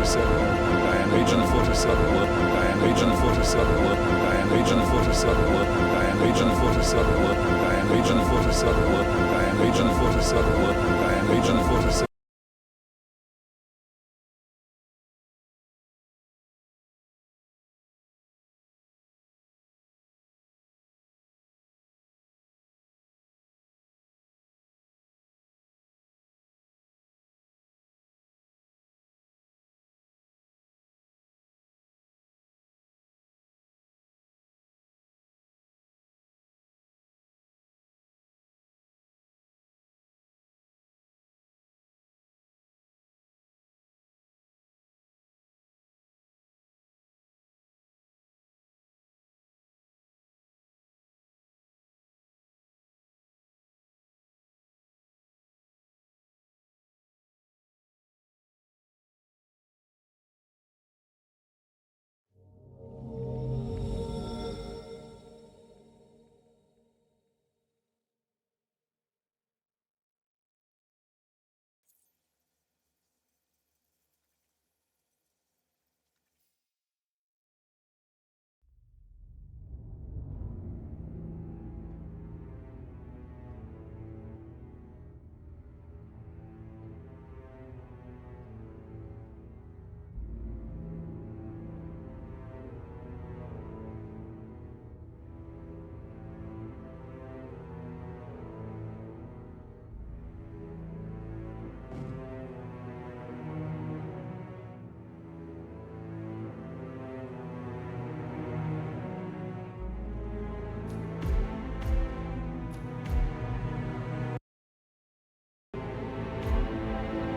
47, Diane Agent 47, Diane Agent 47, Diane Agent 47, Diane Agent 47, Diane Agent 47, Diane Agent 47, Diane Agent 47.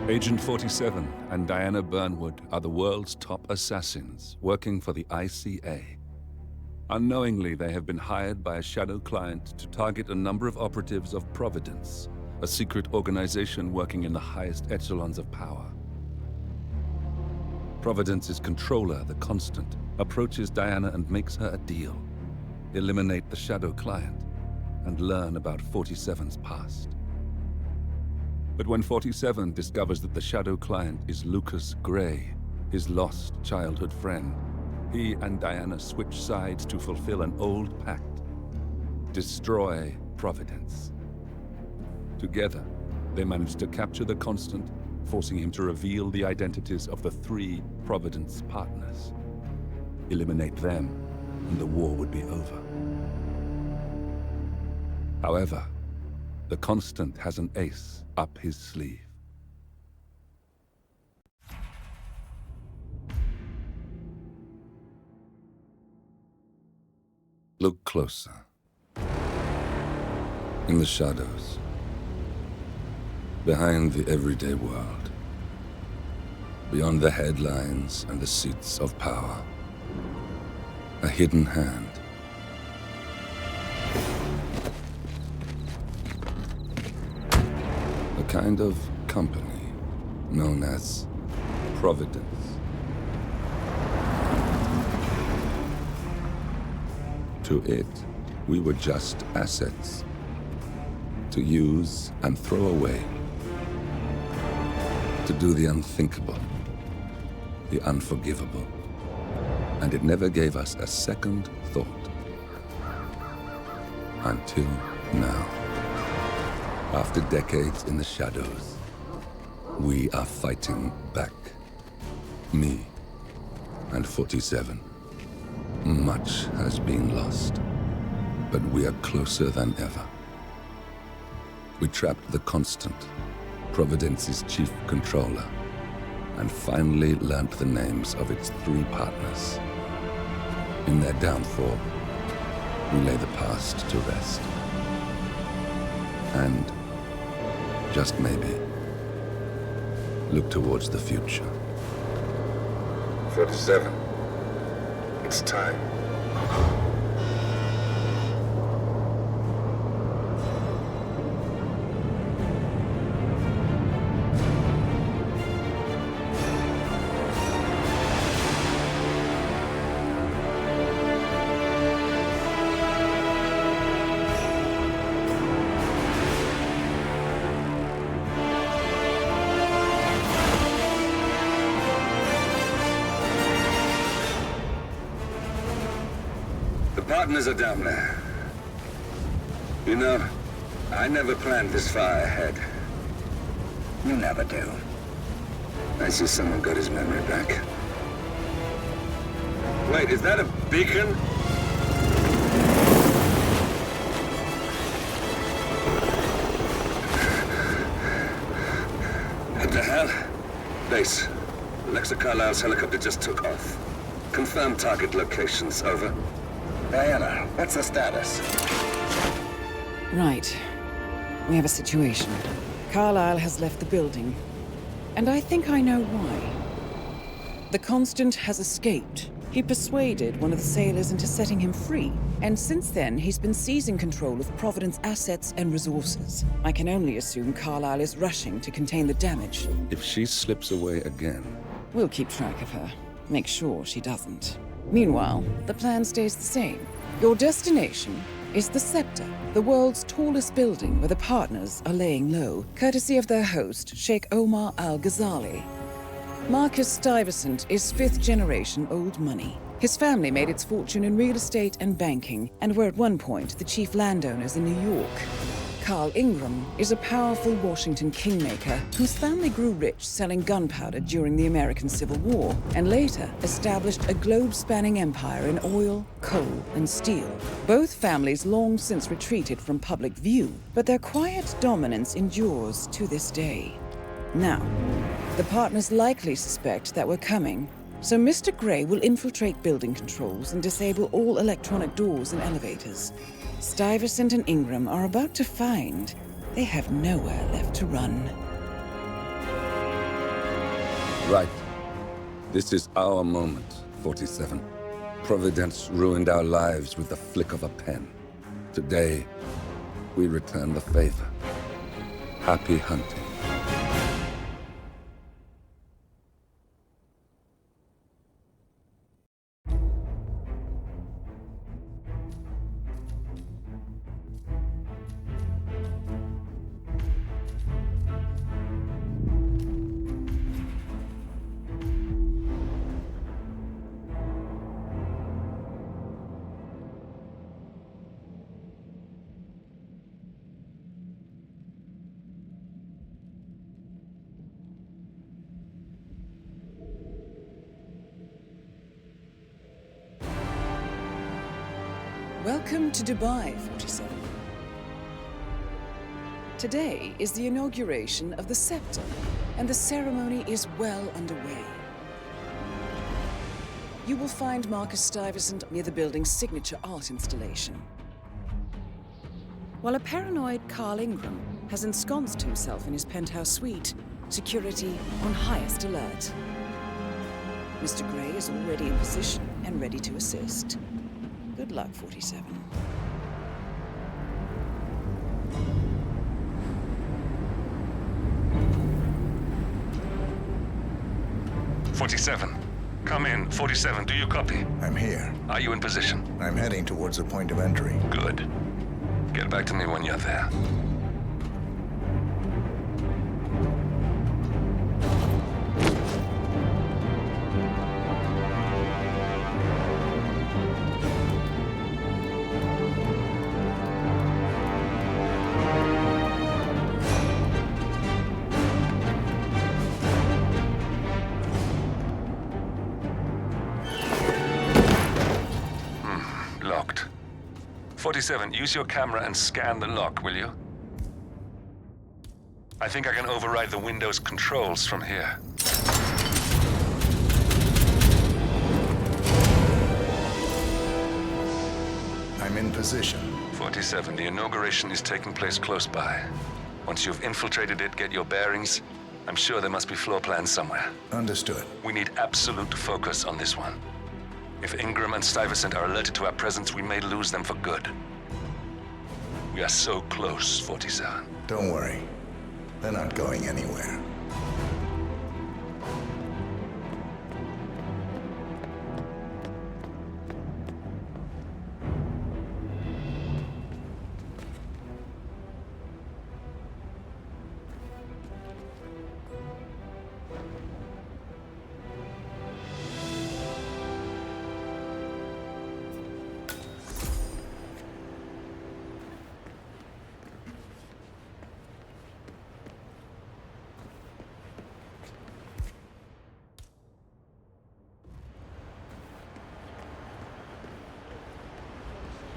Agent 47 and Diana Burnwood are the world's top assassins working for the ICA. Unknowingly, they have been hired by a shadow client to target a number of operatives of Providence, a secret organization working in the highest echelons of power. Providence's controller, the Constant, approaches Diana and makes her a deal. Eliminate the shadow client and learn about 47's past. But when 47 discovers that the shadow client is Lucas Gray, his lost childhood friend, he and Diana switch sides to fulfill an old pact: destroy Providence. Together, they manage to capture the Constant, forcing him to reveal the identities of the 3 Providence partners. Eliminate them, and the war would be over. However, the Constant has an ace up his sleeve. Look closer. In the shadows, behind the everyday world, beyond the headlines and the seats of power, a hidden hand. A kind of company known as Providence. To it, we were just assets to use and throw away, to do the unthinkable, the unforgivable, and it never gave us a second thought. Until now. After decades in the shadows, we are fighting back. Me and 47. Much has been lost, but we are closer than ever. We trapped the Constant, Providence's chief controller, and finally learnt the names of its 3 partners. In their downfall, we lay the past to rest. And, just maybe, look towards the future. 47. It's time. The partners are down there. You know, I never planned this far ahead. You never do. I see someone got his memory back. Wait, is that a beacon? What the hell? Base. Alexa Carlisle's helicopter just took off. Confirm target locations, over. Diana, what's the status? Right. We have a situation. Carlisle has left the building. And I think I know why. The Constant has escaped. He persuaded one of the sailors into setting him free. And since then, he's been seizing control of Providence assets and resources. I can only assume Carlisle is rushing to contain the damage. If she slips away again... We'll keep track of her. Make sure she doesn't. Meanwhile, the plan stays the same. Your destination is the Scepter, the world's tallest building where the partners are laying low, courtesy of their host, Sheikh Omar Al-Ghazali. Marcus Stuyvesant is fifth-generation old money. His family made its fortune in real estate and banking, and were at one point the chief landowners in New York. Carl Ingram is a powerful Washington kingmaker whose family grew rich selling gunpowder during the American Civil War, and later established a globe-spanning empire in oil, coal, and steel. Both families long since retreated from public view, but their quiet dominance endures to this day. Now, the partners likely suspect that we're coming, so Mr. Grey will infiltrate building controls and disable all electronic doors and elevators. Stuyvesant and Ingram are about to find they have nowhere left to run. Right. This is our moment, 47. Providence ruined our lives with the flick of a pen. Today, we return the favor. Happy hunting. Welcome to Dubai, 47. Today is the inauguration of the Scepter, and the ceremony is well underway. You will find Marcus Stuyvesant near the building's signature art installation, while a paranoid Carl Ingram has ensconced himself in his penthouse suite, security on highest alert. Mr. Grey is already in position and ready to assist. Good luck, 47. Come in. 47, do you copy? I'm here. Are you in position? I'm heading towards the point of entry. Good. Get back to me when you're there. Locked. 47, use your camera and scan the lock, will you? I think I can override the Windows controls from here. I'm in position. 47, the inauguration is taking place close by. Once you've infiltrated it, get your bearings. I'm sure there must be floor plans somewhere. Understood. We need absolute focus on this one. If Ingram and Stuyvesant are alerted to our presence, we may lose them for good. We are so close, 47. Don't worry. They're not going anywhere.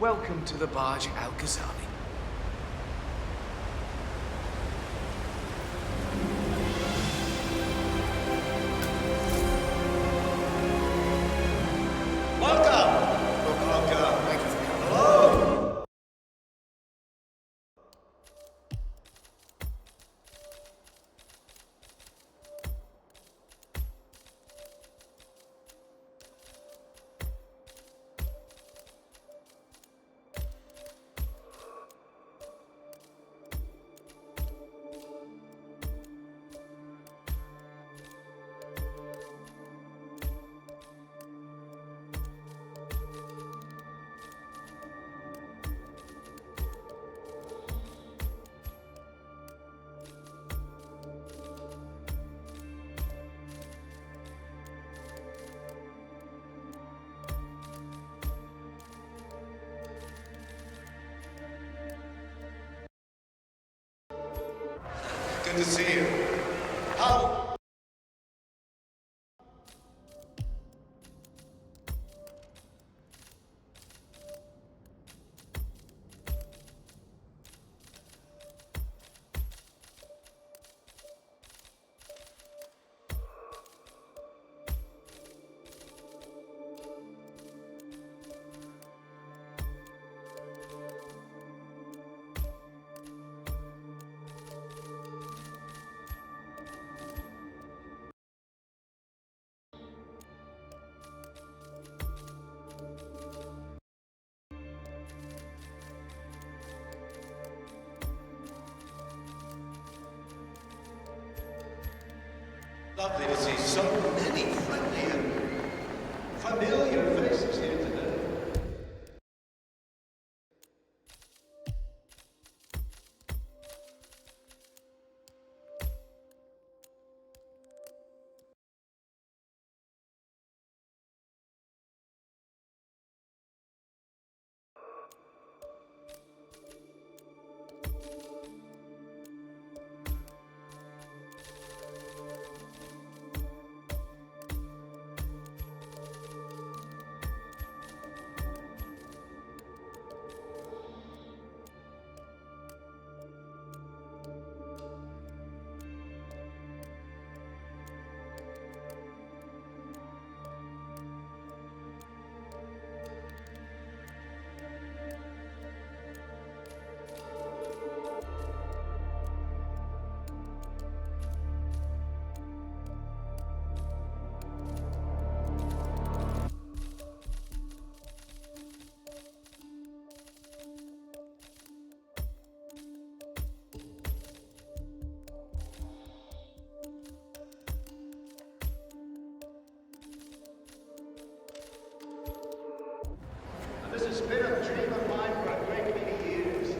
Welcome to the barge, Al-Ghazali. Good to see you. How? Lovely to see so many friendly and familiar faces here today. This has been a dream of mine for a great many years.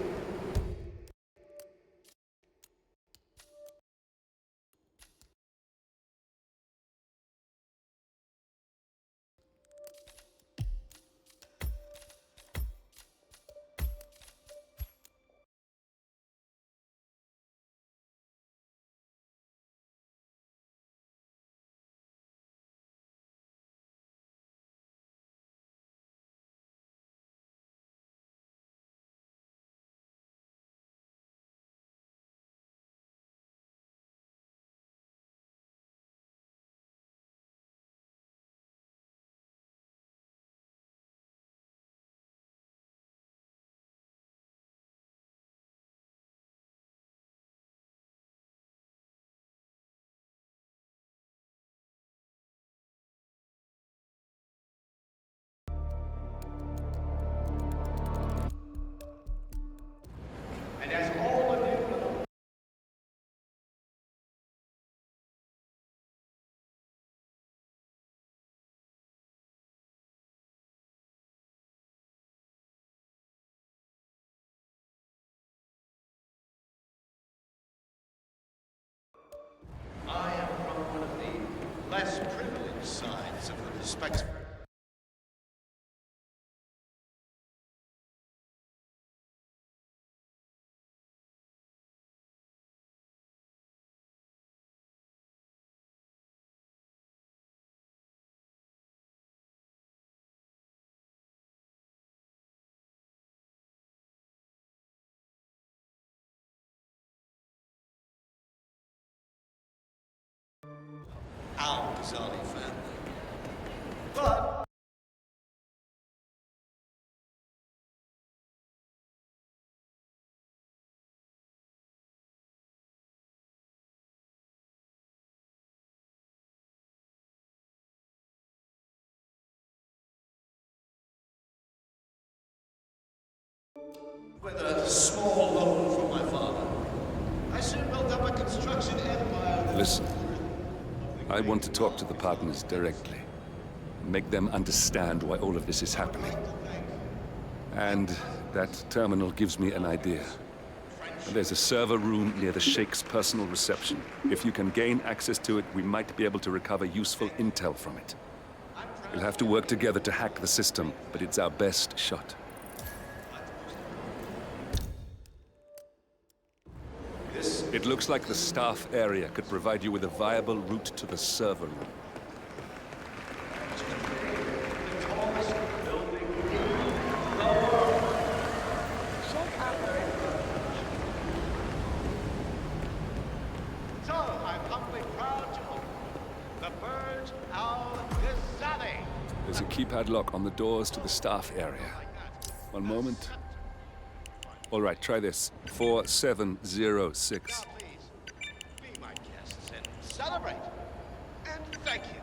And as all of you know, I am from one of the less privileged sides of the spectrum. Al-Ghazali family. But with a small loan from my father, I soon built up a construction empire. Listen, I want to talk to the partners directly. Make them understand why all of this is happening. And that terminal gives me an idea. There's a server room near the Sheikh's personal reception. If you can gain access to it, we might be able to recover useful intel from it. We'll have to work together to hack the system, but it's our best shot. It looks like the staff area could provide you with a viable route to the server room. So I'm humbly proud to open the Burj Al-Ghazali. There's a keypad lock on the doors to the staff area. One moment. All right, try this. 4706. Now please, be my guests and celebrate. And thank you.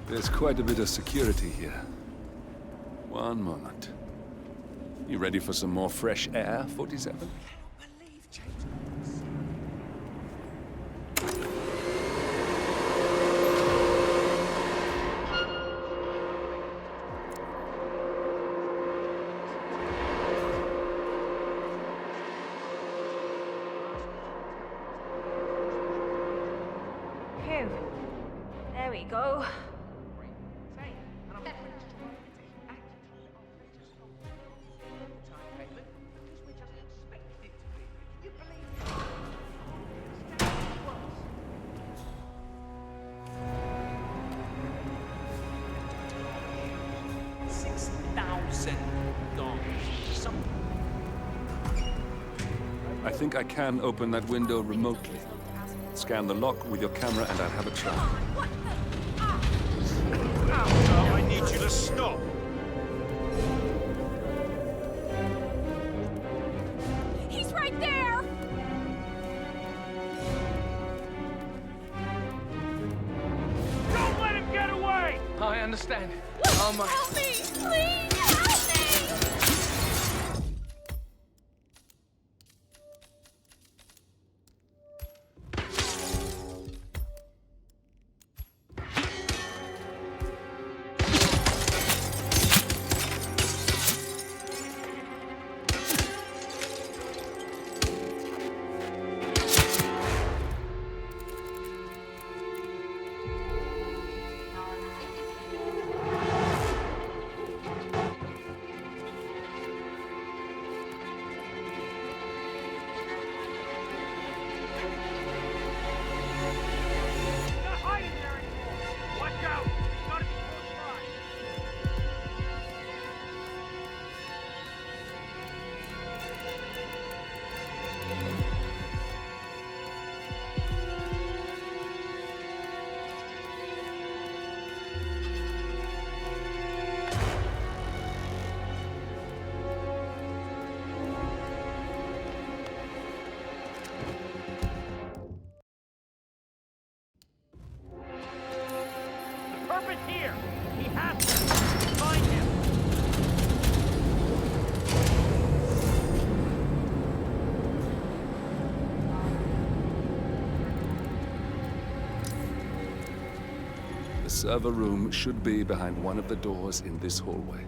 There's quite a bit of security here. One moment. You ready for some more fresh air, 47? Phew. There we go. I think I can open that window remotely. Scan the lock with your camera and I'll have a try. I need you to stop. He's right there! Don't let him get away! I understand. Oh my... Help me! Please! Help me! Not hiding there anymore! Watch out! Gotta be close by! The perpet's here! He has to! Find him! The server room should be behind one of the doors in this hallway.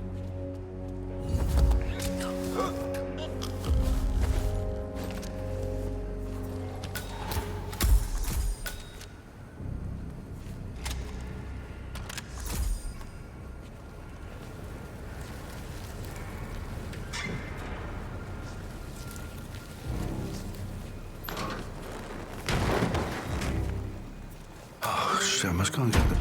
Oh, shit, I must go and get the...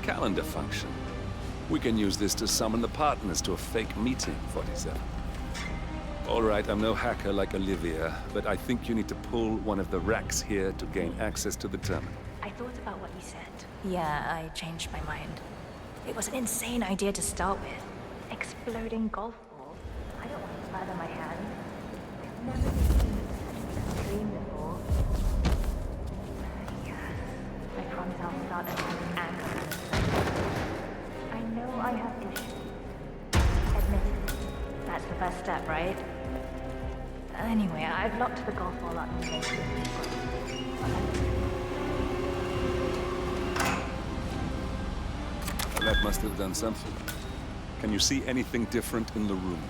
calendar function. We can use this to summon the partners to a fake meeting, 47. All right, I'm no hacker like Olivia, but I think you need to pull one of the racks here to gain access to the terminal. I thought about what you said. Yeah, I changed my mind. It was an insane idea to start with. Exploding golf balls. I don't want to blood on my hands. I've never seen such a dream before. Yes, I promise I'll start attacking anger. I know I have issues. Admit it. That's the first step, right? Anyway, I've locked the golf ball up in place. That must have done something. Can you see anything different in the room?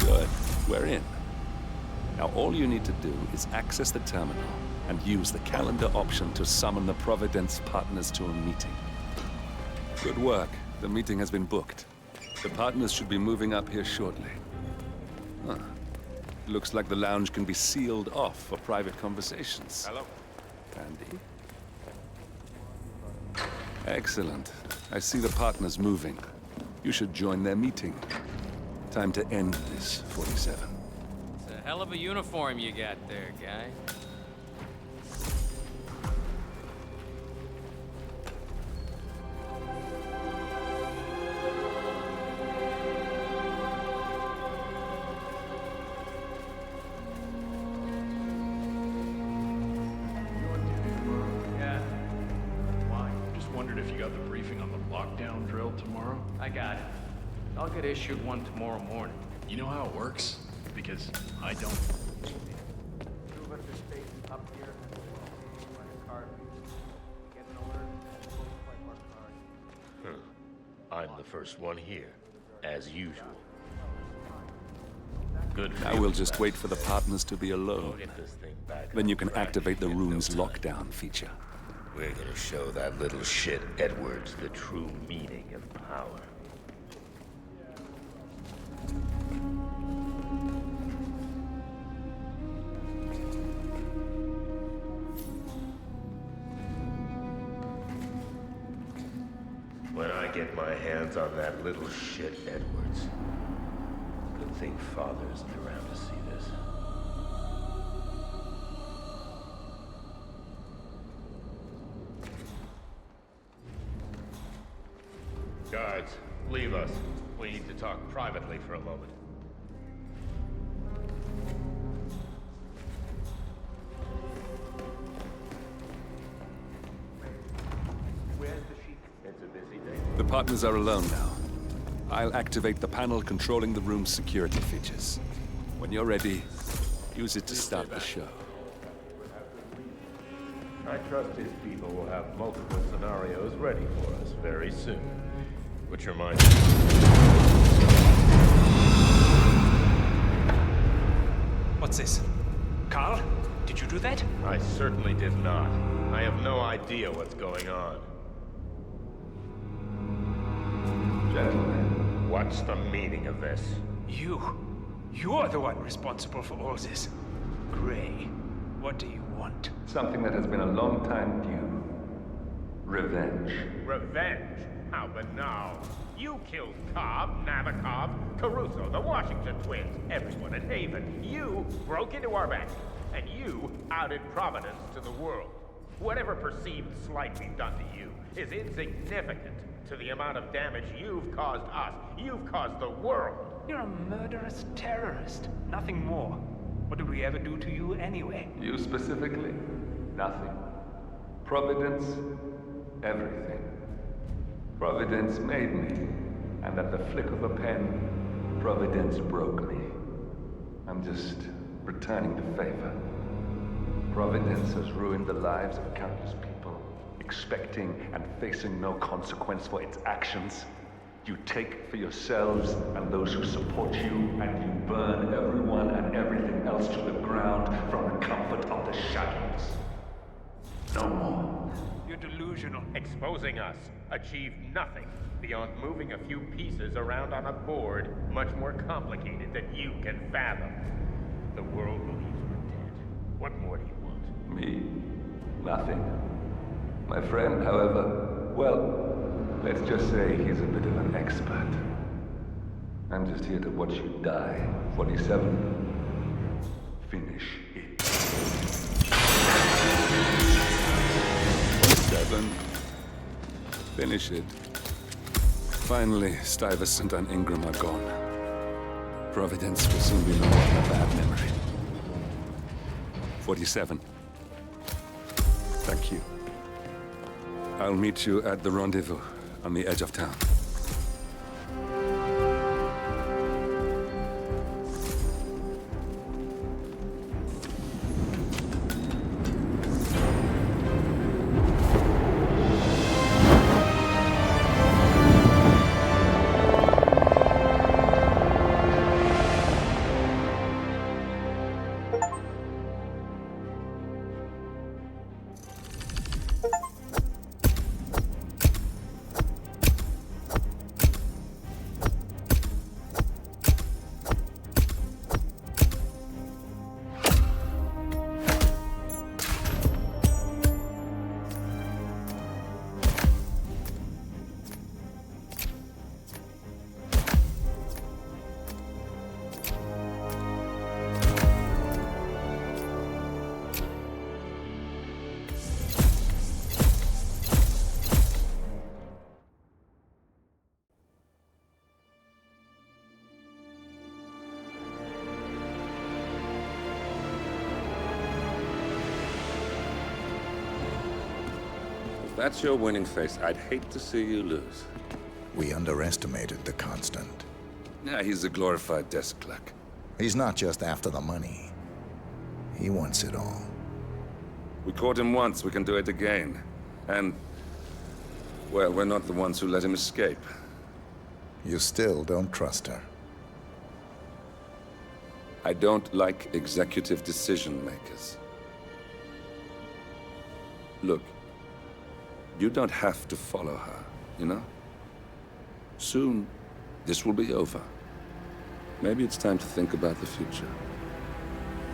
Good. We're in. Now all you need to do is access the terminal and use the calendar option to summon the Providence partners to a meeting. Good work. The meeting has been booked. The partners should be moving up here shortly. Huh. Looks like the lounge can be sealed off for private conversations. Hello. Andy? Excellent. I see the partners moving. You should join their meeting. Time to end this, 47. It's a hell of a uniform you got there, guy. I got it. I'll get issued one tomorrow morning. You know how it works? Because I don't. Move us to space up here. Find a card. Get an alert. I'm the first one here, as usual. Good. Now we'll just wait for the partners to be alone. Get this thing back Then you can on track activate the in no room's time. lockdown feature. We're gonna show that little shit Edwards the true meaning of power. When I get my hands on that little shit Edwards, good thing Father isn't around to see this. Guards, leave us. We need to talk privately for a moment. Where's the sheep? It's a busy day. The partners are alone now. I'll activate the panel controlling the room's security features. When you're ready, use it to start the show. I trust his people will have multiple scenarios ready for us very soon. Which reminds me... What's this? Carl? Did you do that? I certainly did not. I have no idea what's going on. Gentlemen, What's the meaning of this? You're the one responsible for all this. Gray, what do you want? something that has been a long time due. Revenge. Revenge? How banal. You killed Cobb, Nabokov, Caruso, the Washington twins, everyone at Haven. You broke into our bank, and you outed Providence to the world. Whatever perceived slight we've done to you is insignificant to the amount of damage you've caused us. You've caused the world. You're a murderous terrorist, nothing more. What did we ever do to you anyway? You specifically? Nothing. Providence? Everything. Providence made me, and at the flick of a pen, Providence broke me. I'm just returning the favor. Providence has ruined the lives of countless people, expecting and facing no consequence for its actions. You take for yourselves and those who support you, and you burn everyone and everything else to the ground from the comfort of the shadows. No more. You're delusional. Exposing us achieved nothing beyond moving a few pieces around on a board much more complicated than you can fathom. The world believes we're dead. What more do you want? Me? Nothing. My friend, however, well, let's just say he's a bit of an expert. I'm just here to watch you die. 47. Finish it. 7. Finish it. Finally, Stuyvesant and Ingram are gone. Providence will soon be no more than a bad memory. 47. Thank you. I'll meet you at the rendezvous on the edge of town. If that's your winning face, I'd hate to see you lose. We underestimated the Constant. Yeah, he's a glorified desk clerk. He's not just after the money. He wants it all. We caught him once, we can do it again. And, well, we're not the ones who let him escape. You still don't trust her. I don't like executive decision makers. Look, you don't have to follow her, you know? Soon, this will be over. Maybe it's time to think about the future.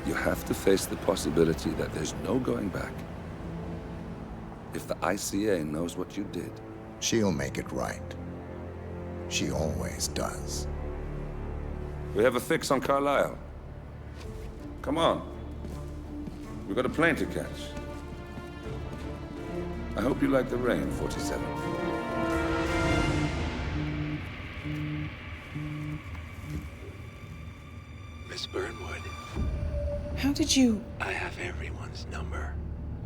You have to face the possibility that there's no going back. If the ICA knows what you did, she'll make it right. She always does. We have a fix on Carlisle. Come on. We've got a plane to catch. I hope you like the rain, 47. Miss Burnwood. How did you... I have everyone's number.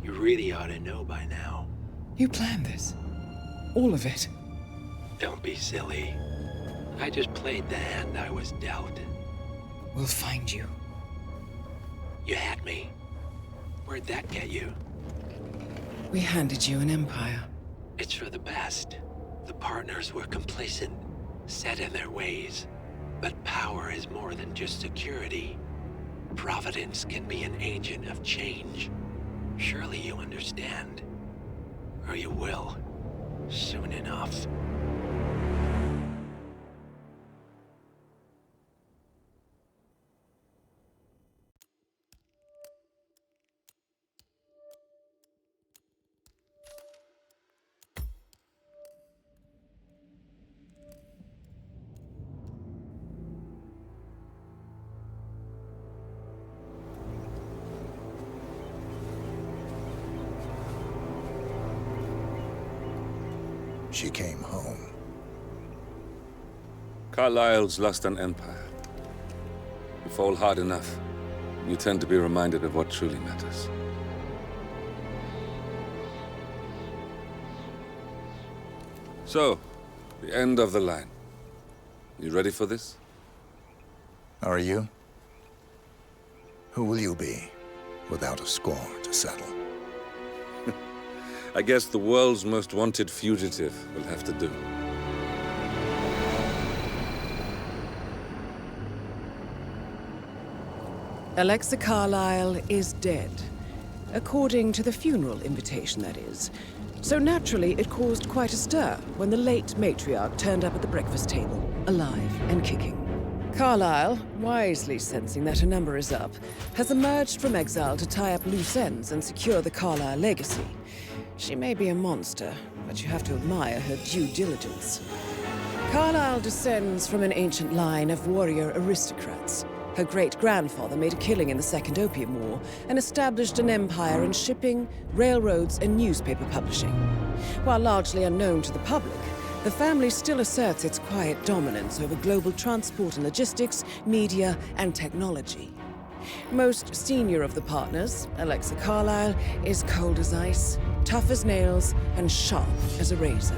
You really ought to know by now. You planned this? All of it? Don't be silly. I just played the hand I was dealt. We'll find you. You had me. Where'd that get you? We handed you an empire. It's for the best. The partners were complacent, set in their ways. But power is more than just security. Providence can be an agent of change. Surely you understand. Or you will. Soon enough. She came home. Carlisle's lost an empire. You fall hard enough, you tend to be reminded of what truly matters. So, the end of the line. You ready for this? Are you? Who will you be, without a score to settle? I guess the world's most wanted fugitive will have to do. Alexa Carlisle is dead. According to the funeral invitation, that is. So naturally, it caused quite a stir when the late matriarch turned up at the breakfast table, alive and kicking. Carlyle, wisely sensing that her number is up, has emerged from exile to tie up loose ends and secure the Carlyle legacy. She may be a monster, but you have to admire her due diligence. Carlyle descends from an ancient line of warrior aristocrats. Her great-grandfather made a killing in the Second Opium War and established an empire in shipping, railroads, and newspaper publishing. While largely unknown to the public, the family still asserts its quiet dominance over global transport and logistics, media, and technology. Most senior of the partners, Alexa Carlyle, is cold as ice, tough as nails, and sharp as a razor.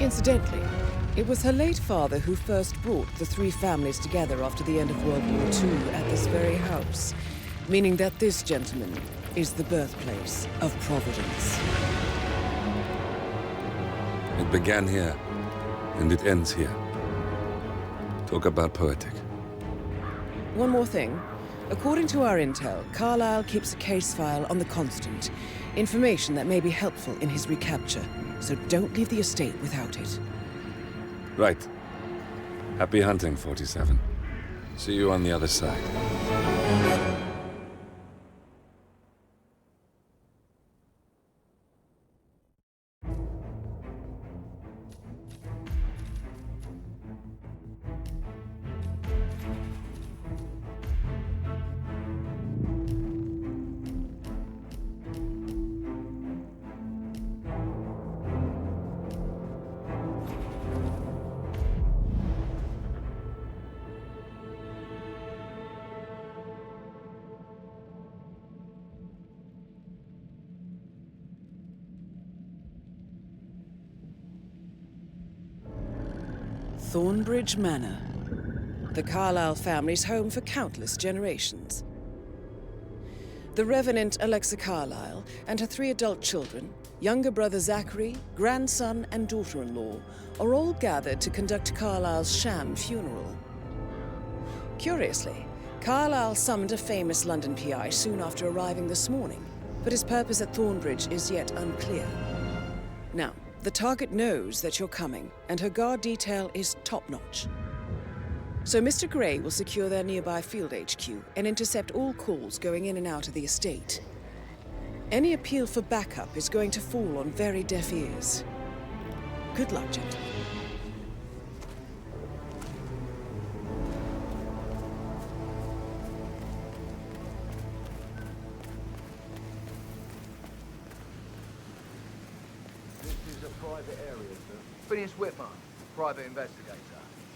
Incidentally, it was her late father who first brought the three families together after the end of World War II at this very house, meaning that this gentleman is the birthplace of Providence. It began here, and it ends here. Talk about poetic. One more thing. According to our intel, Carlyle keeps a case file on the Constant. Information that may be helpful in his recapture, so don't leave the estate without it. Right. Happy hunting, 47. See you on the other side. Thornbridge Manor. The Carlyle family's home for countless generations. The Revenant Alexa Carlyle and her 3 adult children, younger brother Zachary, grandson, and daughter-in-law, are all gathered to conduct Carlyle's sham funeral. Curiously, Carlyle summoned a famous London PI soon after arriving this morning, but his purpose at Thornbridge is yet unclear. Now, the target knows that you're coming, and her guard detail is top-notch. So Mr. Gray will secure their nearby field HQ and intercept all calls going in and out of the estate. Any appeal for backup is going to fall on very deaf ears. Good luck, gentlemen. Private area, sir. Phineas Whitmer, private investigator.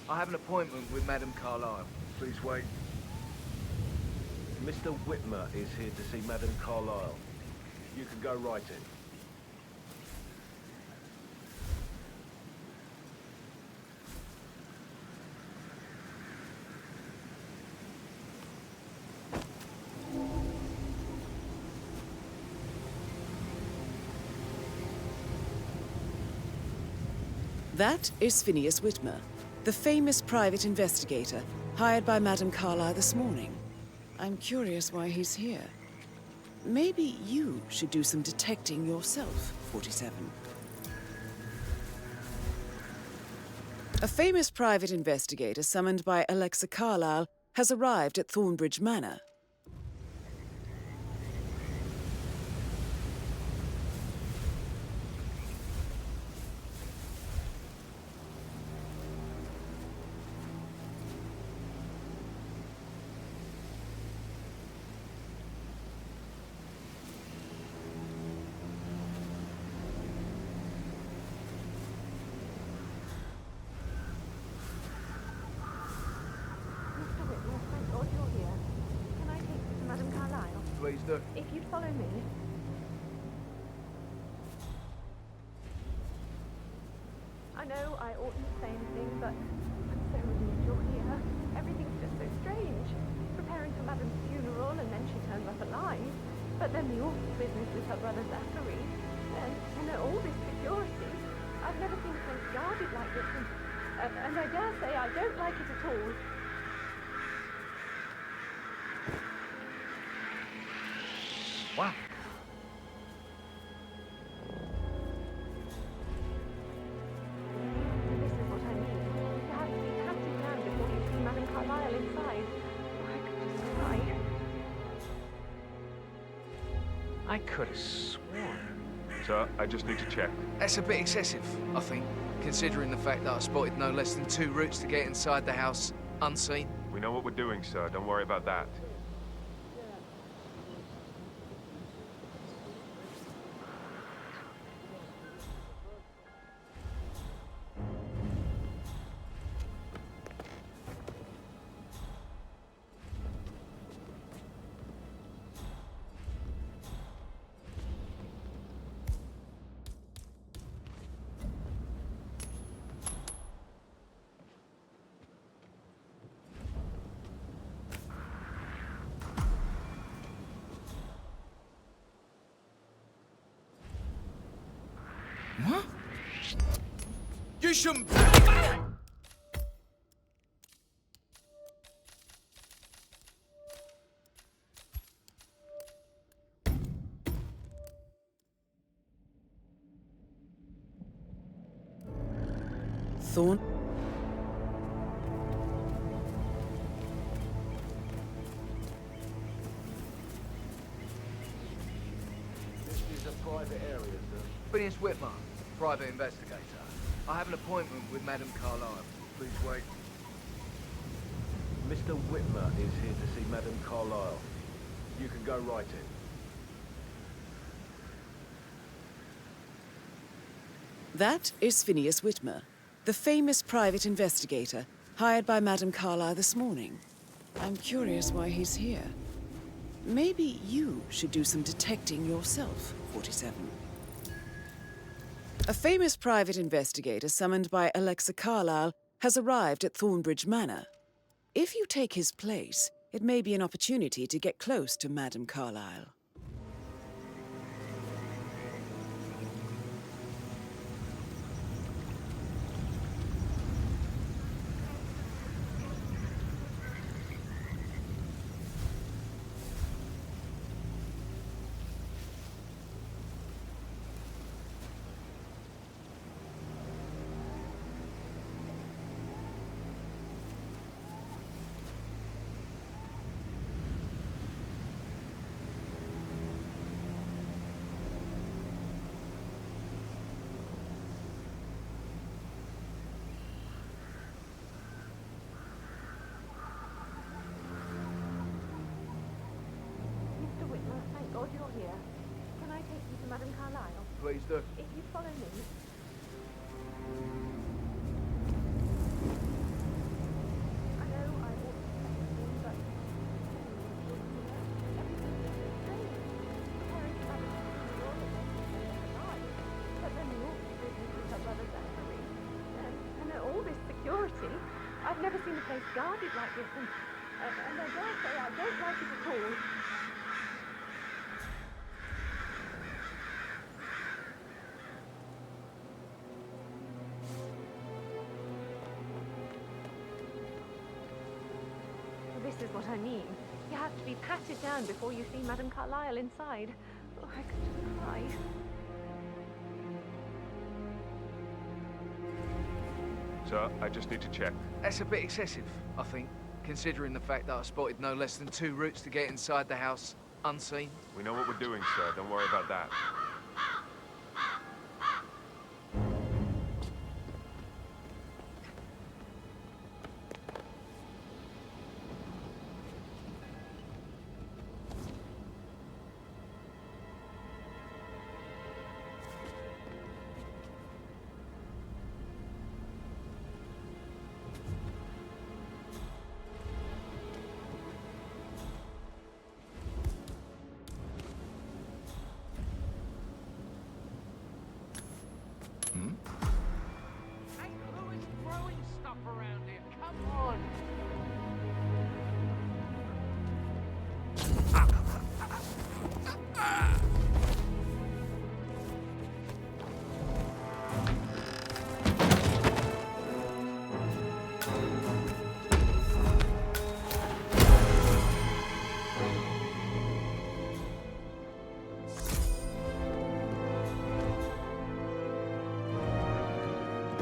I have an appointment with Madame Carlyle. Please wait. Mr. Whitmer is here to see Madame Carlyle. You can go right in. That is Phineas Whitmer, the famous private investigator hired by Madame Carlyle this morning. I'm curious why he's here. Maybe you should do some detecting yourself, 47. A famous private investigator summoned by Alexa Carlyle has arrived at Thornbridge Manor. Please do. If you'd follow me. I know I oughtn't say anything, but I'm so relieved you're here. Everything's just so strange. Preparing for Madame's funeral, and then she turns up alive. But then the awful business with her brother Zachary. And all this security. I've never seen a place guarded like this, and I dare say I don't like it at all. Wow. This is what I mean. You have to be hunting down before you see Madame Carlyle I could have sworn. Sir, I just need to check. That's a bit excessive, I think, considering the fact that I spotted no less than 2 routes to get inside the house unseen. We know what we're doing, sir. Don't worry about that. What? You shouldn't... Thorn? This is a private area, sir. Phineas Whitmer, private investigator. I have an appointment with Madame Carlyle. Please wait. Mr. Whitmer is here to see Madame Carlyle. You can go right in. That is Phineas Whitmer, the famous private investigator hired by Madame Carlyle this morning. I'm curious why he's here. Maybe you should do some detecting yourself, 47. A famous private investigator summoned by Alexa Carlyle has arrived at Thornbridge Manor. If you take his place, it may be an opportunity to get close to Madame Carlyle. Madame Carlyle. Please do. If you follow me. I know I ought to say anything, but parents haven't seen your life, but then the awful business with her brother Zachary. And all this security. I've never seen a place guarded like this, and I dare say I don't like it at all. This is what I mean. You have to be patted down before you see Madame Carlyle inside. Oh, I could just cry. Sir, I just need to check. That's a bit excessive, I think, considering the fact that I spotted no less than 2 routes to get inside the house unseen. We know what we're doing, sir. Don't worry about that.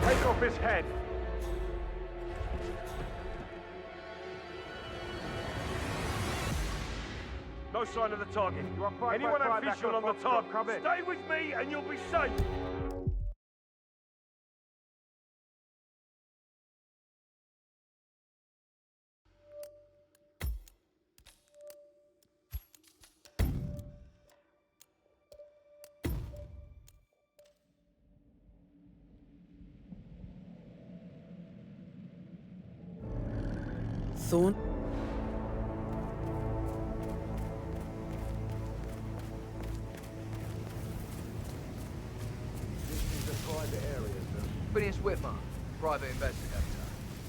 Take off his head! No sign of the target. Anyone Anyone have visual on the target, come in. Stay with me and you'll be safe! Thorn? This is a private area, sir. Phineas Whitmer, private investigator.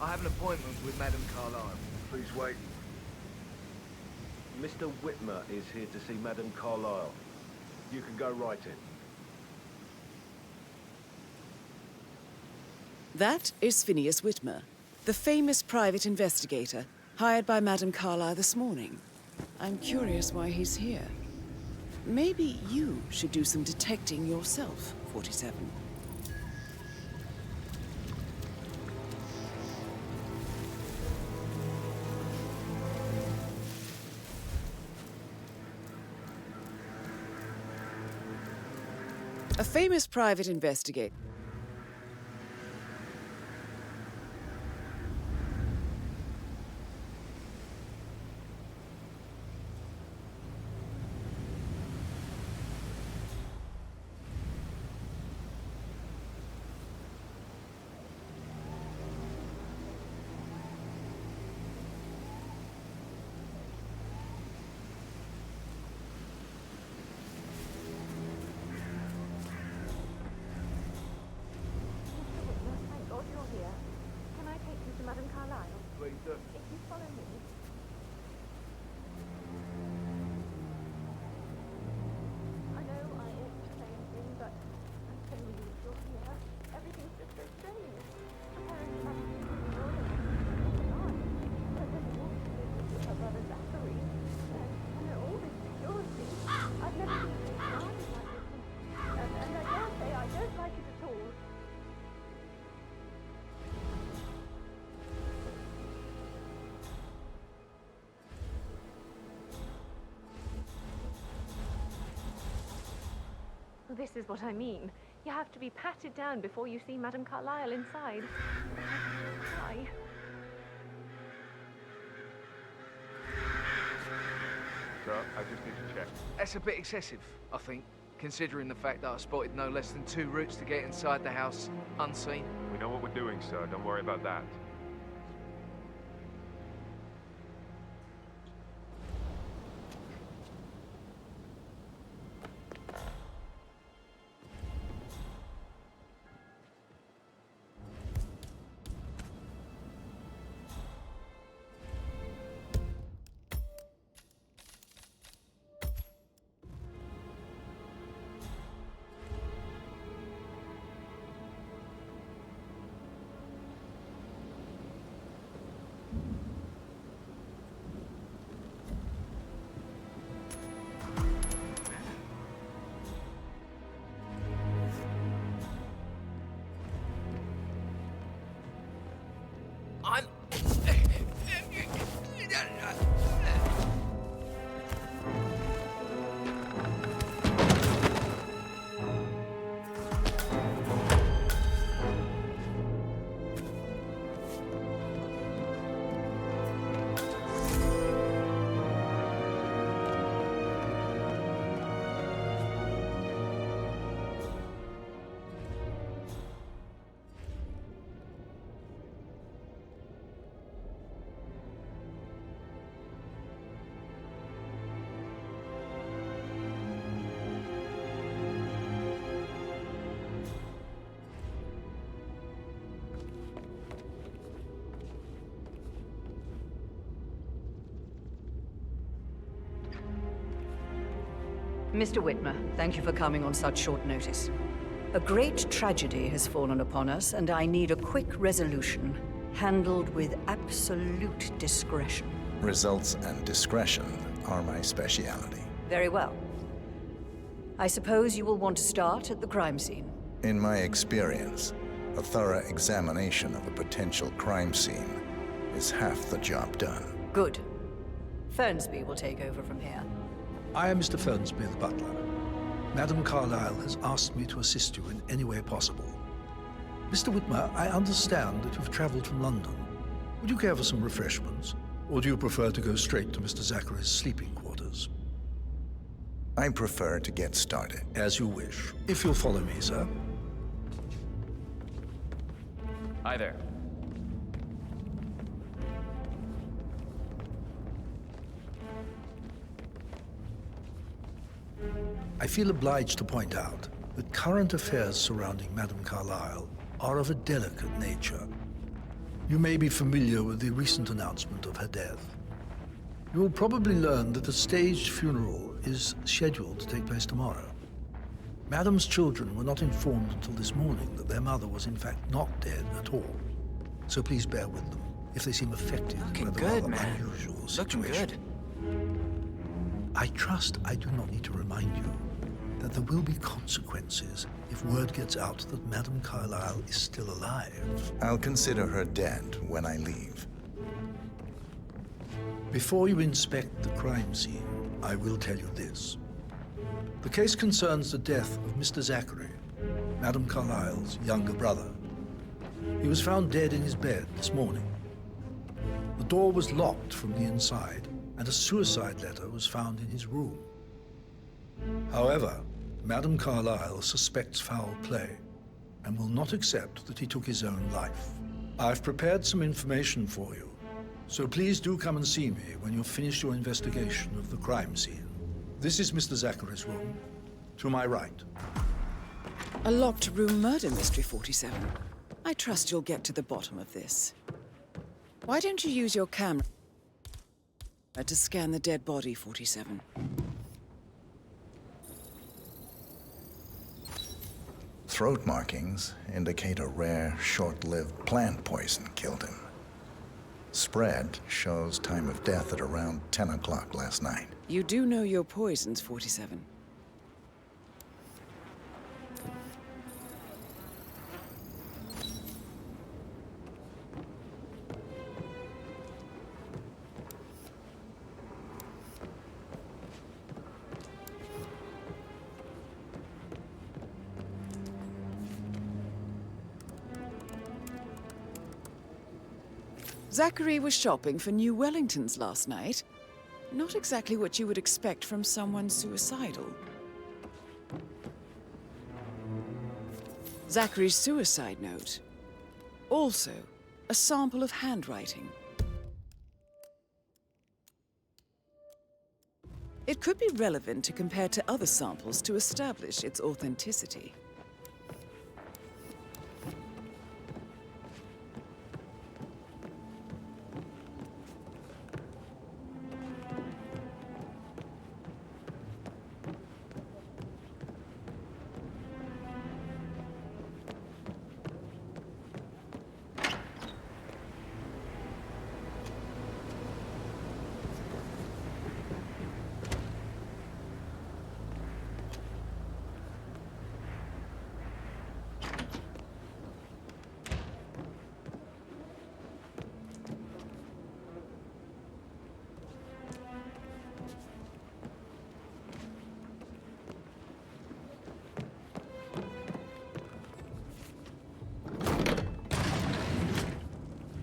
I have an appointment with Madame Carlyle. Please wait. Mr. Whitmer is here to see Madame Carlyle. You can go right in. That is Phineas Whitmer, the famous private investigator hired by Madame Carlyle this morning. I'm curious why he's here. Maybe you should do some detecting yourself, 47. A famous private investigator. Thank God you're here. Can I take you to Madame Carlyle? Please do. If you follow me. I know I ought to say anything, but I'm so relieved you're here. Everything's just so strange. Apparently, Madame Carlyle is alive. But doesn't want to live with her brother Zachary. And all this security. I've never seen anything like this. And I dare say I don't like it at all. This is what I mean. You have to be patted down before you see Madame Carlyle inside. Why? Sir, I just need to check. That's a bit excessive, I think, considering the fact that I spotted no less than 2 routes to get inside the house unseen. We know what we're doing, sir. Don't worry about that. Mr. Whitmer, thank you for coming on such short notice. A great tragedy has fallen upon us, and I need a quick resolution, handled with absolute discretion. Results and discretion are my speciality. Very well. I suppose you will want to start at the crime scene. In my experience, a thorough examination of a potential crime scene is half the job done. Good. Fernsby will take over from here. I am Mr. Fernsby, the butler. Madame Carlyle has asked me to assist you in any way possible. Mr. Whitmer, I understand that you've traveled from London. Would you care for some refreshments? Or do you prefer to go straight to Mr. Zachary's sleeping quarters? I prefer to get started. As you wish. If you'll follow me, sir. Hi there. I feel obliged to point out that current affairs surrounding Madame Carlyle are of a delicate nature. You may be familiar with the recent announcement of her death. You will probably learn that a staged funeral is scheduled to take place tomorrow. Madame's children were not informed until this morning that their mother was in fact not dead at all. So please bear with them if they seem affected by the rather unusual situation. Looking good. I trust I do not need to remind you that there will be consequences if word gets out that Madame Carlyle is still alive. I'll consider her dead when I leave. Before you inspect the crime scene, I will tell you this. The case concerns the death of Mr. Zachary, Madame Carlyle's younger brother. He was found dead in his bed this morning. The door was locked from the inside, and a suicide letter was found in his room. However, Madame Carlyle suspects foul play and will not accept that he took his own life. I've prepared some information for you, so please do come and see me when you've finished your investigation of the crime scene. This is Mr. Zachary's room, to my right. A locked room murder mystery, 47. I trust you'll get to the bottom of this. Why don't you use your camera to scan the dead body, 47? Throat markings indicate a rare, short-lived plant poison killed him. Spread shows time of death at around 10 o'clock last night. You do know your poisons, 47. Zachary was shopping for new Wellingtons last night. Not exactly what you would expect from someone suicidal. Zachary's suicide note. Also, a sample of handwriting. It could be relevant to compare to other samples to establish its authenticity.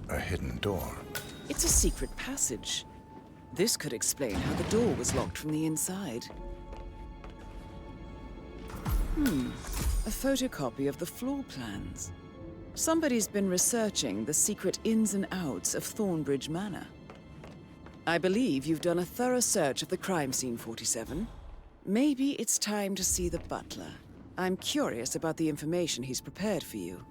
A hidden door. It's a secret passage. This could explain how the door was locked from the inside. A photocopy of the floor plans. Somebody's been researching the secret ins and outs of Thornbridge Manor. I believe you've done a thorough search of the crime scene, 47. Maybe it's time to see the butler. I'm curious about the information he's prepared for you.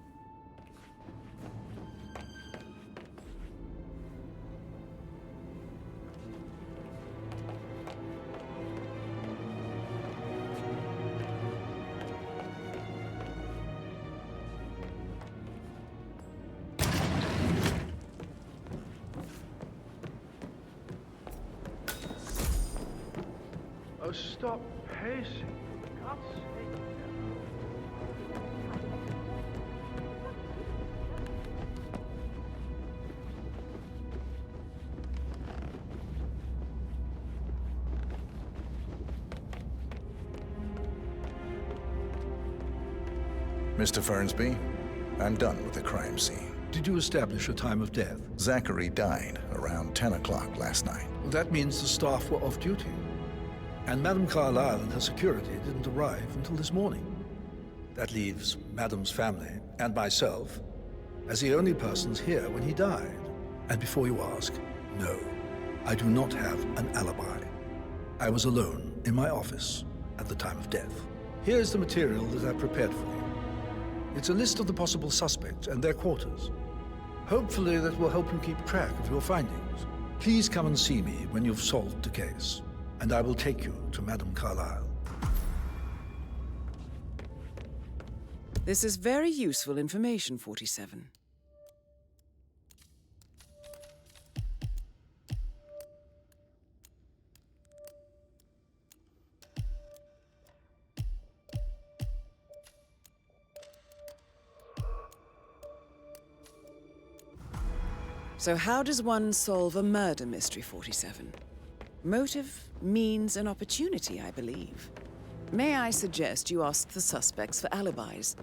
Oh, stop pacing, for God's sake. Mr. Fernsby, I'm done with the crime scene. Did you establish a time of death? Zachary died around 10 o'clock last night. Well, that means the staff were off duty. And Madame Carlyle and her security didn't arrive until this morning. That leaves Madame's family and myself as the only persons here when he died. And before you ask, no, I do not have an alibi. I was alone in my office at the time of death. Here's the material that I prepared for you. It's a list of the possible suspects and their quarters. Hopefully that will help you keep track of your findings. Please come and see me when you've solved the case, and I will take you to Madame Carlyle. This is very useful information, 47. So how does one solve a murder mystery, 47? Motive, means, and opportunity, I believe. May I suggest you ask the suspects for alibis?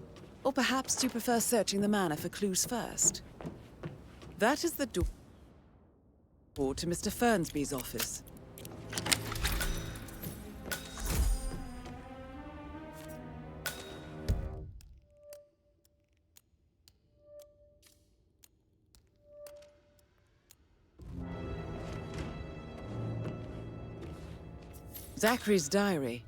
Or perhaps you prefer searching the manor for clues first? That is the door to Mr. Fernsby's office. Zachary's diary.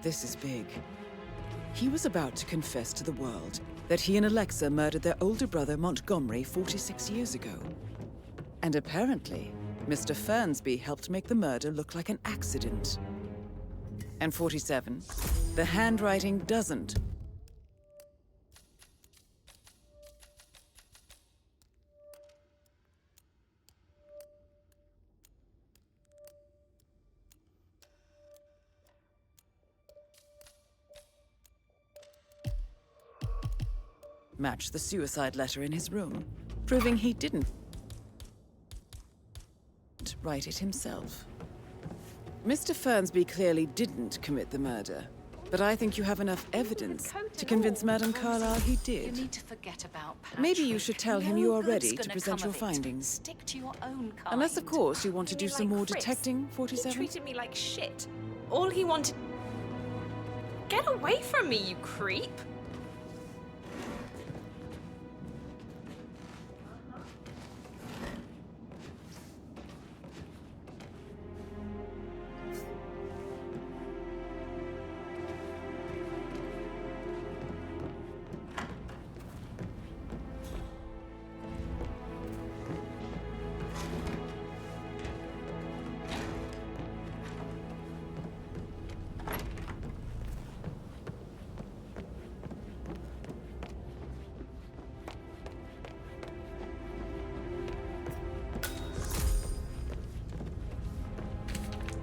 This is big. He was about to confess to the world that he and Alexa murdered their older brother Montgomery 46 years ago. And apparently, Mr. Fernsby helped make the murder look like an accident. And 47, the handwriting doesn't match the suicide letter in his room, proving he didn't write it himself. Mr. Fernsby clearly didn't commit the murder, but I think you have enough evidence to convince Madame Carlyle he did. You need to forget about Patrick. Maybe you should tell him you are No ready good's to gonna present come your of it. findings. Stick to your own kind. Unless, of course, you want to do some more Chris. detecting, 47? He treated me like shit. All he wanted... Get away from me, you creep!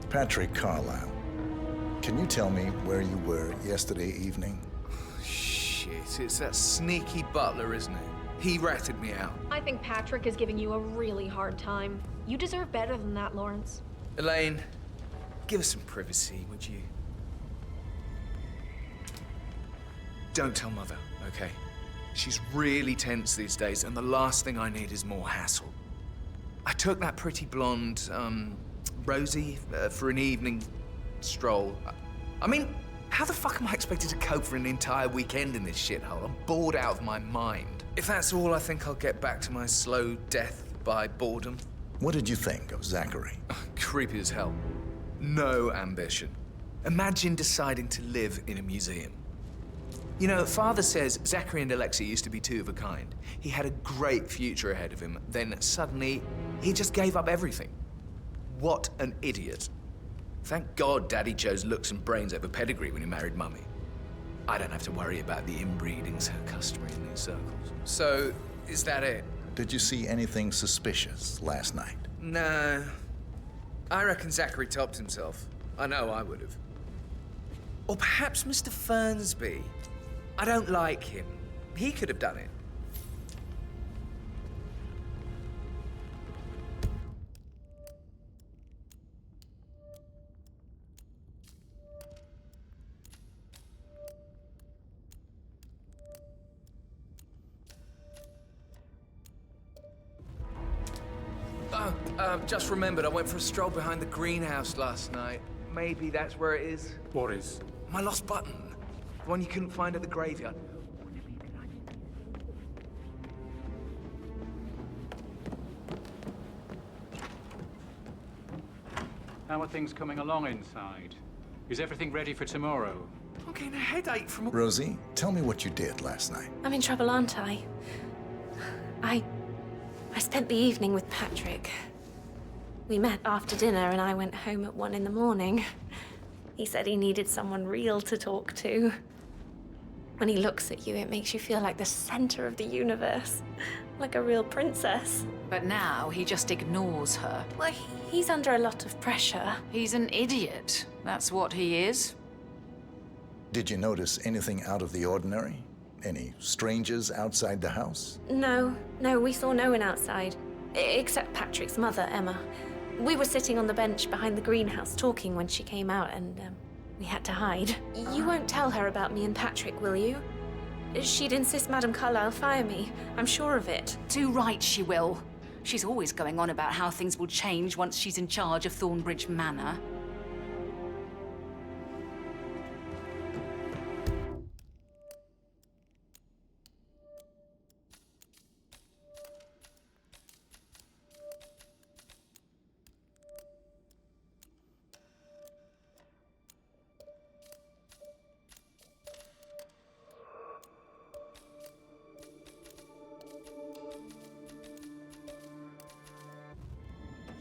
Patrick Carlyle, can you tell me where you were yesterday evening? Shit, it's that sneaky butler, isn't it? He ratted me out. I think Patrick is giving you a really hard time. You deserve better than that, Lawrence. Elaine, give us some privacy, would you? Don't tell Mother, okay? She's really tense these days, and the last thing I need is more hassle. I took that pretty blonde, Rosie, for an evening stroll. I mean, how the fuck am I expected to cope for an entire weekend in this shithole? I'm bored out of my mind. If that's all, I think I'll get back to my slow death by boredom. What did you think of Zachary? Creepy as hell. No ambition. Imagine deciding to live in a museum. You know, Father says Zachary and Alexa used to be two of a kind. He had a great future ahead of him, then suddenly, he just gave up everything. What an idiot. Thank God Daddy chose looks and brains over pedigree when he married Mummy. I don't have to worry about the inbreeding so customary in these circles. So, is that it? Did you see anything suspicious last night? No. I reckon Zachary topped himself. I know I would have. Or perhaps Mr. Fernsby. I don't like him. He could have done it. Just remembered I went for a stroll behind the greenhouse last night. Maybe that's where it is. What is? My lost button. The one you couldn't find at the graveyard. How are things coming along inside? Is everything ready for tomorrow? I'm getting a headache from... Rosie, tell me what you did last night. I'm in trouble, aren't I? I spent the evening with Patrick. We met after dinner and I went home at 1 in the morning. He said he needed someone real to talk to. When he looks at you, it makes you feel like the center of the universe. Like a real princess. But now he just ignores her. Well, he's under a lot of pressure. He's an idiot. That's what he is. Did you notice anything out of the ordinary? Any strangers outside the house? No, we saw no one outside. Except Patrick's mother, Emma. We were sitting on the bench behind the greenhouse talking when she came out and we had to hide. You won't tell her about me and Patrick, will you? She'd insist Madame Carlyle fire me. I'm sure of it. Too right she will. She's always going on about how things will change once she's in charge of Thornbridge Manor.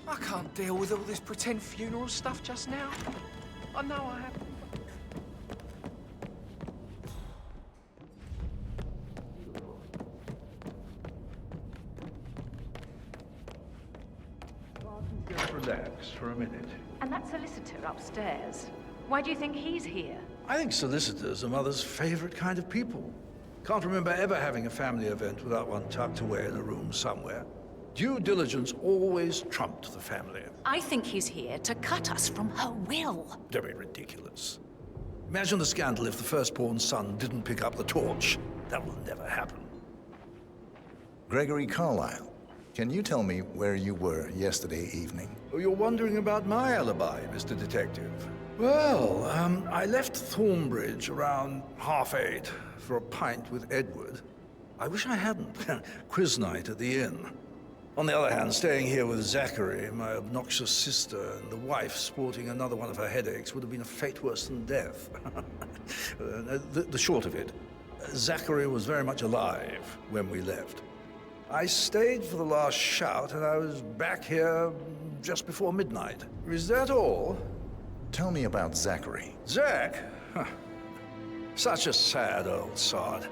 I can't deal with all this pretend funeral stuff just now. I know I have. Just relax for a minute. And that solicitor upstairs, why do you think he's here? I think solicitors are Mother's favorite kind of people. Can't remember ever having a family event without one tucked away in a room somewhere. Due diligence always trumped the family. I think he's here to cut us from her will. Very ridiculous. Imagine the scandal if the firstborn son didn't pick up the torch. That will never happen. Gregory Carlyle, can you tell me where you were yesterday evening? Oh, you're wondering about my alibi, Mr. Detective. Well, I left Thornbridge around 8:30 for a pint with Edward. I wish I hadn't. Quiz night at the inn. On the other hand, staying here with Zachary, my obnoxious sister, and the wife sporting another one of her headaches would have been a fate worse than death. The short of it, Zachary was very much alive when we left. I stayed for the last shout, and I was back here just before midnight. Is that all? Tell me about Zachary. Zach? Huh. Such a sad old sod.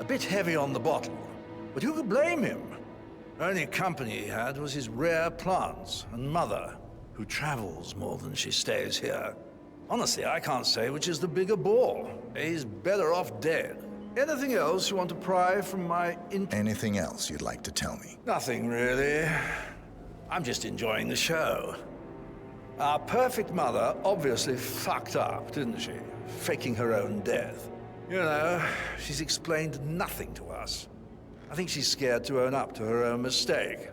A bit heavy on the bottle, but who could blame him? Only company he had was his rare plants and Mother, who travels more than she stays here. Honestly, I can't say which is the bigger bore. He's better off dead. Anything else you want to pry from my Anything else you'd like to tell me? Nothing, really. I'm just enjoying the show. Our perfect mother obviously fucked up, didn't she? Faking her own death. You know, she's explained nothing to us. I think she's scared to own up to her own mistake.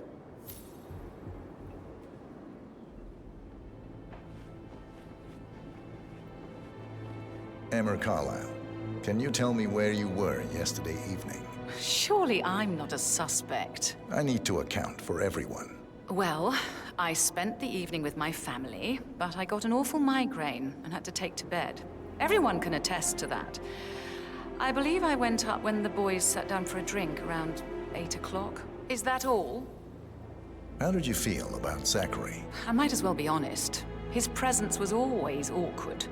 Emma Carlyle, can you tell me where you were yesterday evening? Surely I'm not a suspect. I need to account for everyone. Well, I spent the evening with my family, but I got an awful migraine and had to take to bed. Everyone can attest to that. I believe I went up when the boys sat down for a drink around 8 o'clock. Is that all? How did you feel about Zachary? I might as well be honest. His presence was always awkward.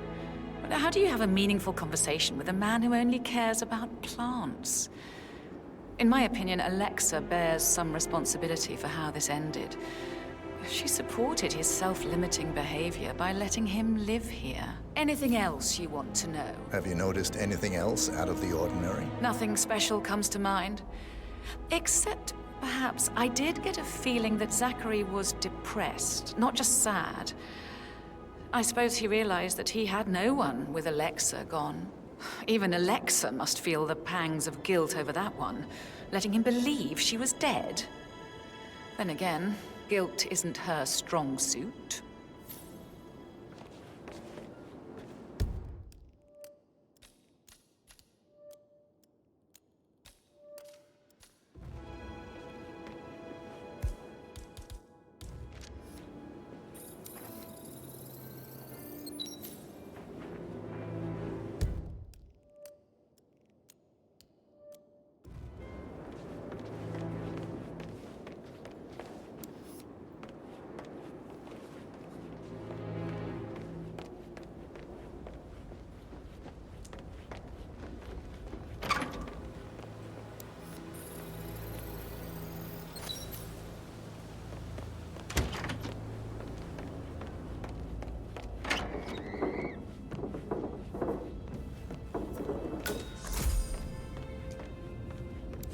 But how do you have a meaningful conversation with a man who only cares about plants? In my opinion, Alexa bears some responsibility for how this ended. She supported his self-limiting behavior by letting him live here. Anything else you want to know? Have you noticed anything else out of the ordinary? Nothing special comes to mind. Except, perhaps, I did get a feeling that Zachary was depressed, not just sad. I suppose he realized that he had no one with Alexa gone. Even Alexa must feel the pangs of guilt over that one, letting him believe she was dead. Then again, Guilt isn't her strong suit.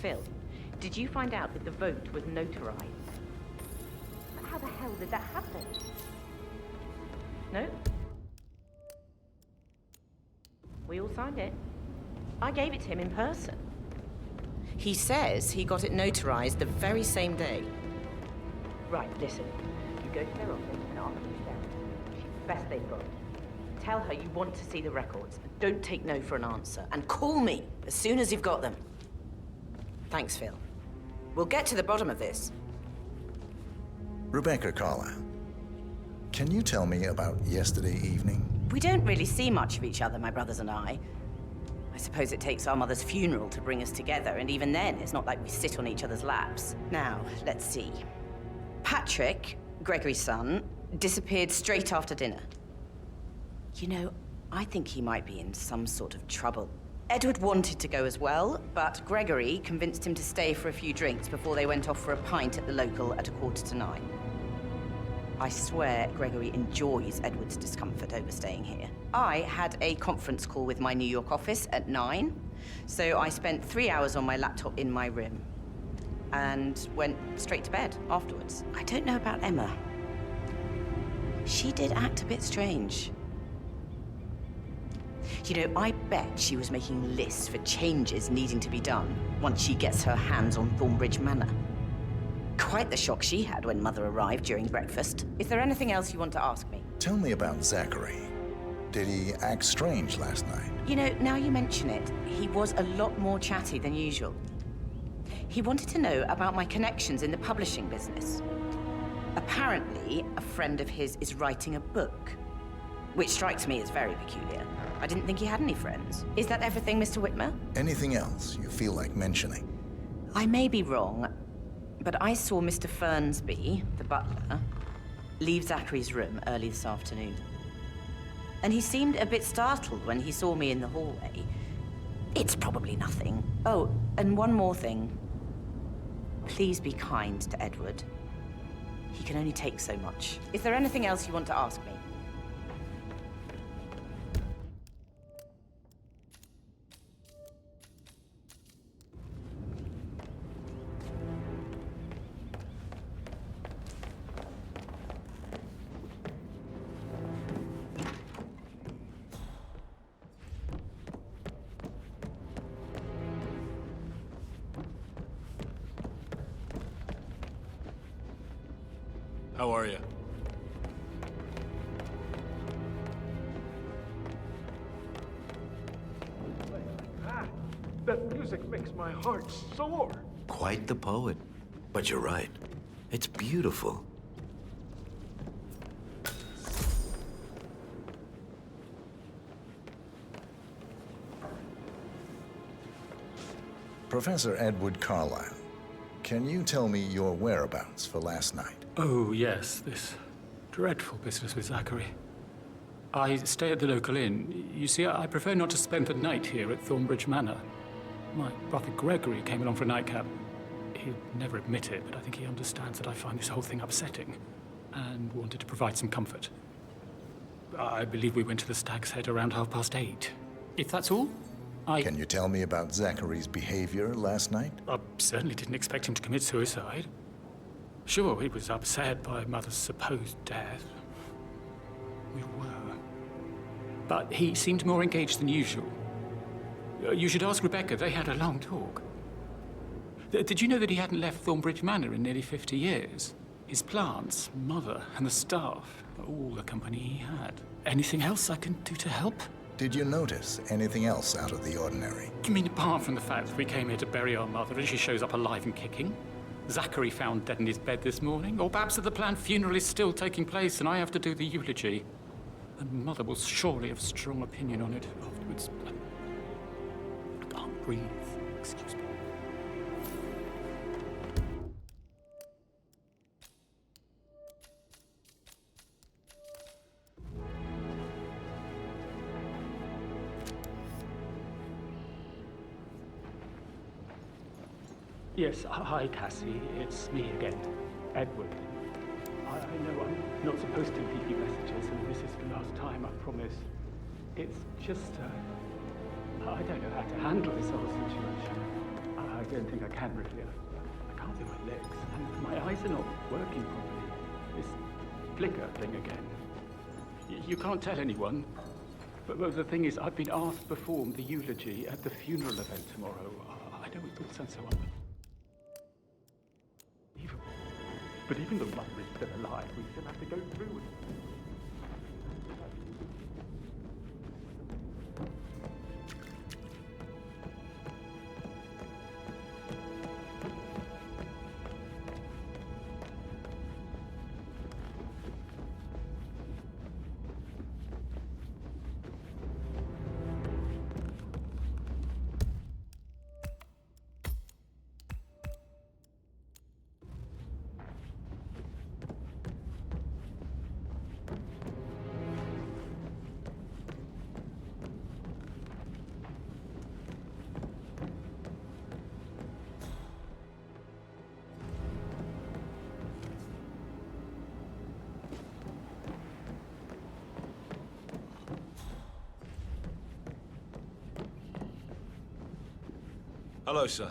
Phil, did you find out that the vote was notarized? How the hell did that happen? No? We all signed it. I gave it to him in person. He says he got it notarized the very same day. Right, listen. You go to their office and ask for Sarah. She's the best they've got. Tell her you want to see the records. Don't take no for an answer. And call me as soon as you've got them. Thanks, Phil. We'll get to the bottom of this. Rebecca Carlyle, can you tell me about yesterday evening? We don't really see much of each other, my brothers and I. I suppose it takes our mother's funeral to bring us together, and even then, it's not like we sit on each other's laps. Now, let's see. Patrick, Gregory's son, disappeared straight after dinner. You know, I think he might be in some sort of trouble. Edward wanted to go as well, but Gregory convinced him to stay for a few drinks before they went off for a pint at the local at 9:15. I swear Gregory enjoys Edward's discomfort over staying here. I had a conference call with my New York office at 9, so I spent 3 hours on my laptop in my room and went straight to bed afterwards. I don't know about Emma. She did act a bit strange. You know, I bet she was making lists for changes needing to be done once she gets her hands on Thornbridge Manor. Quite the shock she had when Mother arrived during breakfast. Is there anything else you want to ask me? Tell me about Zachary. Did he act strange last night? You know, now you mention it, he was a lot more chatty than usual. He wanted to know about my connections in the publishing business. Apparently, a friend of his is writing a book, which strikes me as very peculiar. I didn't think he had any friends. Is that everything, Mr. Whitmer? Anything else you feel like mentioning? I may be wrong, but I saw Mr. Fernsby, the butler, leave Zachary's room early this afternoon. And he seemed a bit startled when he saw me in the hallway. It's probably nothing. Oh, and one more thing. Please be kind to Edward. He can only take so much. Is there anything else you want to ask me? How are you? That music makes my heart soar. Quite the poet. But you're right. It's beautiful. Professor Edward Carlyle, can you tell me your whereabouts for last night? Oh, yes, this dreadful business with Zachary. I stay at the local inn. You see, I prefer not to spend the night here at Thornbridge Manor. My brother Gregory came along for a nightcap. He'll never admit it, but I think he understands that I find this whole thing upsetting and wanted to provide some comfort. I believe we went to the Stag's Head around 8:30. If that's all, Can you tell me about Zachary's behavior last night? I certainly didn't expect him to commit suicide. Sure, he was upset by Mother's supposed death. We were. But he seemed more engaged than usual. You should ask Rebecca. They had a long talk. Did you know that he hadn't left Thornbridge Manor in nearly 50 years? His plants, mother, and the staff, all the company he had. Anything else I can do to help? Did you notice anything else out of the ordinary? You mean apart from the fact that we came here to bury our mother and she shows up alive and kicking? Zachary found dead in his bed this morning? Or perhaps that the planned funeral is still taking place and I have to do the eulogy? And Mother will surely have a strong opinion on it afterwards. I can't breathe. Excuse me. Yes, hi, Cassie. It's me again, Edward. I know I'm not supposed to leave you messages, and this is the last time, I promise. It's just, I don't know how to handle this whole situation. I don't think I can really. I can't feel my legs, and my eyes are not working properly. This flicker thing again. You can't tell anyone, but the thing is, I've been asked to perform the eulogy at the funeral event tomorrow. I know it sounds so unbelievable. But even though Mother is still alive, we still have to go through with it. Hello, sir.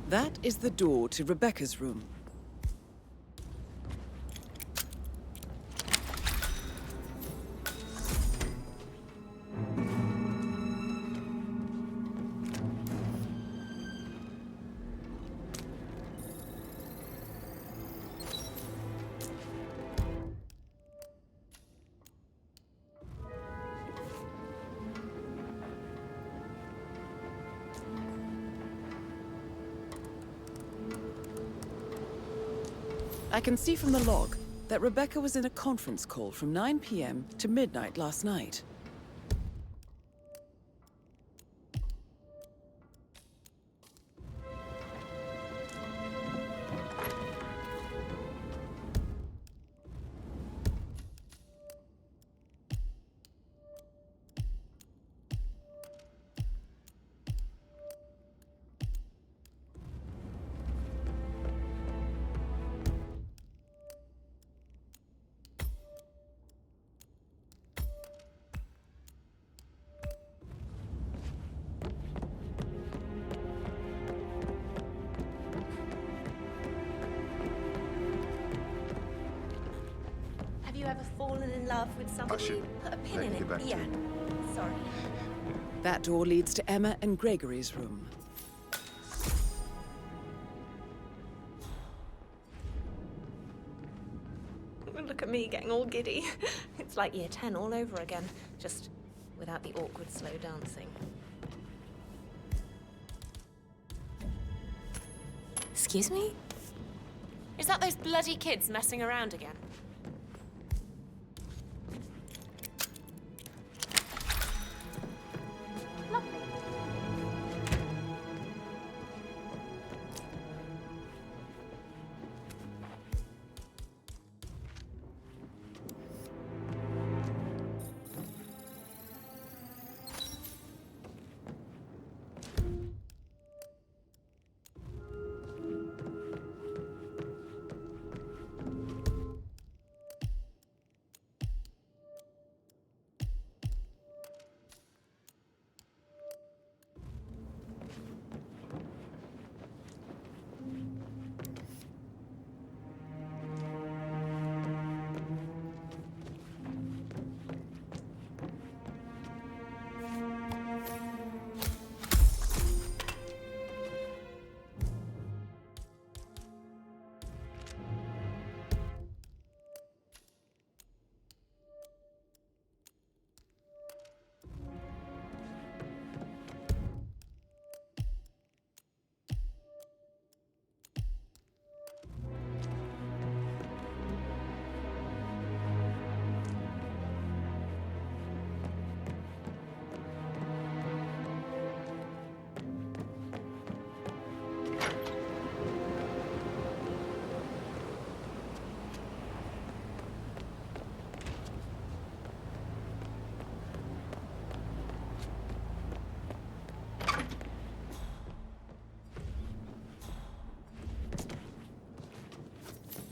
That is the door to Rebecca's room. I can see from the log that Rebecca was in a conference call from 9 p.m. to midnight last night. Have you ever fallen in love with someone you put a pin in it? Yeah. Sorry. That door leads to Emma and Gregory's room. Look at me getting all giddy. It's like year 10 all over again, just without the awkward slow dancing. Excuse me? Is that those bloody kids messing around again?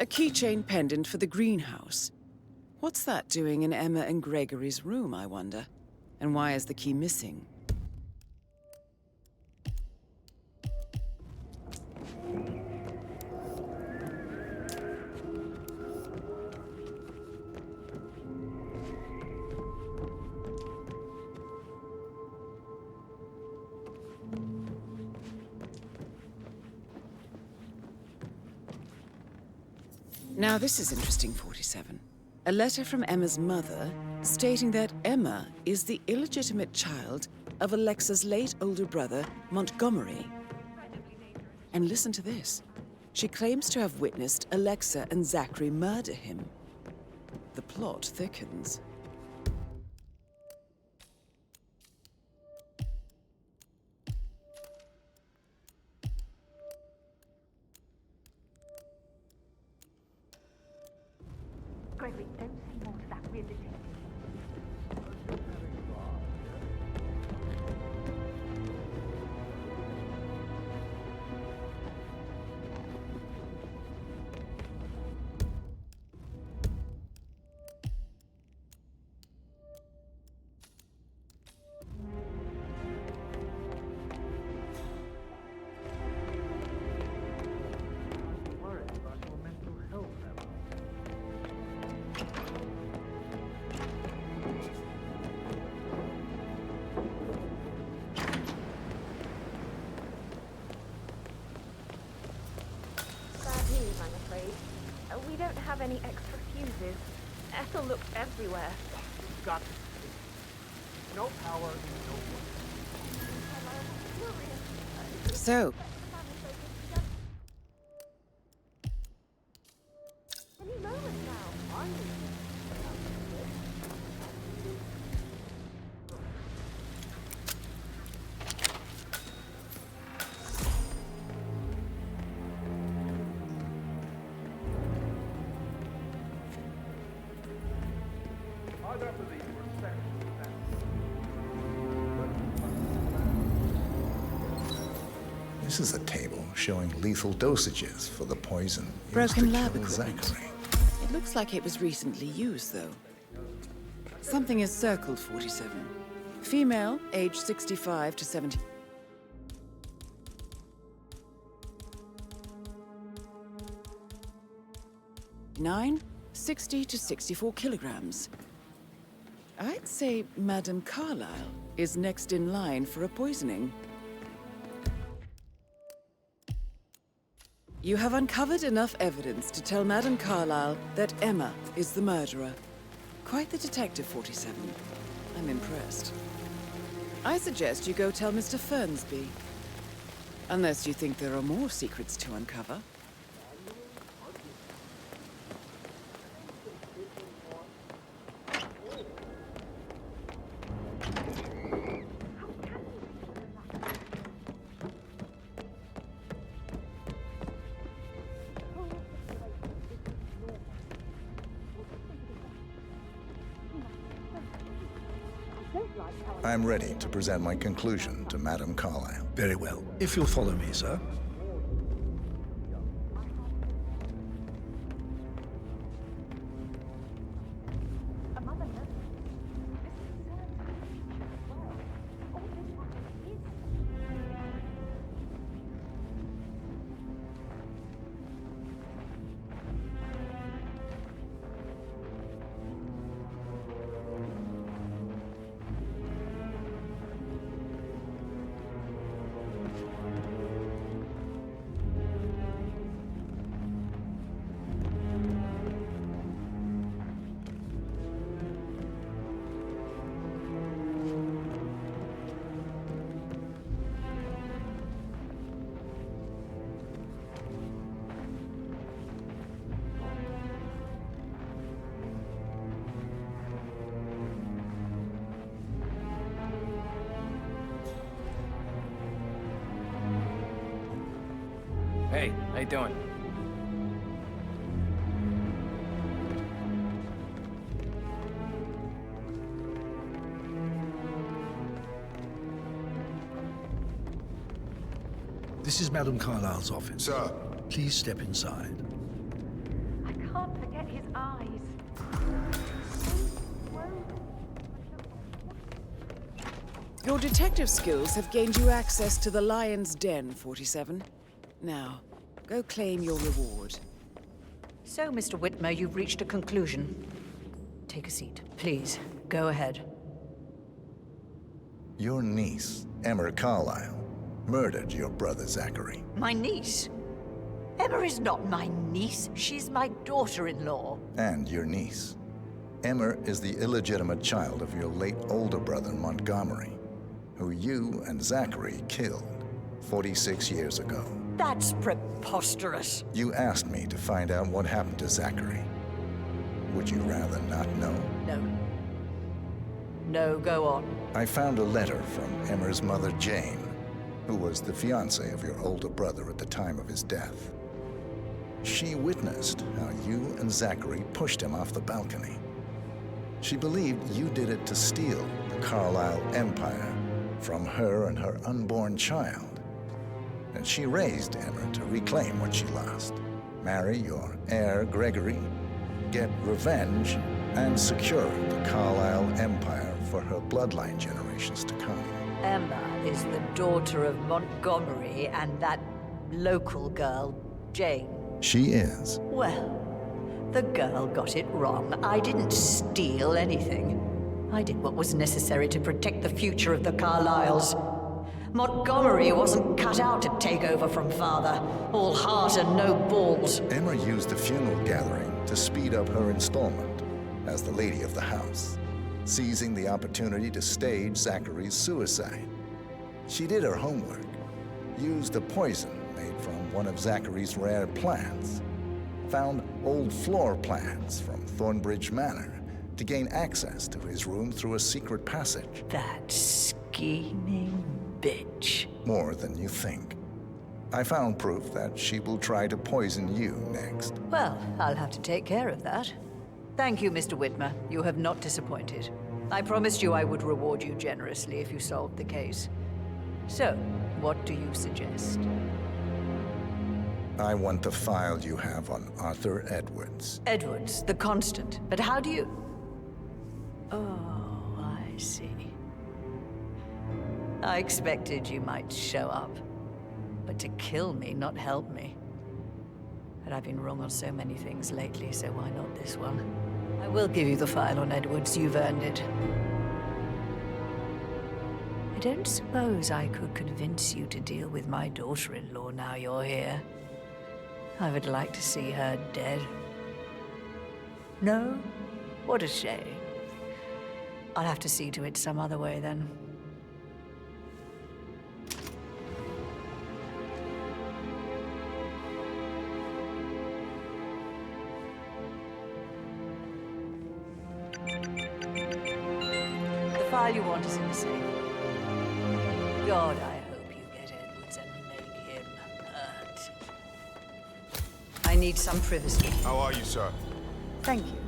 A keychain pendant for the greenhouse. What's that doing in Emma and Gregory's room, I wonder? And why is the key missing? Now this is interesting, 47. A letter from Emma's mother stating that Emma is the illegitimate child of Alexa's late older brother, Montgomery. And listen to this. She claims to have witnessed Alexa and Zachary murder him. The plot thickens. Gregory, don't say more to that weird detective. We don't have any extra fuses. Ethel looked everywhere. Got to. No power, no work. So, Any moment now, aren't you? This is a table showing lethal dosages for the poison broken used to lab kill equipment. Zachary. It looks like it was recently used, though. Something is circled, 47. Female, age 65 to 70. Nine, 60 to 64 kilograms. I'd say Madame Carlyle is next in line for a poisoning. You have uncovered enough evidence to tell Madame Carlyle that Emma is the murderer. Quite the detective, 47. I'm impressed. I suggest you go tell Mr. Fernsby. Unless you think there are more secrets to uncover. I'm ready to present my conclusion to Madame Carlyle. Very well. If you'll follow me, sir. Hey, how you doing? This is Madame Carlyle's office. Sir. Please step inside. Your detective skills have gained you access to the Lion's Den, 47. Now, go claim your reward. So, Mr. Whitmer, you've reached a conclusion. Take a seat, please. Go ahead. Your niece, Emma Carlyle, murdered your brother Zachary. My niece? Emma is not my niece. She's my daughter-in-law. And your niece. Emma is the illegitimate child of your late older brother, Montgomery, who you and Zachary killed 46 years ago. That's preposterous. You asked me to find out what happened to Zachary. Would you rather not know? No. No, go on. I found a letter from Emma's mother, Jane, who was the fiancée of your older brother at the time of his death. She witnessed how you and Zachary pushed him off the balcony. She believed you did it to steal the Carlyle empire from her and her unborn child. And she raised Emma to reclaim what she lost. Marry your heir, Gregory, get revenge, and secure the Carlyle empire for her bloodline generations to come. Emma is the daughter of Montgomery and that local girl, Jane. She is. Well, the girl got it wrong. I didn't steal anything. I did what was necessary to protect the future of the Carlyles. Montgomery wasn't cut out to take over from father. All heart and no balls. Emma used the funeral gathering to speed up her installment as the lady of the house, seizing the opportunity to stage Zachary's suicide. She did her homework, used a poison made from one of Zachary's rare plants, found old floor plans from Thornbridge Manor to gain access to his room through a secret passage. That scheming bitch. More than you think. I found proof that she will try to poison you next. Well, I'll have to take care of that. Thank you, Mr. Whitmer. You have not disappointed. I promised you I would reward you generously if you solved the case. So, what do you suggest? I want the file you have on Arthur Edwards. Edwards, the Constant. But how do you... Oh, I see. I expected you might show up. But to kill me, not help me. But I've been wrong on so many things lately, so why not this one? I will give you the file on Edwards. You've earned it. I don't suppose I could convince you to deal with my daughter-in-law now you're here. I would like to see her dead. No? What a shame. I'll have to see to it some other way, then. The file you want is in the safe. God, I hope you get Edwards and make him hurt. I need some privacy. How are you, sir? Thank you.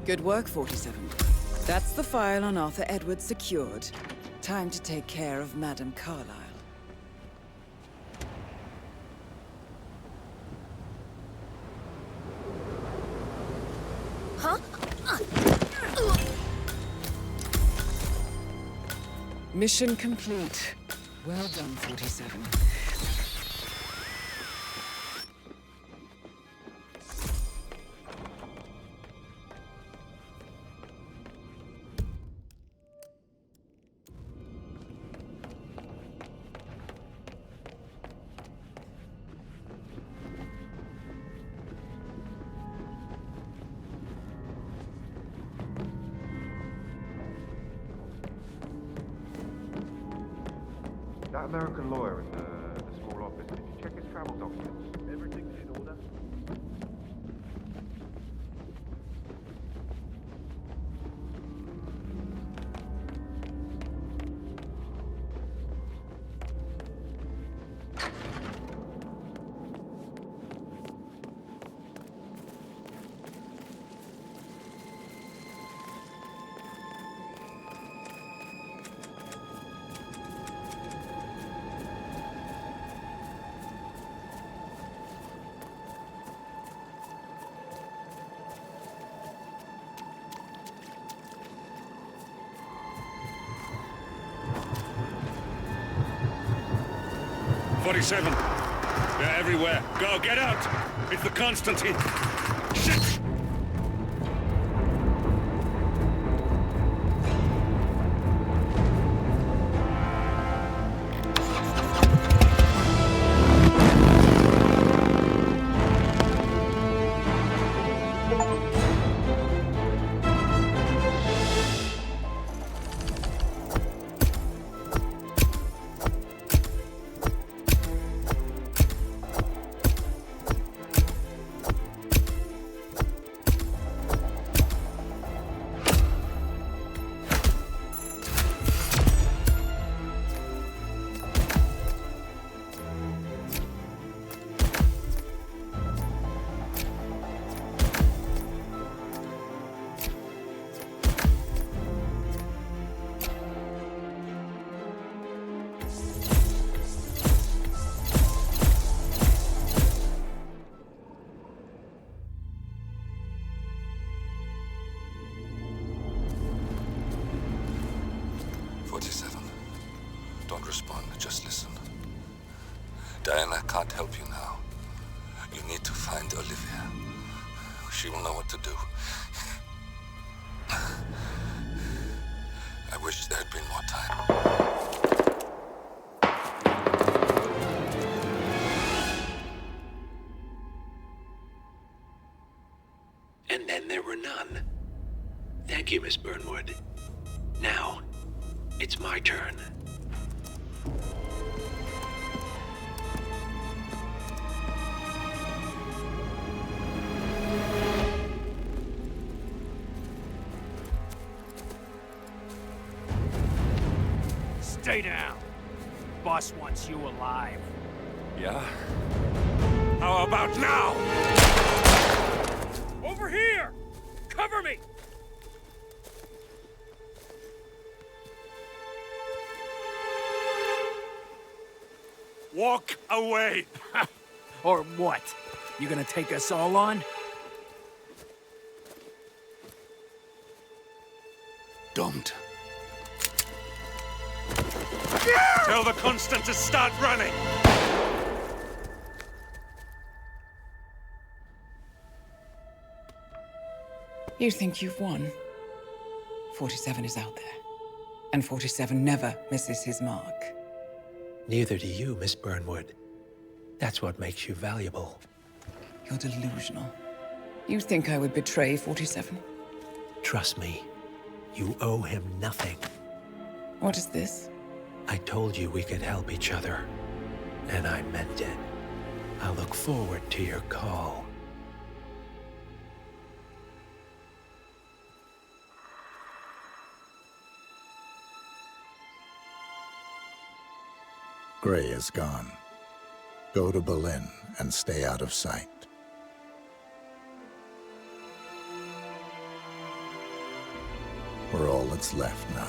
Good work, 47. That's the file on Arthur Edwards secured. Time to take care of Madame Carlyle. Huh? Mission complete. Well done, 47. That American lawyer in the small office, did you check his travel documents? Everything's in order. 47. They're everywhere. Go, get out! It's the Constantine. Shit! Don't respond, just listen. Diana can't help you now. You need to find Olivia. She will know what to do. I wish there had been more time. And then there were none. Thank you, Miss Burnwood. Now, it's my turn. Stay down. Boss wants you alive. Yeah? How about now? Over here! Cover me! Walk away! Or what? You gonna take us all on? Don't. Tell the Constant to start running! You think you've won? 47 is out there. And 47 never misses his mark. Neither do you, Miss Burnwood. That's what makes you valuable. You're delusional. You think I would betray 47? Trust me, you owe him nothing. What is this? I told you we could help each other, and I meant it. I look forward to your call. Gray is gone. Go to Berlin and stay out of sight. We're all that's left now.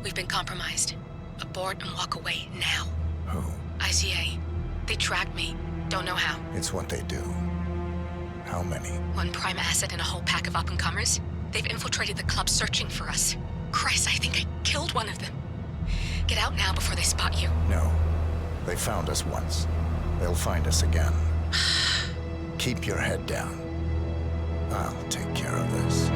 We've been compromised. Abort and walk away now. Who? ICA. They tracked me. Don't know how. It's what they do. How many? One prime asset and a whole pack of up-and-comers. They've infiltrated the club searching for us. Christ, I think I killed one of them. Get out now before they spot you. No. They found us once. They'll find us again. Keep your head down. I'll take care of this.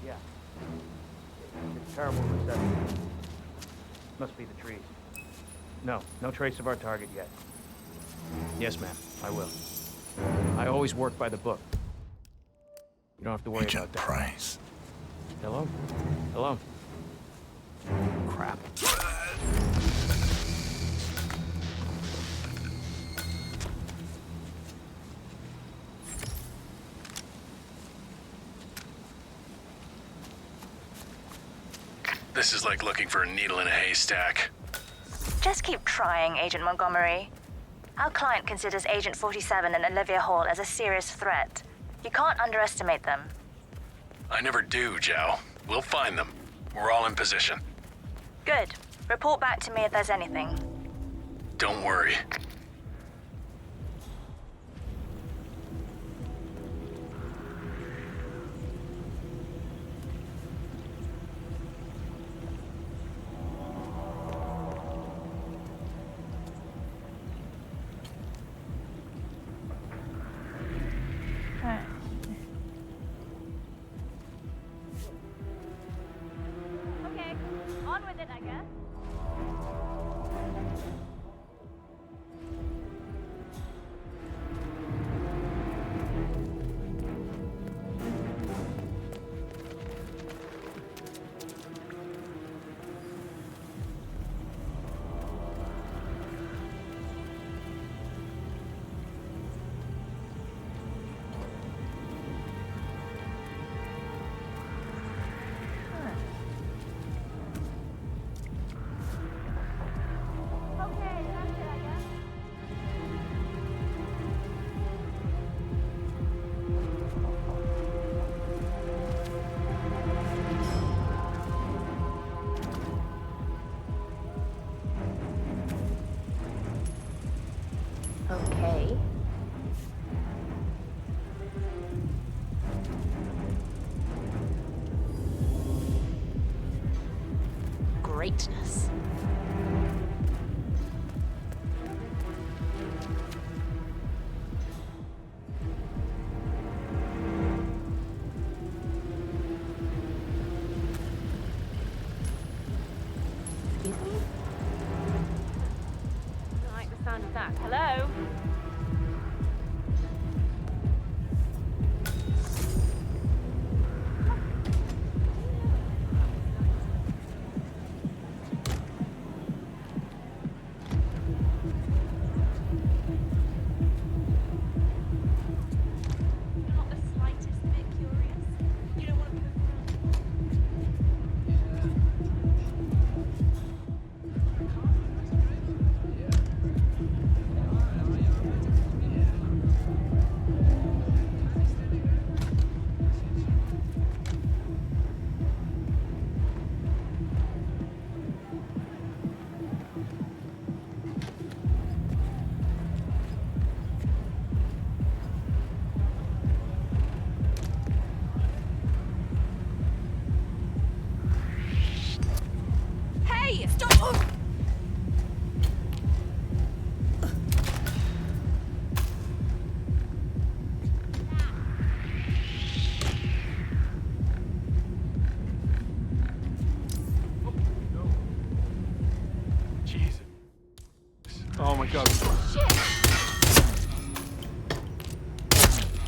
Yeah. It's terrible reception. Must be the trees. No trace of our target yet. Yes, ma'am, I will. I always work by the book. You don't have to worry about that. Price. Hello? Hello? Crap. This is like looking for a needle in a haystack. Just keep trying, Agent Montgomery. Our client considers Agent 47 and Olivia Hall as a serious threat. You can't underestimate them. I never do, Zhao. We'll find them. We're all in position. Good. Report back to me if there's anything. Don't worry. Okay, on with it, I guess. Okay. Greatness. Excuse me? I like the sound of that. Hello? Not the slightest bit curious. You don't want to Hey, stop! Jesus. Oh my god.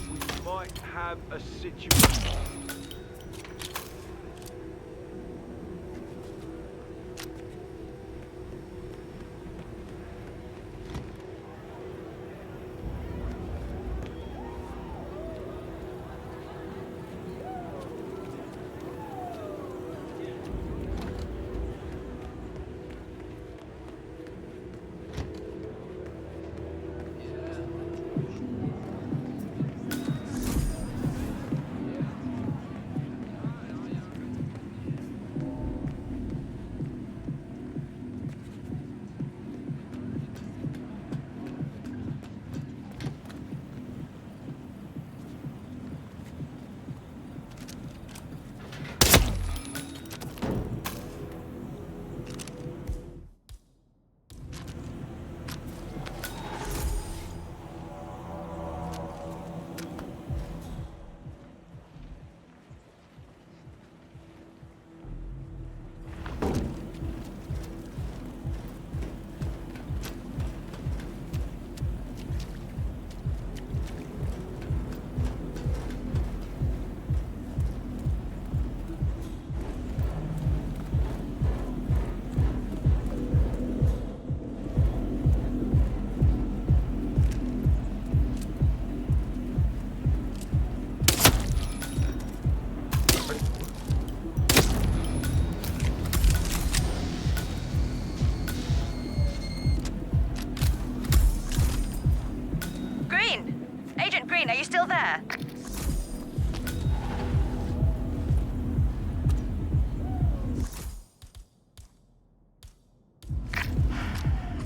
We might have a situation.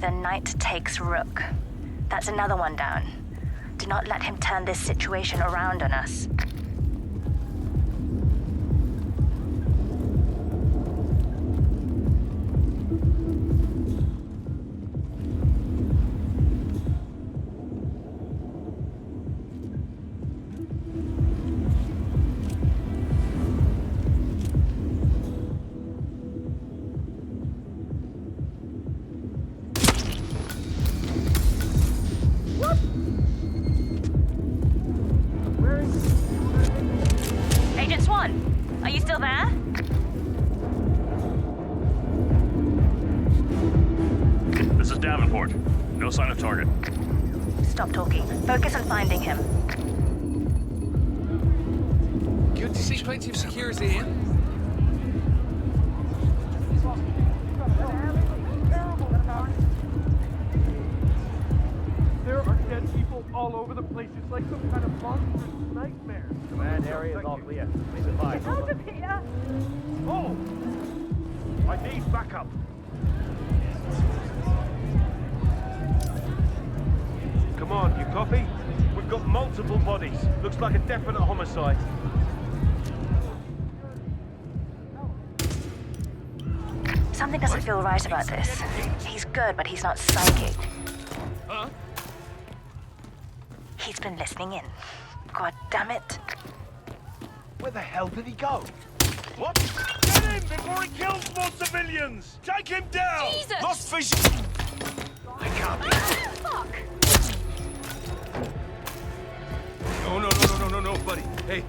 The knight takes rook. That's another one down. Do not let him turn this situation around on us. Agent Swan, are you still there? This is Davenport. No sign of target. Stop talking. Focus on finding him. Good to see plenty of security here. There are dead people all over the place. It's like some kind of monstrous nightmare. Command area is all clear. Please advise. Out of here! Oh! I need backup. Come on, you copy? We've got multiple bodies. Looks like a definite homicide. Something doesn't feel right about this. He's good, but he's not psychic. Huh? He's been listening in. God damn it. Where the hell did he go? What? Get him before he kills more civilians! Take him down! Jesus! Lost vision! I can't. Fuck! No, buddy. Hey,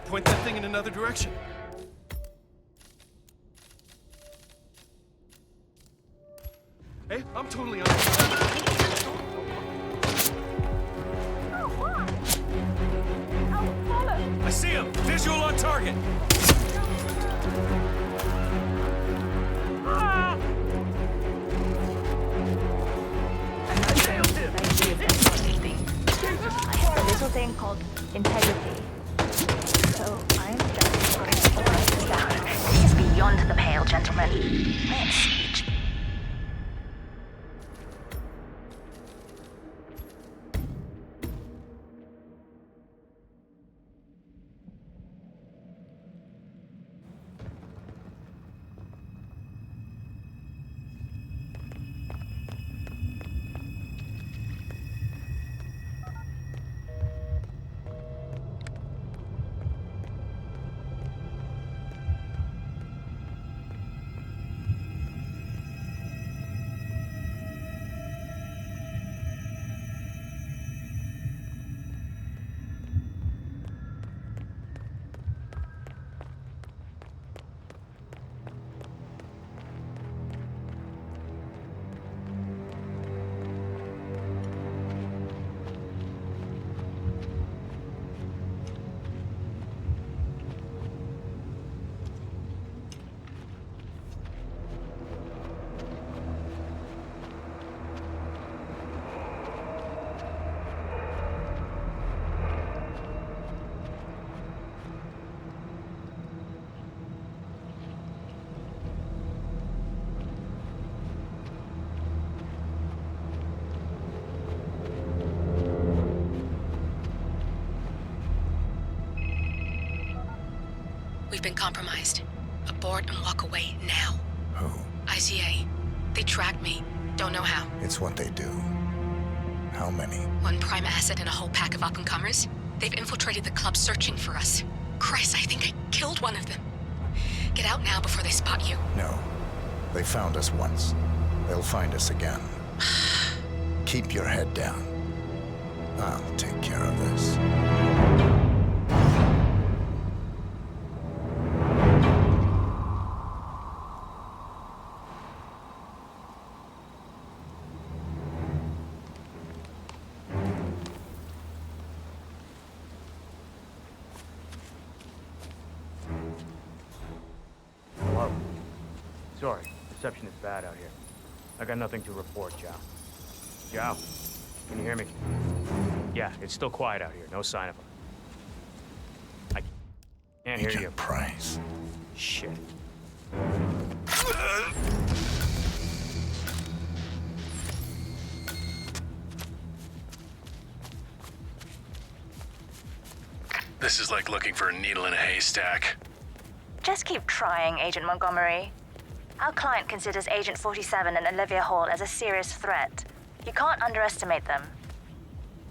point that thing in another direction. Hey, I'm totally on. I see him! Visual on target! Ah! I have a little thing called integrity. So I'm just going to write this down. This is beyond the pale, gentlemen. Man, speech. We've been compromised. Abort and walk away now. Who? ICA. They tracked me. Don't know how. It's what they do. How many? One prime asset and a whole pack of up-and-comers. They've infiltrated the club searching for us. Christ, I think I killed one of them. Get out now before they spot you. No. They found us once. They'll find us again. Keep your head down. I'll take care of this. Hello. Sorry, reception is bad out here. I got nothing to report, Zhao. Zhao, can you hear me? Yeah, it's still quiet out here. No sign of him. I can't hear you. Price. Shit. This is like looking for a needle in a haystack. Just keep trying, Agent Montgomery. Our client considers Agent 47 and Olivia Hall as a serious threat. You can't underestimate them.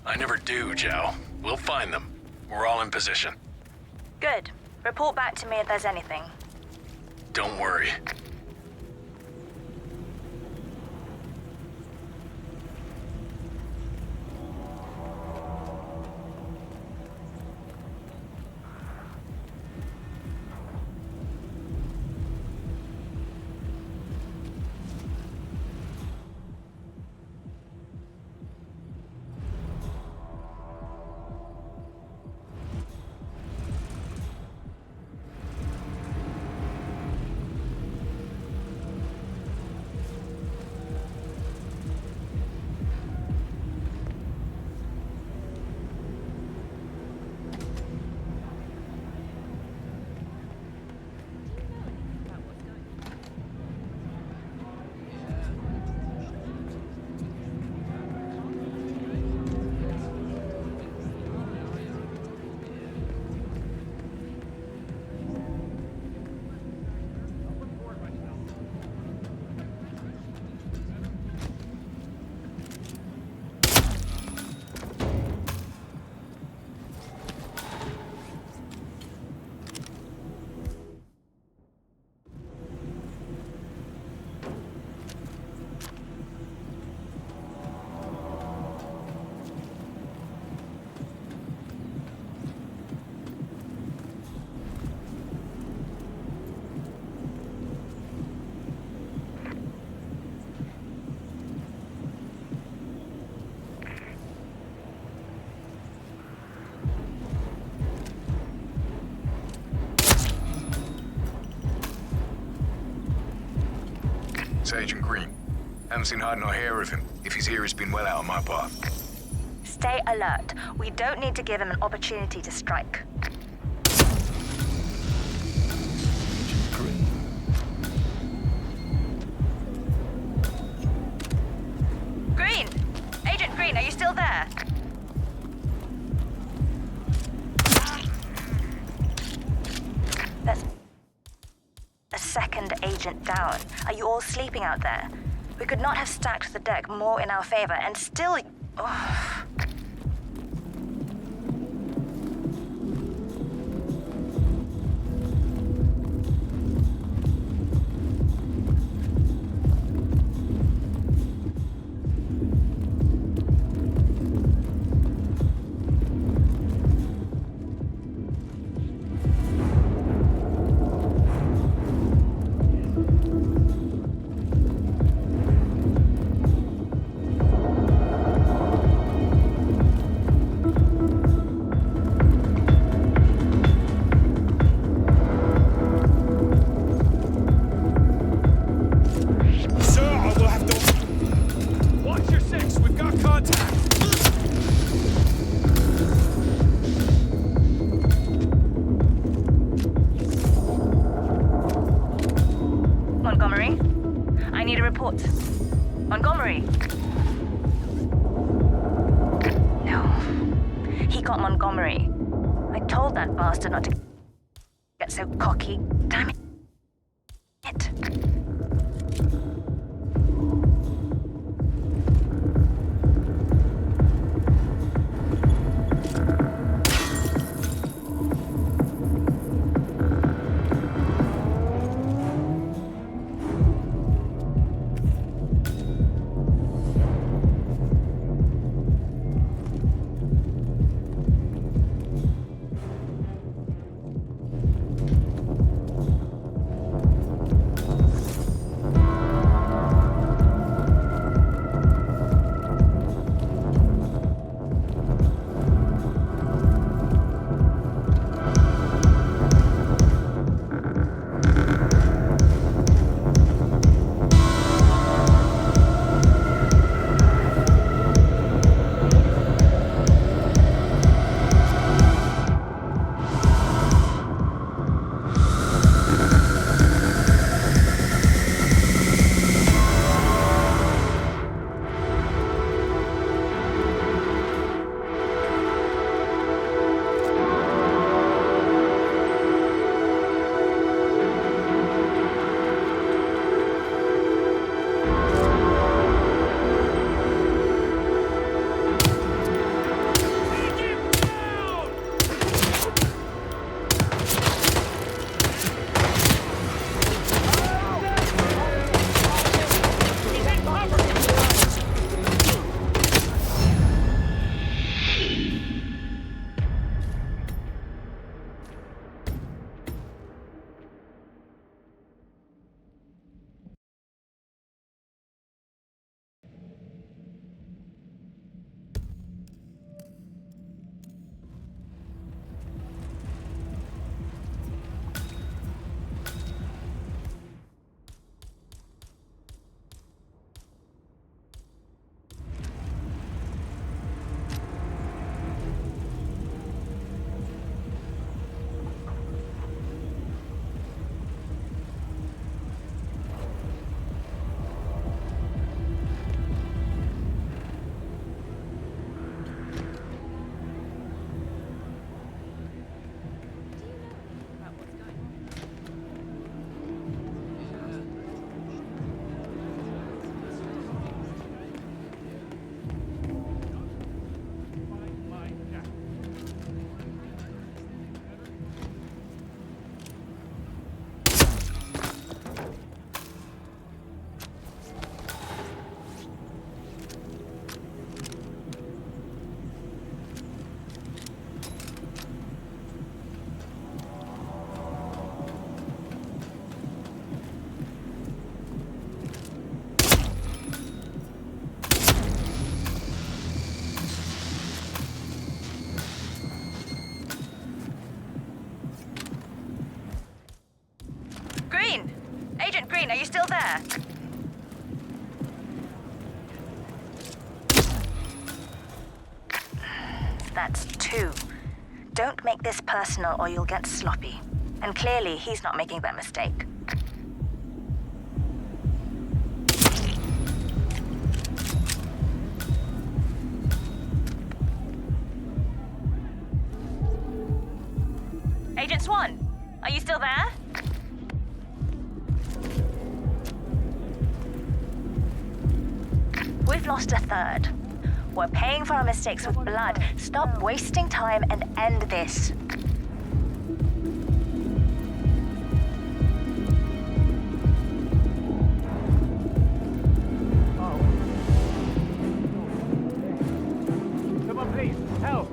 I never do, Joe. We'll find them. We're all in position. Good. Report back to me if there's anything. Don't worry. It's Agent Green. Haven't seen hide nor hair of him. If he's here, it's been well out of my path. Stay alert. We don't need to give him an opportunity to strike. Green! Agent Green, are you still there? That's a second agent down. Are you all sleeping out there? We could not have stacked the deck more in our favor, and still... Oh. Montgomery? I need a report. Montgomery? No. He got Montgomery. I told that bastard not to get so cocky. Damn it. there. That's 2. Don't make this personal or you'll get sloppy. And clearly, he's not making that mistake. Agent Swan, are you still there? We've lost a third. We're paying for our mistakes with blood. Stop wasting time and end this. Someone please, help!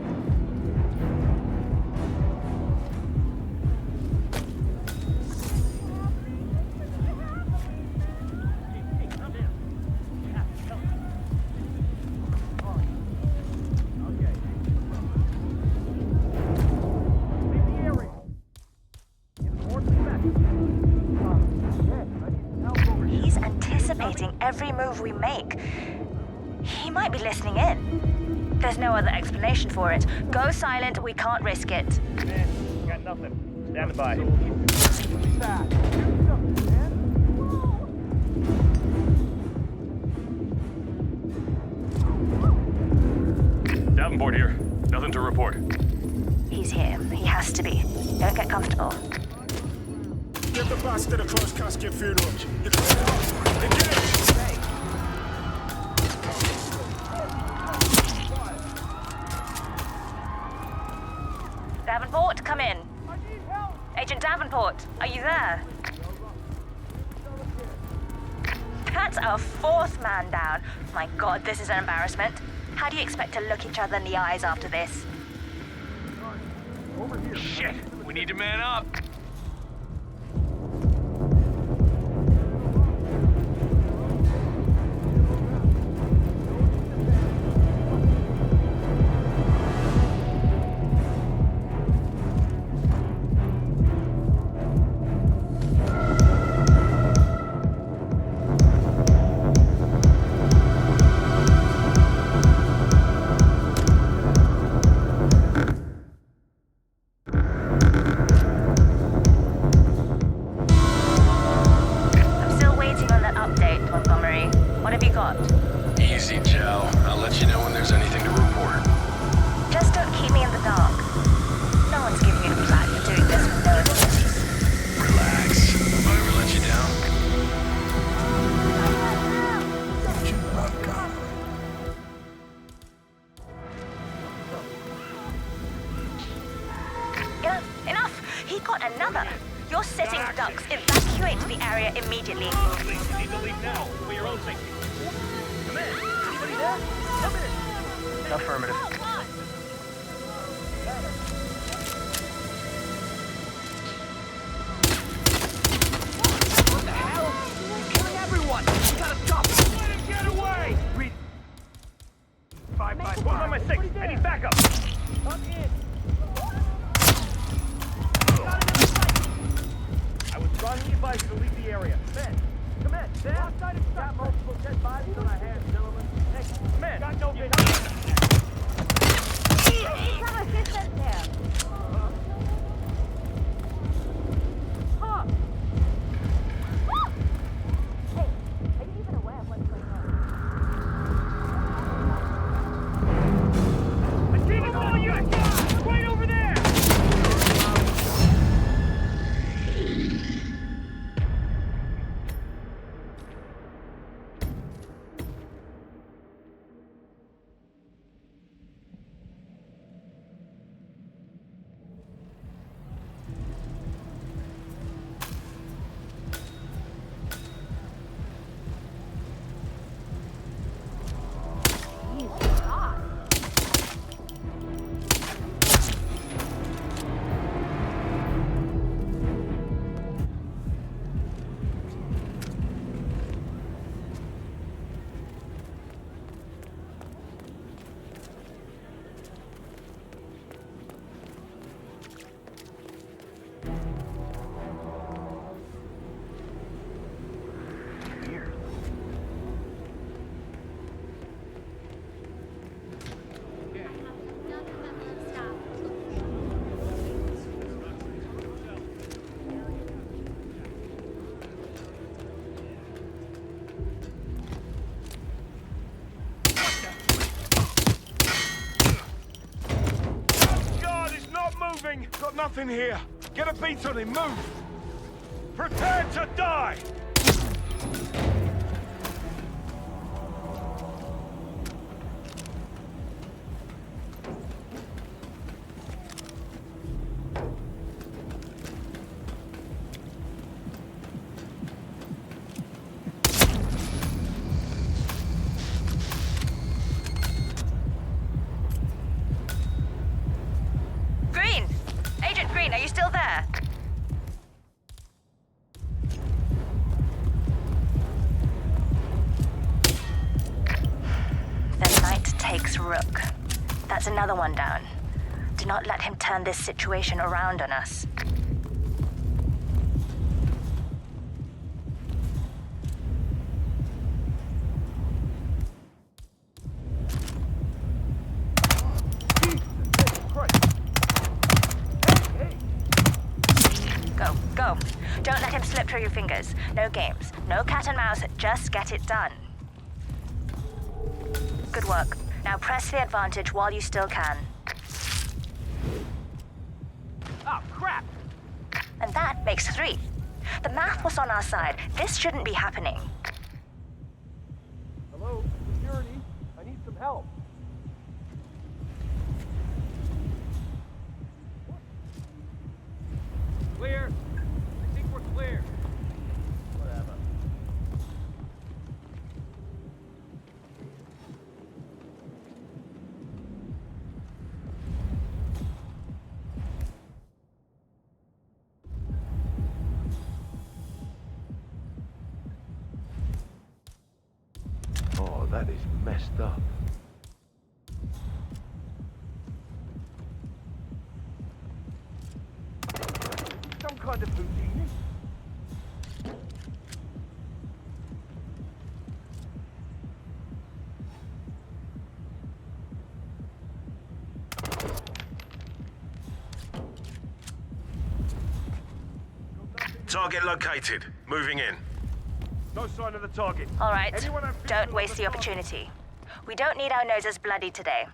He's anticipating every move we make. He might be listening in. There's no other explanation for it. Go silent, we can't risk it. Man, got nothing. Stand by. Davenport here. Nothing to report. He's here. He has to be. Don't get comfortable. Get the bus to the closed casket funeral. Engage! Davenport, come in. Agent Davenport, are you there? That's our 4th man down. My God, this is an embarrassment. How do you expect to look each other in the eyes after this? Shit! We need to man up. Easy, Joe. I'll let you know when there's anything to report. Just don't keep me in the dark. No one's giving you a plaque for doing this with no evidence. Relax. Have I ever let you down? Enough! He got another. You're sitting ducks. Evacuate the area immediately. You need to leave now, for your own safety. Come in. Anybody there? Come in. Affirmative. What the hell? He's killing everyone! We gotta stop him! Let him get away! Read. 5-5. On my 6. I need backup. Come in. I was strongly advised you to leave the area. Men, come in. There. Got multiple dead bodies on our hands, gentlemen. Hey, men, got no vision. Some assistance here. Huh. Hey, are you even aware of what's going on? moving! Got nothing here! Get a beat on him, move! Prepare to die! Green! Agent Green, are you still there? The knight takes rook. That's another one down. Do not let him turn this situation around on us. Go, go. Don't let him slip through your fingers. No games, no cat and mouse, just get it done. Good work. Now press the advantage while you still can. Oh, crap! And that makes 3. The math was on our side. This shouldn't be happening. Hello, security. I need some help. Clear. I think we're clear. Whatever. Oh, that is messed up. Some kind of Houdini? Target located. Moving in. No sign of the target. All right, Anyone have don't visual waste of the target? opportunity. We don't need our noses bloody today.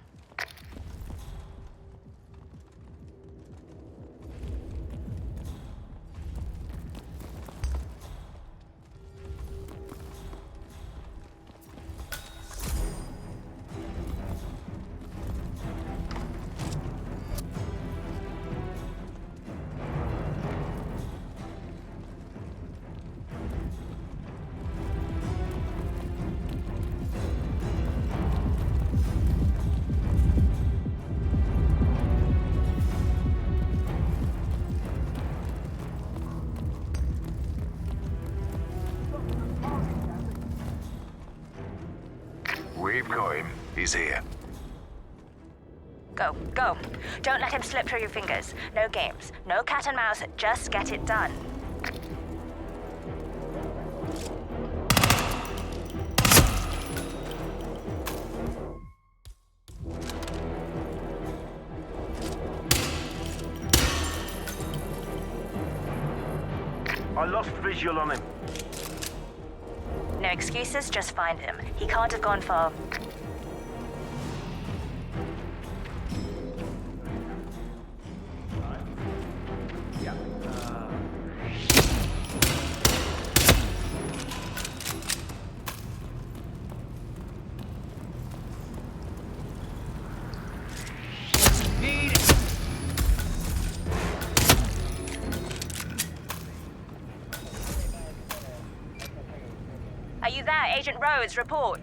We've got him. He's here. Go, go. Don't let him slip through your fingers. No games, no cat and mouse, just get it done. I lost visual on him. No excuses, just find him. He can't have gone far. Are you there, Agent Rhodes? Report.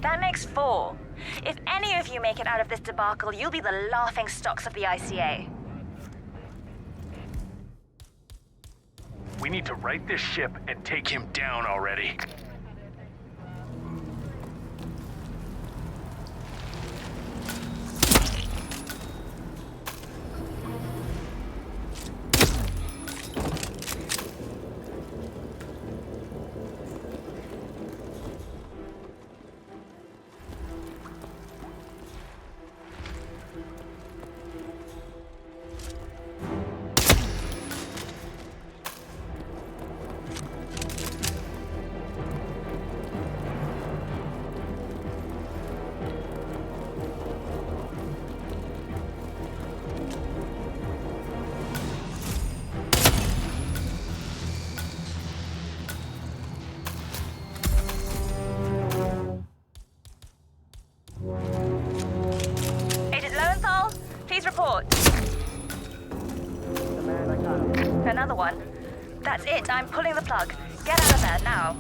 That makes 4. If any of you make it out of this debacle, you'll be the laughing stocks of the ICA. We need to right this ship and take him down already. Status report. Another one. That's it. I'm pulling the plug. Get out of there now.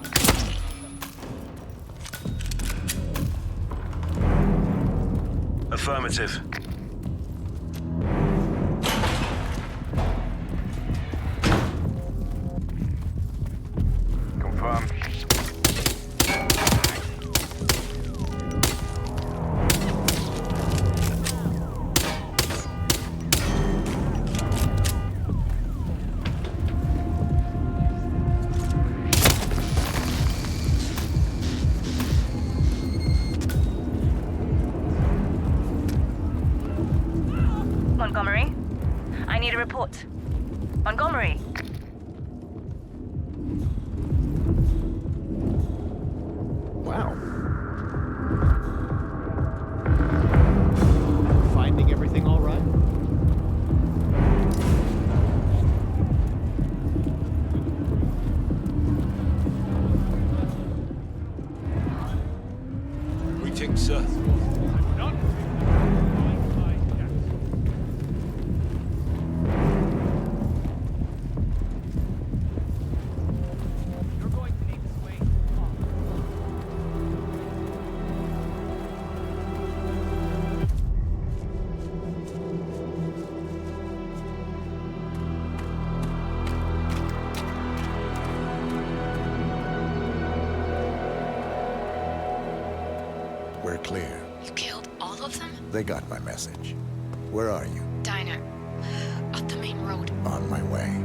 Affirmative. Confirmed. Montgomery? I need a report. Montgomery? Wow. Finding everything all right? Greetings, sir. We're clear. You killed all of them? They got my message. Where are you? Diner. Up the main road. On my way.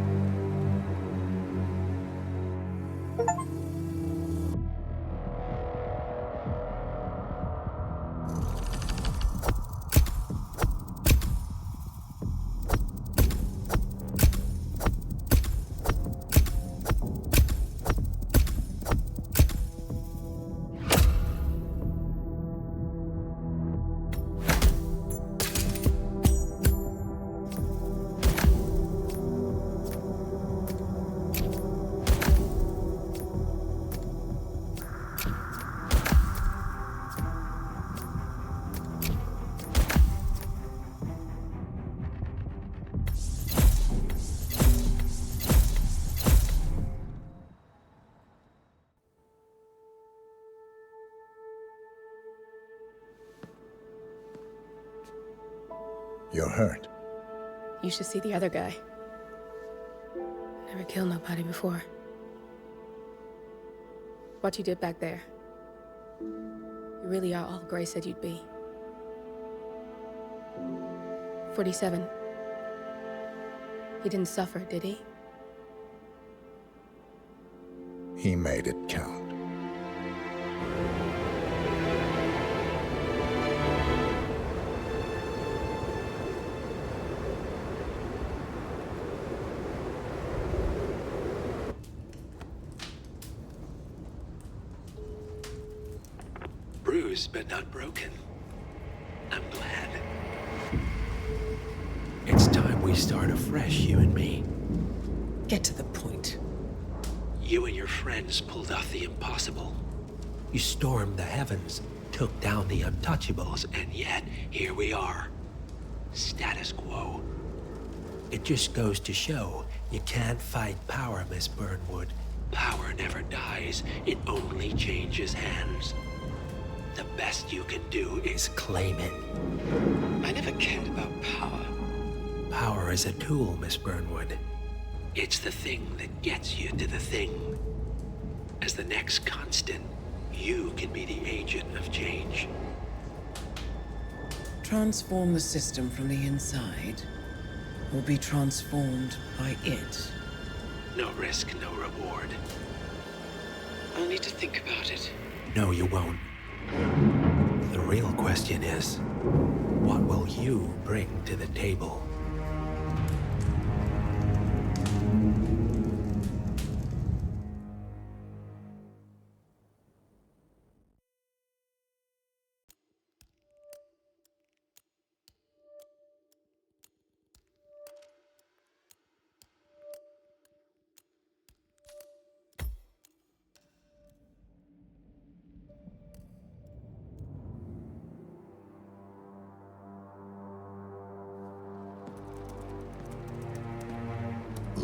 You're hurt. You should see the other guy. Never killed nobody before. What you did back there. You really are all Gray said you'd be. 47. He didn't suffer, did he? He made it count. Bruised but not broken. I'm glad. It's time we start afresh, you and me. Get to the point. You and your friends pulled off the impossible. You stormed the heavens, took down the untouchables, And yet, here we are. Status quo. it just goes to show you can't fight power, Miss Burnwood. Power never dies. It only changes hands. The best you can do is claim it. I never cared about power. Power is a tool, Miss Burnwood. It's the thing that gets you to the thing. As the next constant, you can be the agent of change. Transform the system from the inside, or be transformed by it. No risk, no reward. I'll need to think about it. No, you won't. The real question is, what will you bring to the table?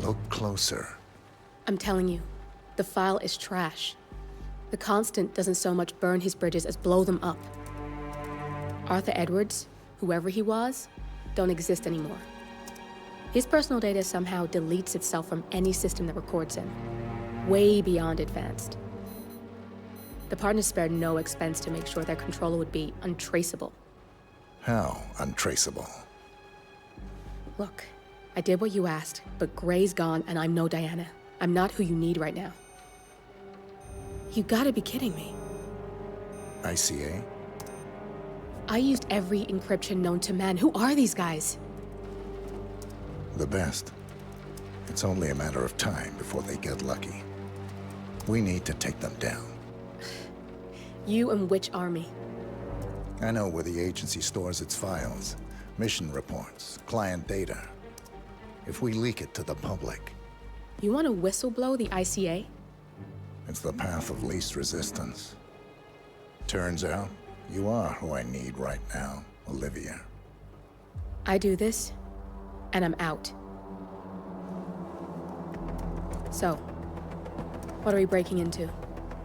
Look closer. I'm telling you, the file is trash. The Constant doesn't so much burn his bridges as blow them up. Arthur Edwards, whoever he was, don't exist anymore. His personal data somehow deletes itself from any system that records him, way beyond advanced. The partners spared no expense to make sure their controller would be untraceable. How untraceable? Look, I did what you asked, but Gray's gone and I'm no Diana. I'm not who you need right now. You gotta be kidding me. ICA? I used every encryption known to man. Who are these guys? The best. It's only a matter of time before they get lucky. We need to take them down. You and which army? I know where the agency stores its files, mission reports, client data. If we leak it to the public... You want to whistleblow the ICA? It's the path of least resistance. Turns out, you are who I need right now, Olivia. I do this, and I'm out. So, what are we breaking into?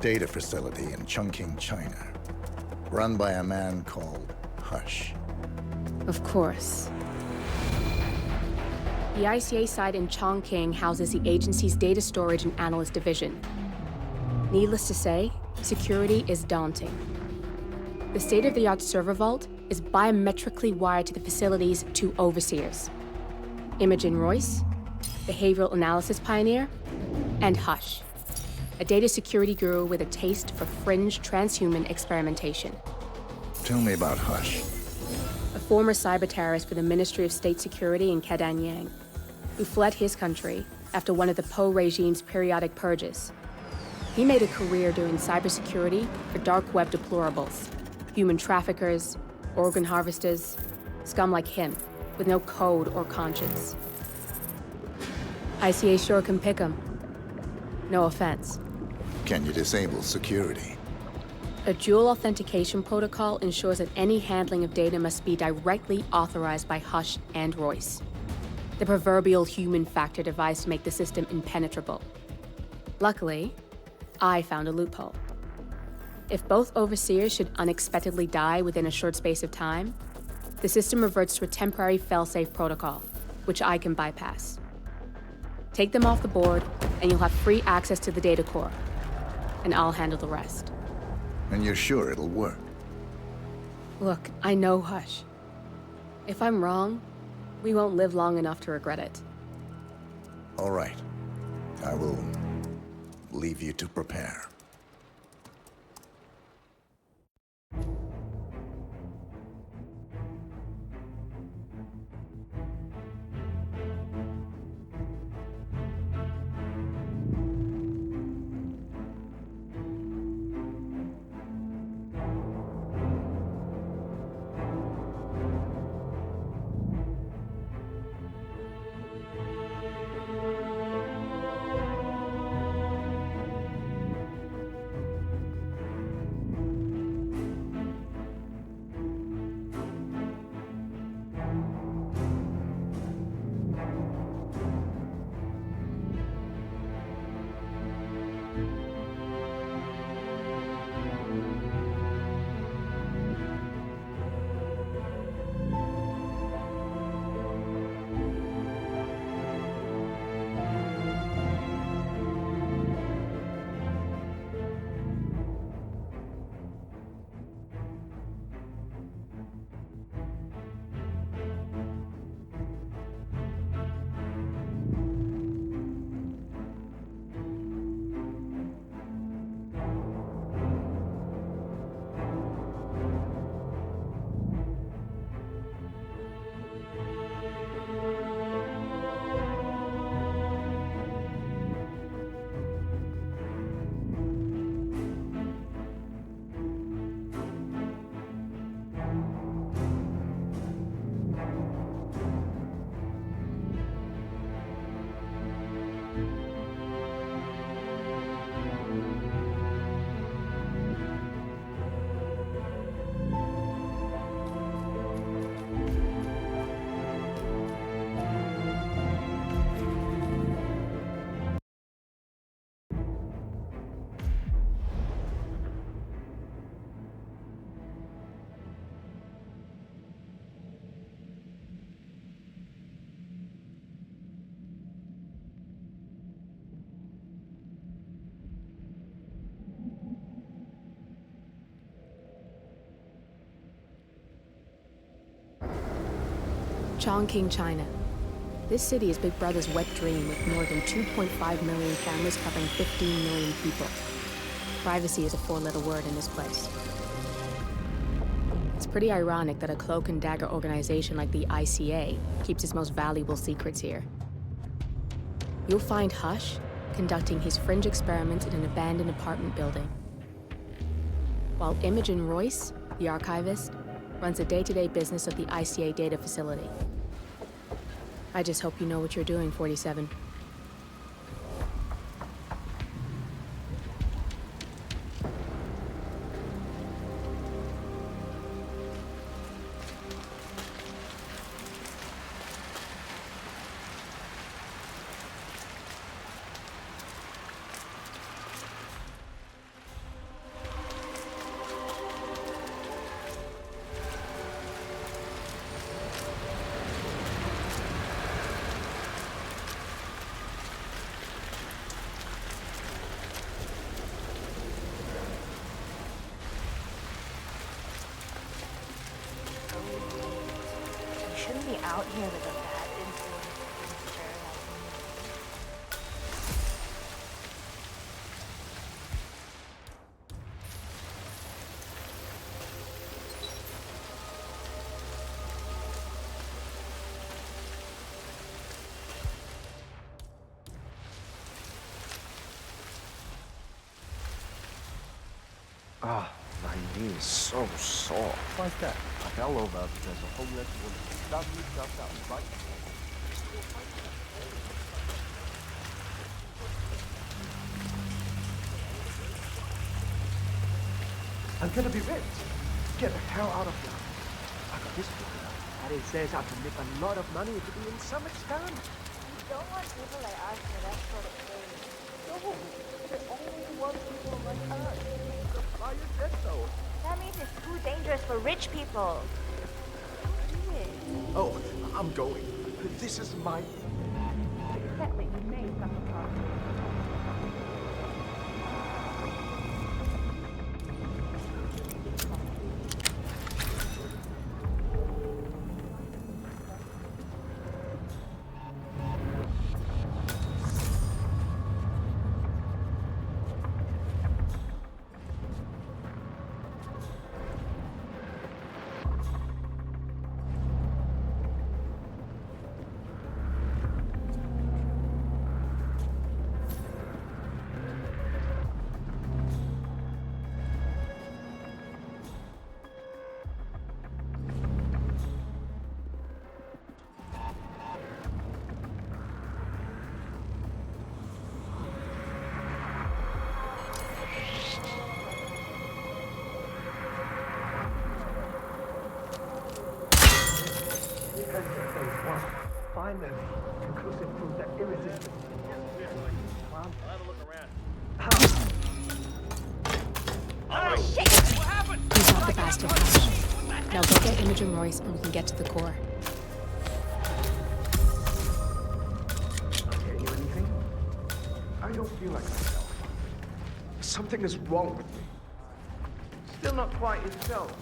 Data facility in Chongqing, China. Run by a man called Hush. Of course. The ICA site in Chongqing houses the agency's data storage and analyst division. Needless to say, security is daunting. The state-of-the-art server vault is biometrically wired to the facility's 2 overseers. Imogen Royce, behavioral analysis pioneer, and Hush, a data security guru with a taste for fringe transhuman experimentation. Tell me about Hush. A former cyber terrorist for the Ministry of State Security in Kedanyang, who fled his country after one of the Po regime's periodic purges. He made a career doing cybersecurity for dark web deplorables, human traffickers, organ harvesters, scum like him, with no code or conscience. ICA sure can pick him. No offense. Can you disable security? A dual authentication protocol ensures that any handling of data must be directly authorized by Hush and Royce. The proverbial human factor device to make the system impenetrable. Luckily, I found a loophole. If both overseers should unexpectedly die within a short space of time, the system reverts to a temporary failsafe protocol, which I can bypass. Take them off the board, and you'll have free access to the data core. And I'll handle the rest. And you're sure it'll work? Look, I know Hush. If I'm wrong, we won't live long enough to regret it. All right. I will leave you to prepare. Chongqing, China. This city is Big Brother's wet dream with more than 2.5 million cameras covering 15 million people. Privacy is a four-letter word in this place. It's pretty ironic that a cloak and dagger organization like the ICA keeps its most valuable secrets here. You'll find Hush conducting his fringe experiments in an abandoned apartment building, while Imogen Royce, the archivist, runs the day-to-day business of the ICA data facility. I just hope you know what you're doing, 47. You shouldn't be out here with a bad influence sister like me. Ah, my knee is so sore. Why's that? I fell over because a homeless woman suddenly jumped out right. I'm gonna be rich. Get the hell out of here. I got this book and it says I can make a lot of money if doing some experiment. You don't want people like us for that sort of thing. No, they only want people like us. The flyer said so. That means it's too dangerous for rich people. Do it. Oh, I'm going. This is my... Except that you may come across Finally, conclusive proof that irresistible. I'll have a look around. Oh, shit! What happened? He's not the bastard, Hush. Now go get Imogen Royce and we can get to the core. I hear you anything? I don't feel like myself. Something is wrong with me. Still not quite itself.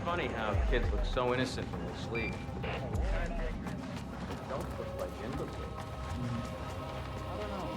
Funny how kids look so innocent when they sleep. Don't look like imbeciles. I don't know.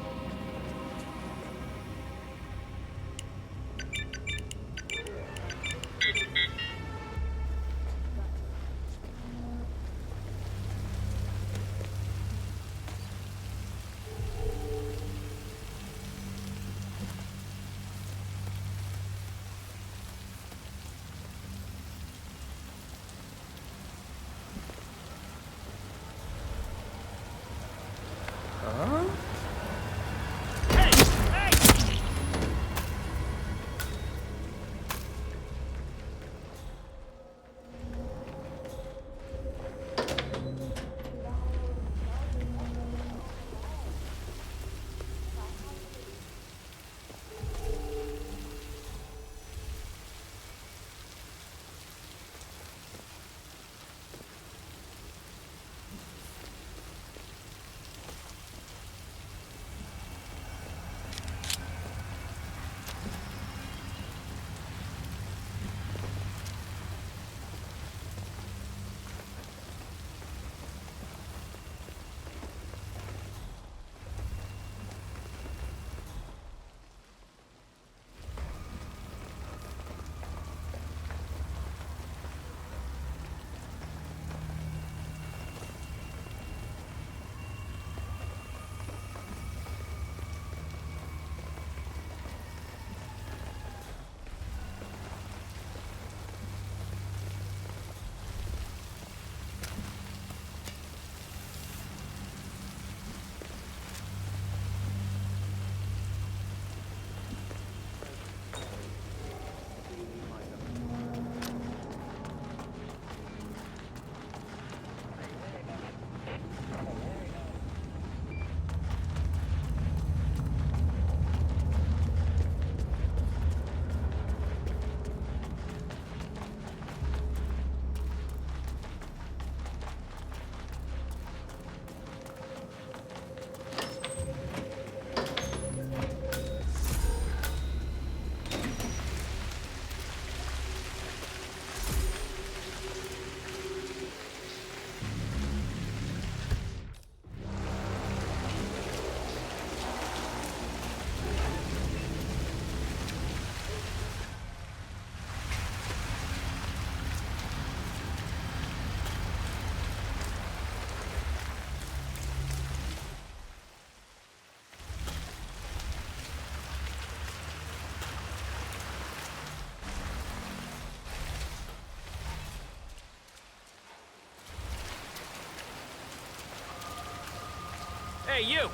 Hey, you!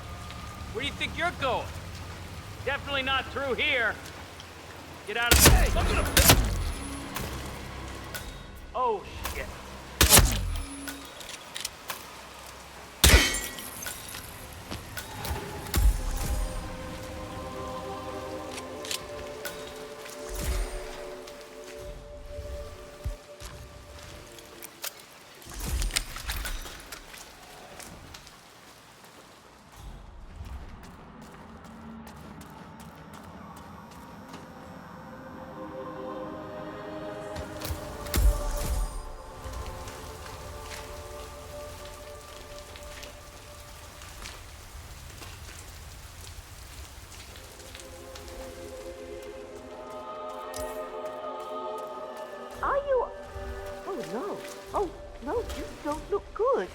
Where do you think you're going? Definitely not through here. Get out of there. Oh, shit. Are you... Oh, no. Oh, no, you don't look good.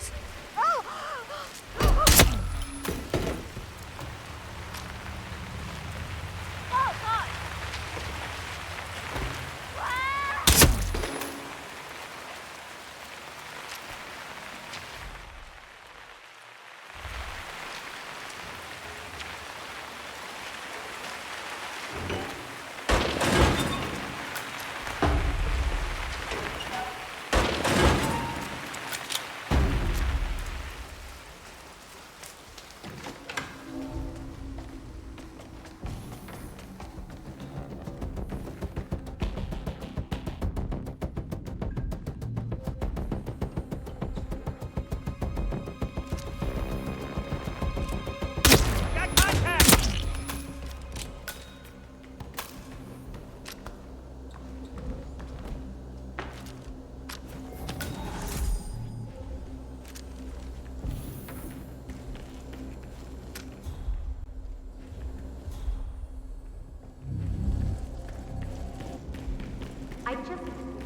I just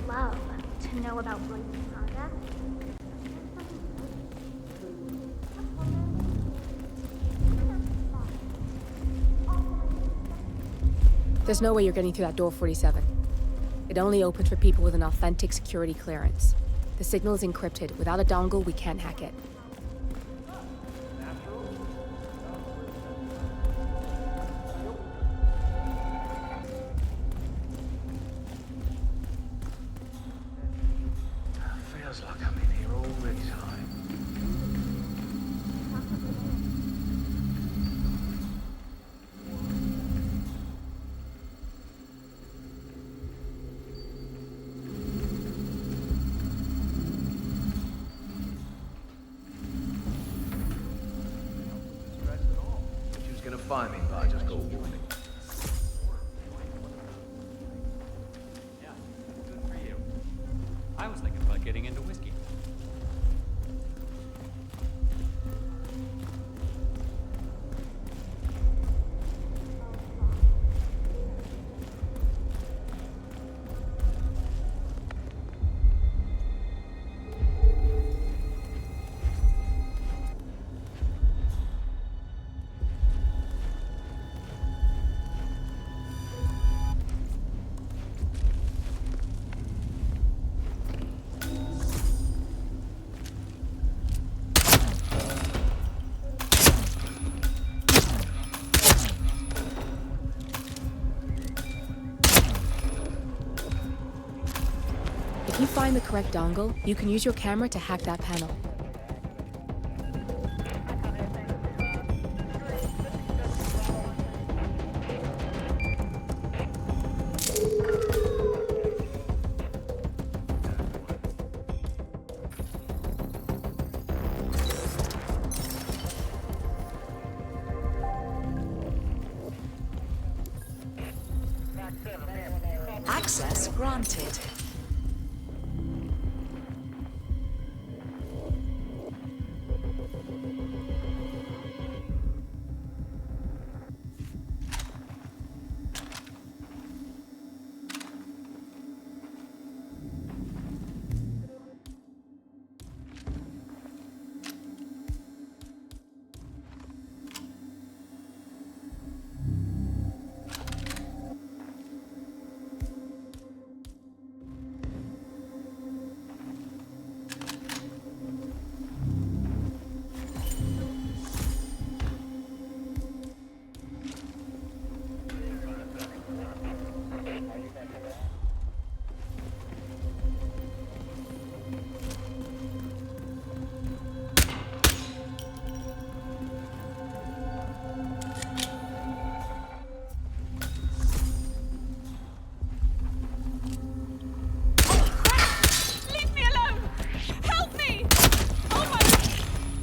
love to know about Royce's saga. There's no way you're getting through that door 47. It only opens for people with an authentic security clearance. The signal is encrypted. Without a dongle, we can't hack it. Feels like I'm in here all the time. She was gonna find me, but I just got a warning. Yeah, good for you. I was thinking about getting into whiskey. If you find the correct dongle, you can use your camera to hack that panel. Access granted.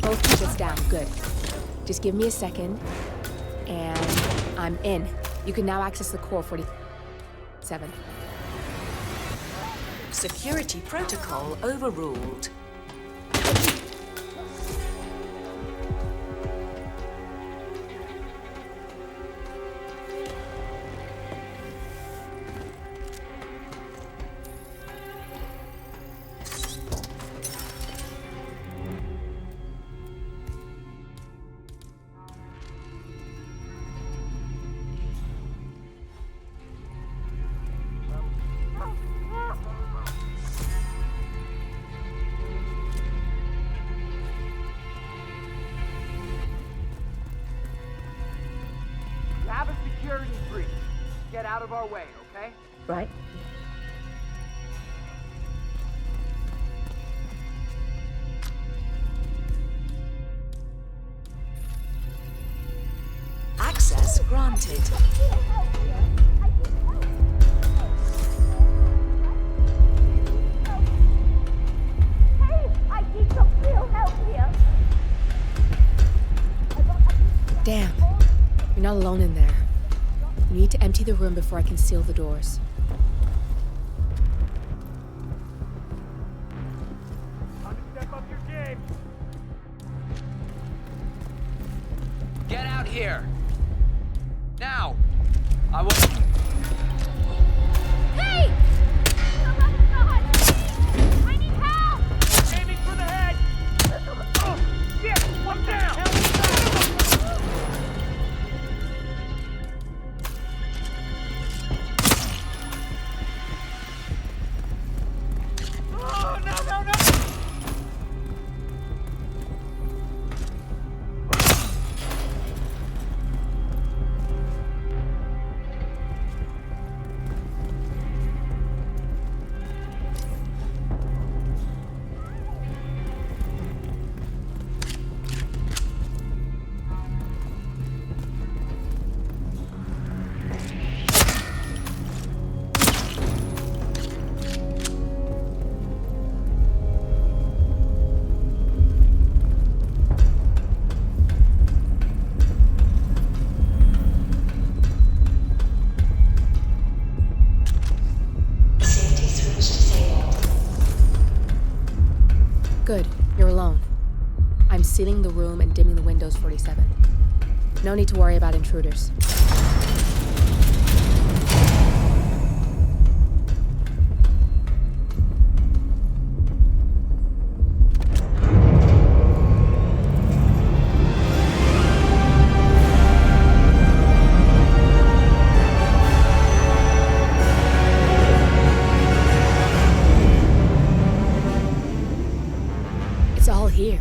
both keep us down. Good. Just give me a second, and I'm in. You can now access the core 47. Security protocol overruled. You have a security breach. Get out of our way, okay? Right. Access granted. I need some real help here. Damn. You're not alone in there. You need to empty the room before I can seal the doors. Time to step up your game. Get out here! Now! I will. Hey! I need help! Aiming for the head! Oh, shit! One down! Oh, no, no, no! Good. You're alone. I'm sealing the room and dimming the windows, 47. No need to worry about intruders. It's all here.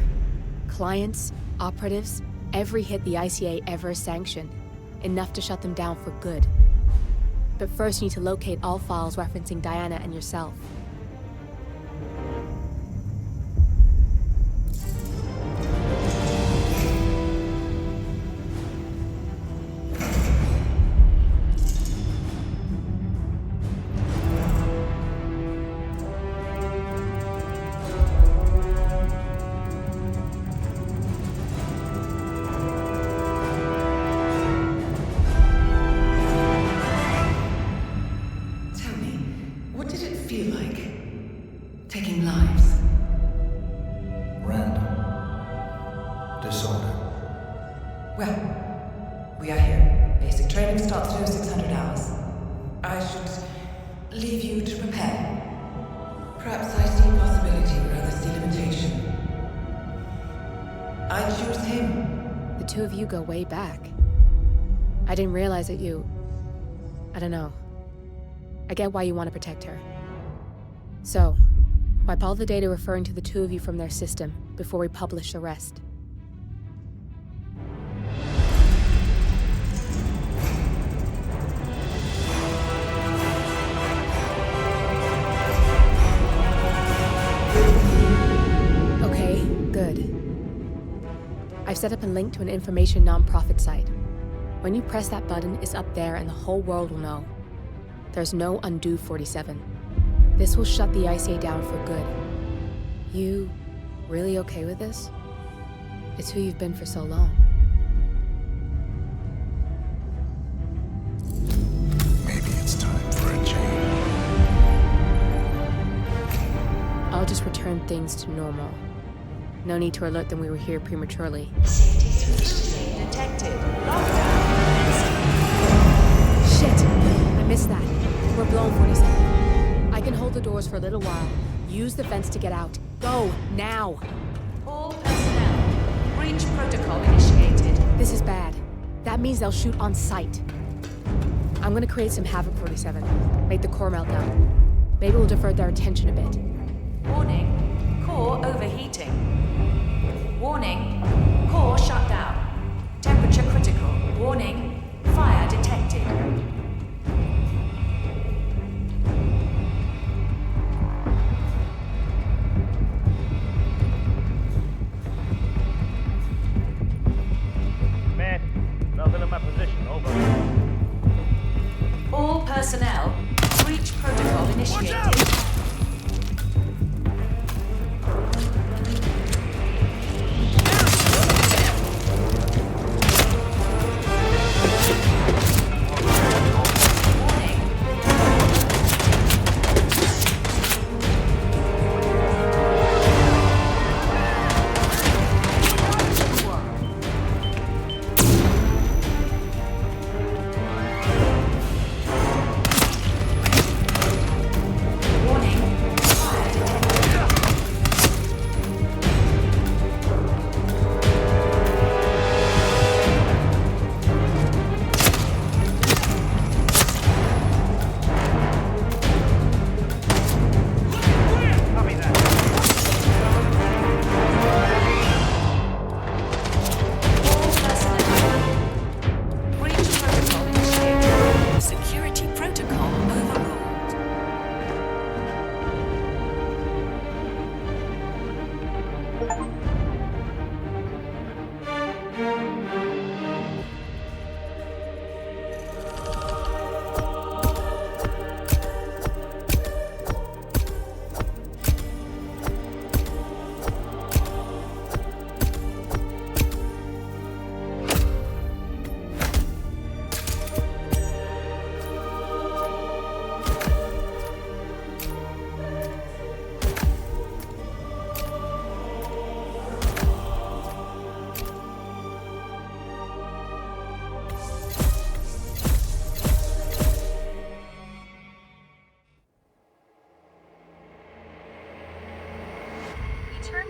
Clients, operatives, every hit the ICA ever sanctioned. Enough to shut them down for good. But first you need to locate all files referencing Diana and yourself. Tell me, what did it feel like? Taking lives? Random. Disorder. Well, we are here. Basic training starts through 600 hours. I should leave you to prepare. Perhaps I see possibility where others see limitation. I choose him. The two of you go way back. I didn't realize that you... I don't know. I get why you want to protect her. So, wipe all the data referring to the two of you from their system before we publish the rest. Okay, good. I've set up a link to an information nonprofit site. When you press that button, it's up there and the whole world will know. There's no undo, 47. This will shut the ICA down for good. You really okay with this? It's who you've been for so long. Maybe it's time for a change. I'll just return things to normal. No need to alert them we were here prematurely. Detected. Shit! I missed that. We're blown, 47. I can hold the doors for a little while. Use the fence to get out. Go, now! All personnel. Breach protocol initiated. This is bad. That means they'll shoot on sight. I'm gonna create some havoc, 47. Make the core melt down. Maybe we'll divert their attention a bit. Warning. Core overheating. Warning. Core shut down. Temperature critical. Warning. Fire detected. Man, nothing in my position. Over. All personnel. Breach protocol initiated.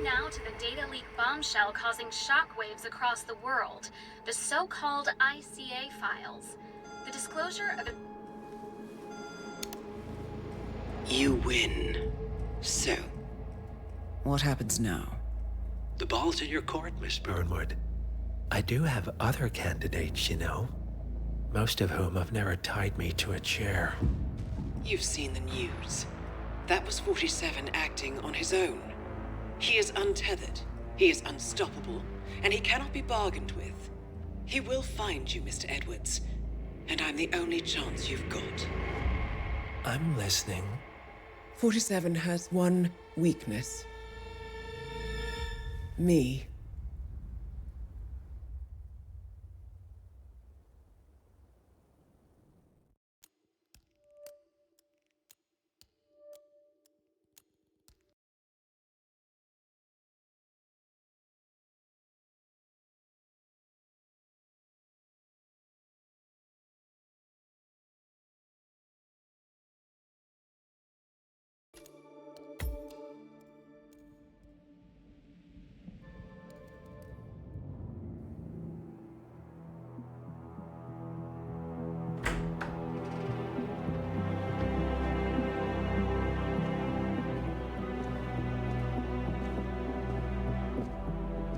Now to the data leak bombshell causing shockwaves across the world, the so-called ICA files. The disclosure of You win. So, What happens now? the ball's in your court, Miss Burnwood, I do have other candidates, you know. Most of whom have never tied me to a chair. You've seen the news. That was 47 acting on his own. He is untethered, he is unstoppable, and he cannot be bargained with. He will find you, Mr. Edwards, and I'm the only chance you've got. I'm listening. 47 has one weakness. Me.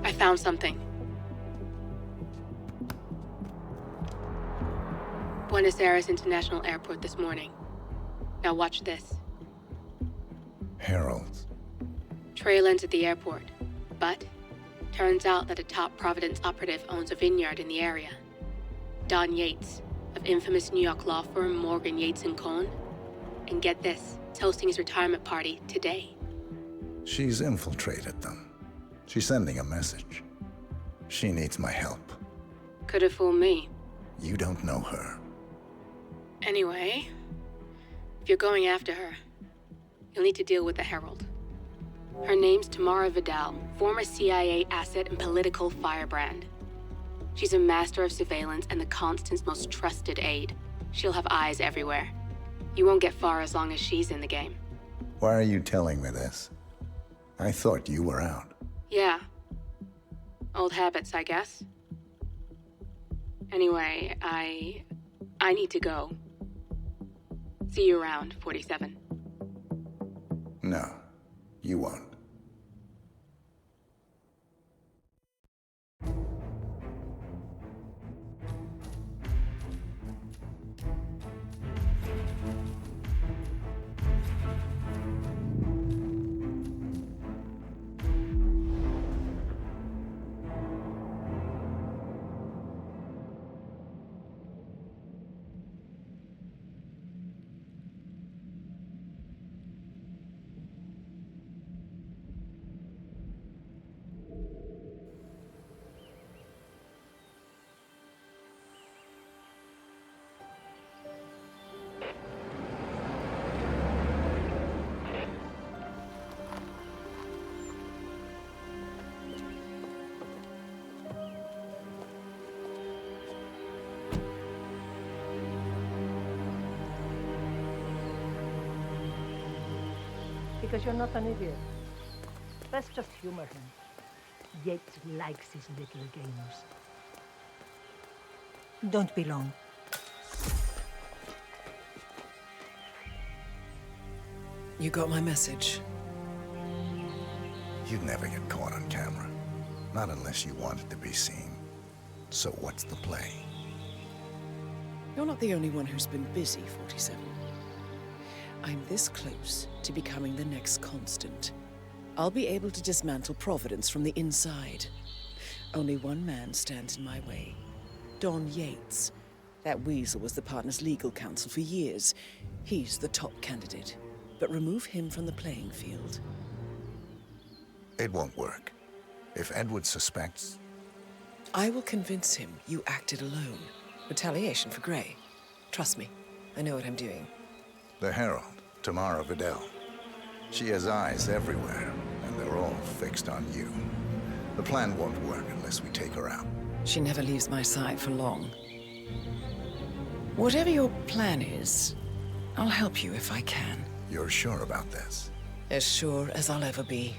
I found something. Buenos Aires International Airport this morning. Now watch this. Heralds. Trail ends at the airport, but turns out that a top Providence operative owns a vineyard in the area. Don Yates, of infamous New York law firm Morgan, Yates & Cohn. And get this, it's hosting his retirement party today. She's infiltrated them. She's sending a message. She needs my help. Could have fooled me. You don't know her. Anyway, if you're going after her, you'll need to deal with the Herald. Her name's Tamara Vidal, former CIA asset and political firebrand. She's a master of surveillance and the Constant's most trusted aide. She'll have eyes everywhere. You won't get far as long as she's in the game. Why are you telling me this? I thought you were out. Yeah. Old habits, I guess. Anyway, I need to go. See you around, 47. No, you won't. Because you're not an idiot. Let's just humor him. Yates likes his little games. Don't be long. You got my message. You'd never get caught on camera. Not unless you wanted to be seen. So what's the play? You're not the only one who's been busy, 47. I'm this close to becoming the next Constant. I'll be able to dismantle Providence from the inside. Only one man stands in my way. Don Yates. That weasel was the partner's legal counsel for years. He's the top candidate. But remove him from the playing field. It won't work. If Edward suspects... I will convince him you acted alone. Retaliation for Gray. Trust me, I know what I'm doing. The Herald, Tamara Vidal. She has eyes everywhere, and they're all fixed on you. The plan won't work unless we take her out. She never leaves my side for long. Whatever your plan is, I'll help you if I can. You're sure about this? As sure as I'll ever be.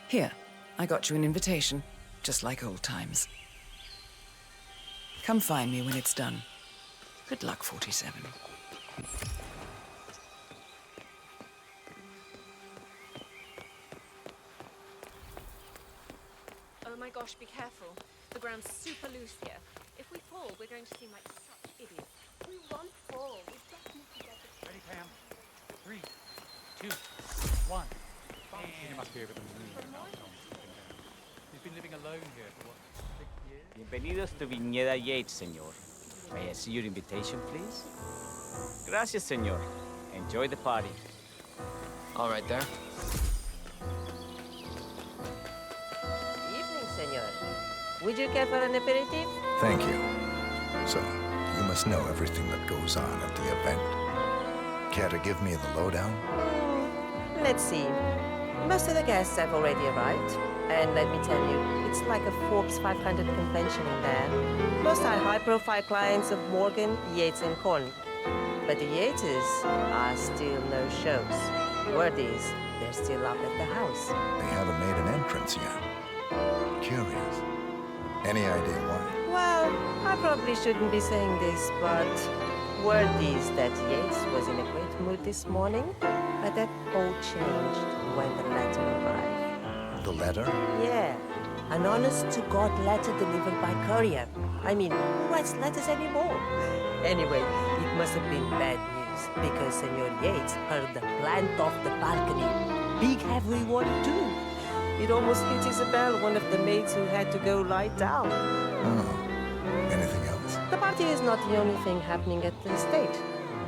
Here, I got you an invitation, just like old times. Come find me when it's done. Good luck, 47. Oh my gosh, be careful. The ground's super loose here. If we fall, we're going to seem like such idiots. We won't fall. We just need to get it. Ready, Pam? 3, 2, 1. He must be over the moon. He's been living alone here for what, 6 years? Bienvenidos to Viñeda Yates, señor. May I see your invitation, please? Gracias, señor. Enjoy the party. All right there. Evening, senor. Would you care for an aperitif? Thank you. So, you must know everything that goes on at the event. Care to give me the lowdown? Let's see. Most of the guests have already arrived. And let me tell you, it's like a Forbes 500 convention in there. Most are high-profile clients of Morgan, Yates, and Korn. But the Yateses are still no shows. Word is, they're still up at the house. They haven't made an entrance yet. Curious. Any idea why? Well, I probably shouldn't be saying this, but word is that Yates was in a great mood this morning, but that all changed when the letter arrived. The letter? Yeah. An honest-to-God letter delivered by courier. I mean, who writes letters anymore? Anyway, it must have been bad news, because Senor Yates heard the plant off the balcony. Big heavy one, too. It almost hit Isabel, one of the maids who had to go lie down. Oh. Anything else? The party is not the only thing happening at the estate.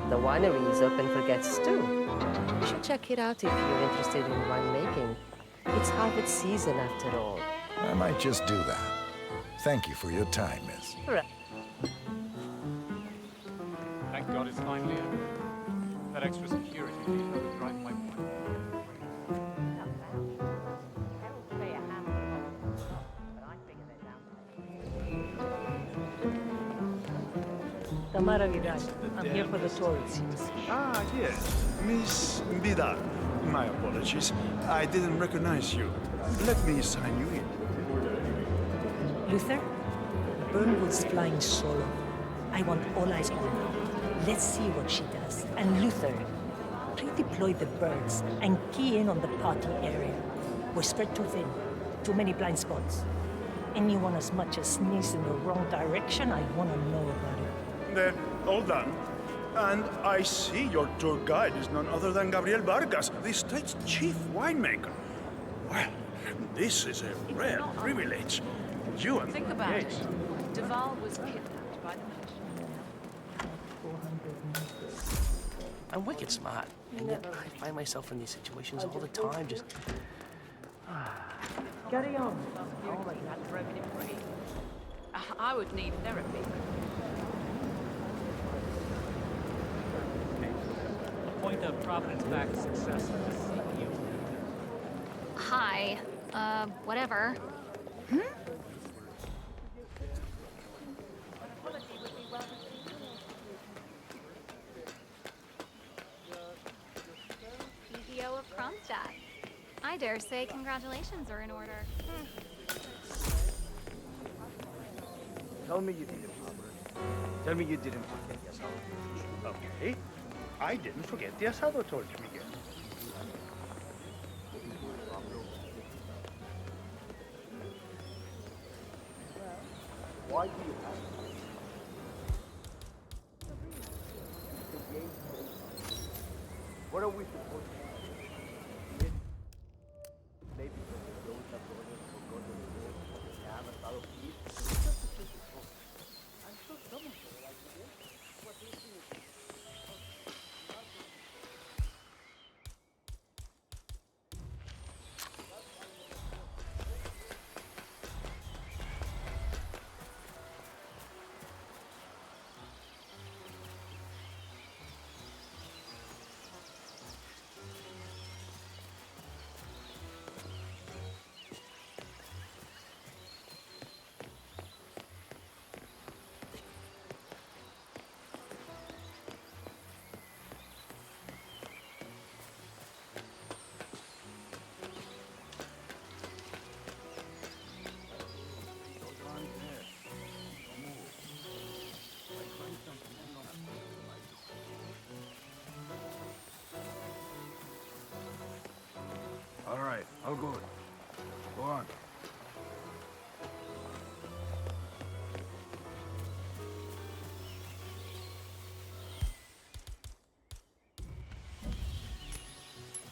The winery is open for guests too. You should check it out if you're interested in winemaking. It's harvest season after all. I might just do that. Thank you for your time, miss. Right. Thank God it's finally over. That extra security detail was driving my point. Tamara Vidal. I'm here for the tourists. Ah, yes. Miss Vidal. My apologies. I didn't recognize you. Let me sign you in. Luther, Burnwood's flying solo. I want all eyes on her. Let's see what she does. And Luther, redeploy the birds and key in on the party area. We're spread too thin. Too many blind spots. Anyone as much as sneeze in the wrong direction, I want to know about it. Then, all done. And I see your tour guide is none other than Gabriel Vargas, the state's chief winemaker. Well, this is a rare privilege. You and Think about Yates. it. Duval was kidnapped by the militia. I'm wicked smart, and yet I find myself in these situations all the time, just... Carry on. I would need therapy. A point of Providence back success in this CPU. Hi. Whatever. PDO of Kronstadt. I dare say congratulations are in order. Tell me you didn't, Robert. Tell me you didn't forget the asado. Okay. I didn't forget the asado torch, Miguel. Why do you have what are we supposed to do? Maybe when the roads are going to go to the road, they have asado peace. It's just a simple thought. I'm sure someone will like it. What do you think? All right, I'll go. Go on.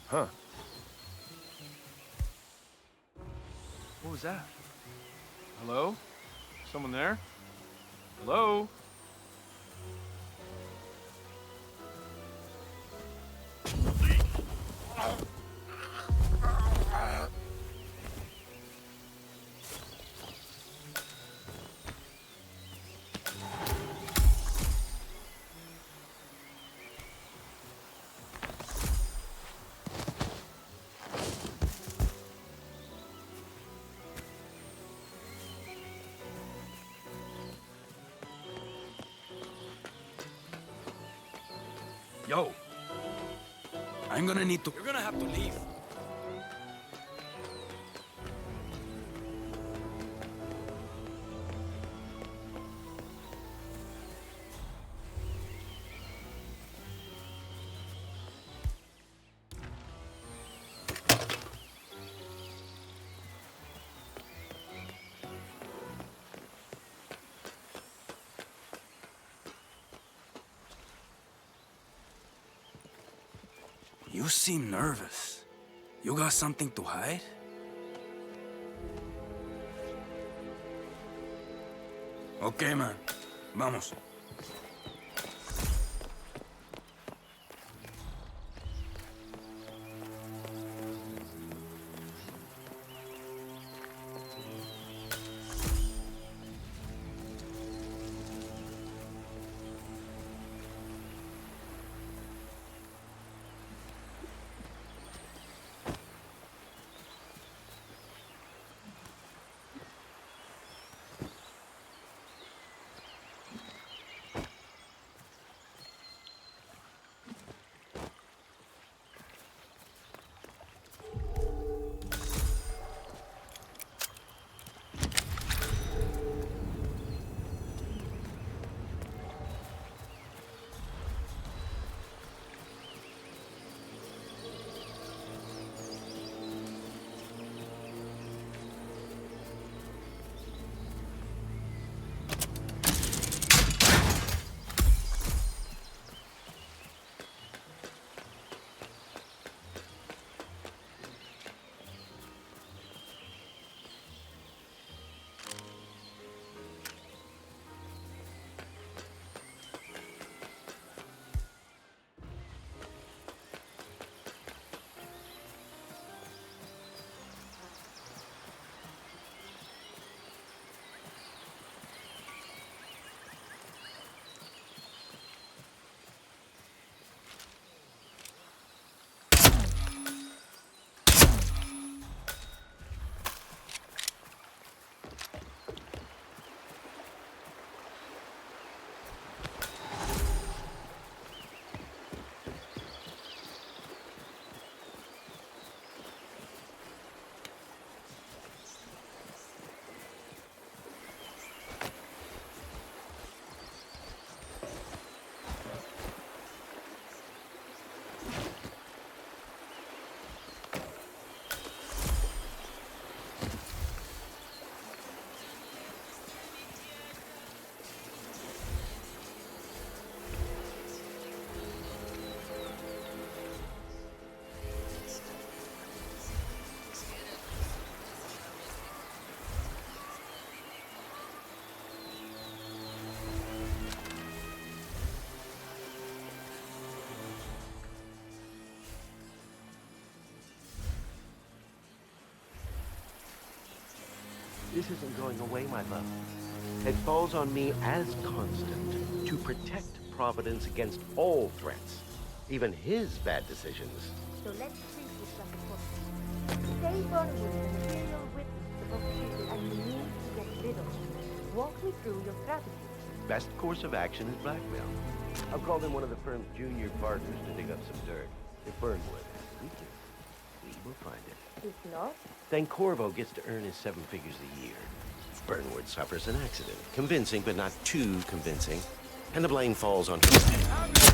Huh. What was that? Hello? Someone there? Hello? Yo, I'm gonna need to... You're gonna have to leave. You seem nervous. You got something to hide? Okay, man. Vamos. This isn't going away, my love. It falls on me as constant to protect Providence against all threats, even his bad decisions. So let's treat this like a process. Say Burnwood is a material witness to the prosecution and you need to get rid of him. Walk me through your strategy. Best course of action is blackmail. I've called in one of the firm's junior partners to dig up some dirt. If Burnwood has weakness, we will find it. If not, Then Corvo gets to earn his 7 figures a year. Burnwood suffers an accident. Convincing, but not too convincing. And the blame falls on him.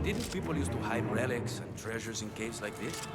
Didn't people used to hide relics and treasures in caves like this?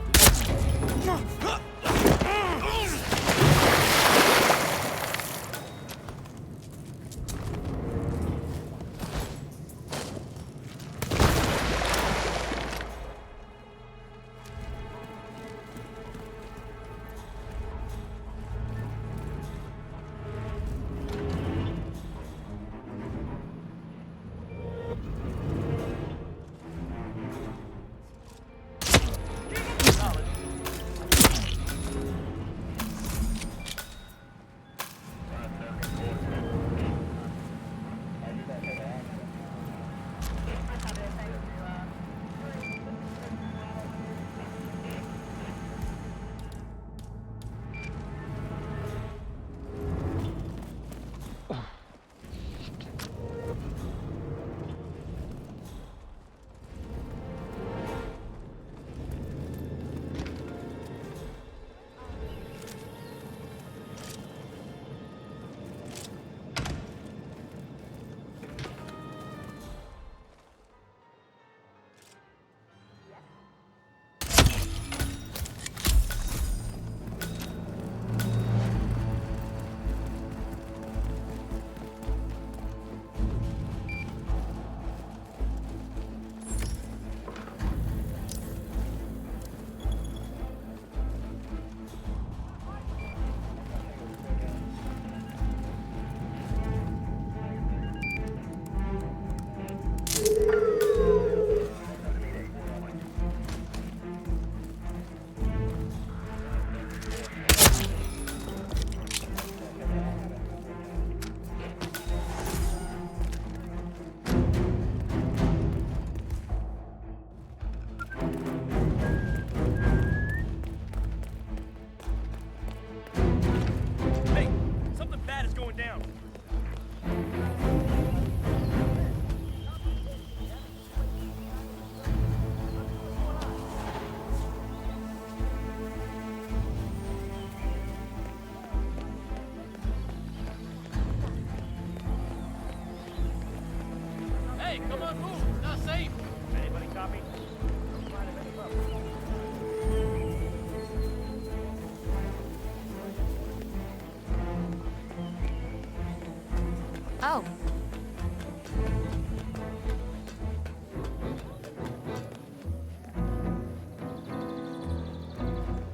Oh.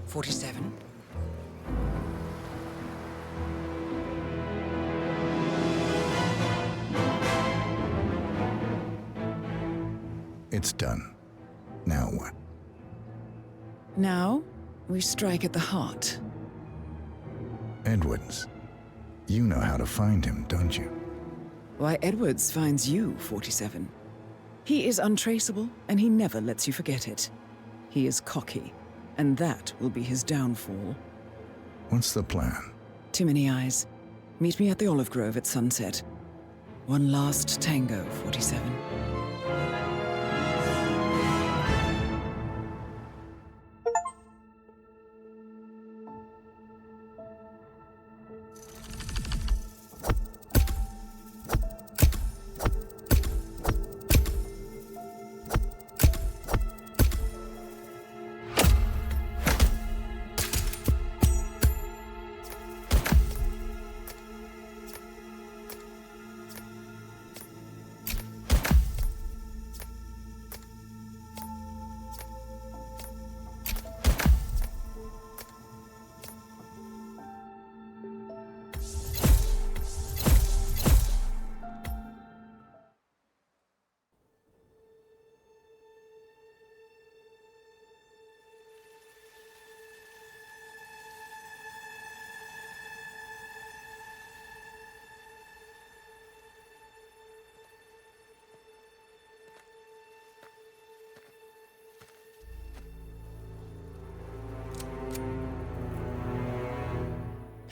"47? It's done. Now what? Now, we strike at the heart. Edwards. You know how to find him, don't you? Why, Edwards finds you, 47. He is untraceable, and he never lets you forget it. He is cocky, and that will be his downfall. What's the plan? Too many eyes. Meet me at the olive grove at sunset. One last tango, 47.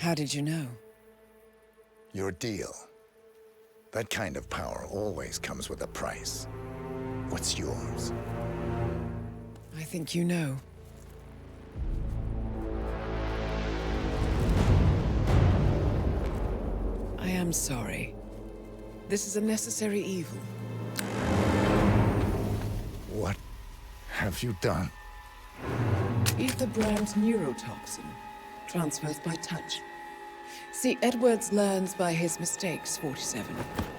How did you know? Your deal. That kind of power always comes with a price. What's yours? I think you know. I am sorry. This is a necessary evil. have you done? Ether brand neurotoxin transfers by touch. See, Edwards learns by his mistakes, 47.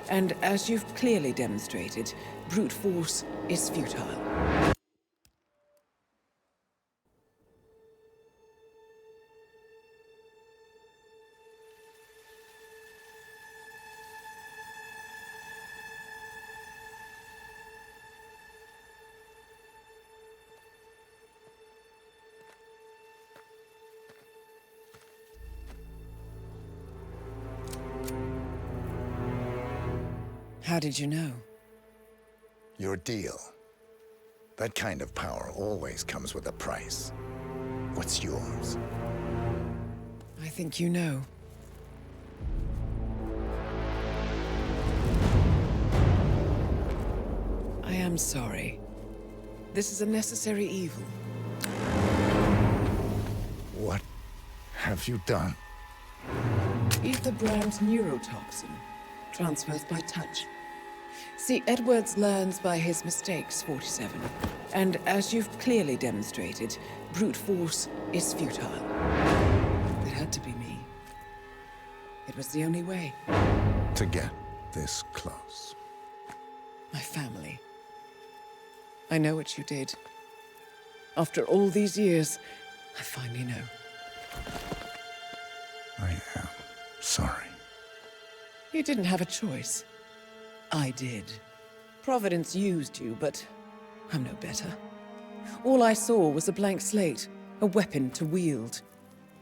And as you've clearly demonstrated, brute force is futile. How did you know? Your deal. That kind of power always comes with a price. What's yours? I think you know. I am sorry. This is a necessary evil. What have you done? Ether brand neurotoxin transfers by touch. See, Edwards learns by his mistakes, 47. And as you've clearly demonstrated, brute force is futile. It had to be me. It was the only way. To get this close. My family. I know what you did. After all these years, I finally know. I am sorry. You didn't have a choice. I did. Providence used you, but I'm no better. All I saw was a blank slate, a weapon to wield.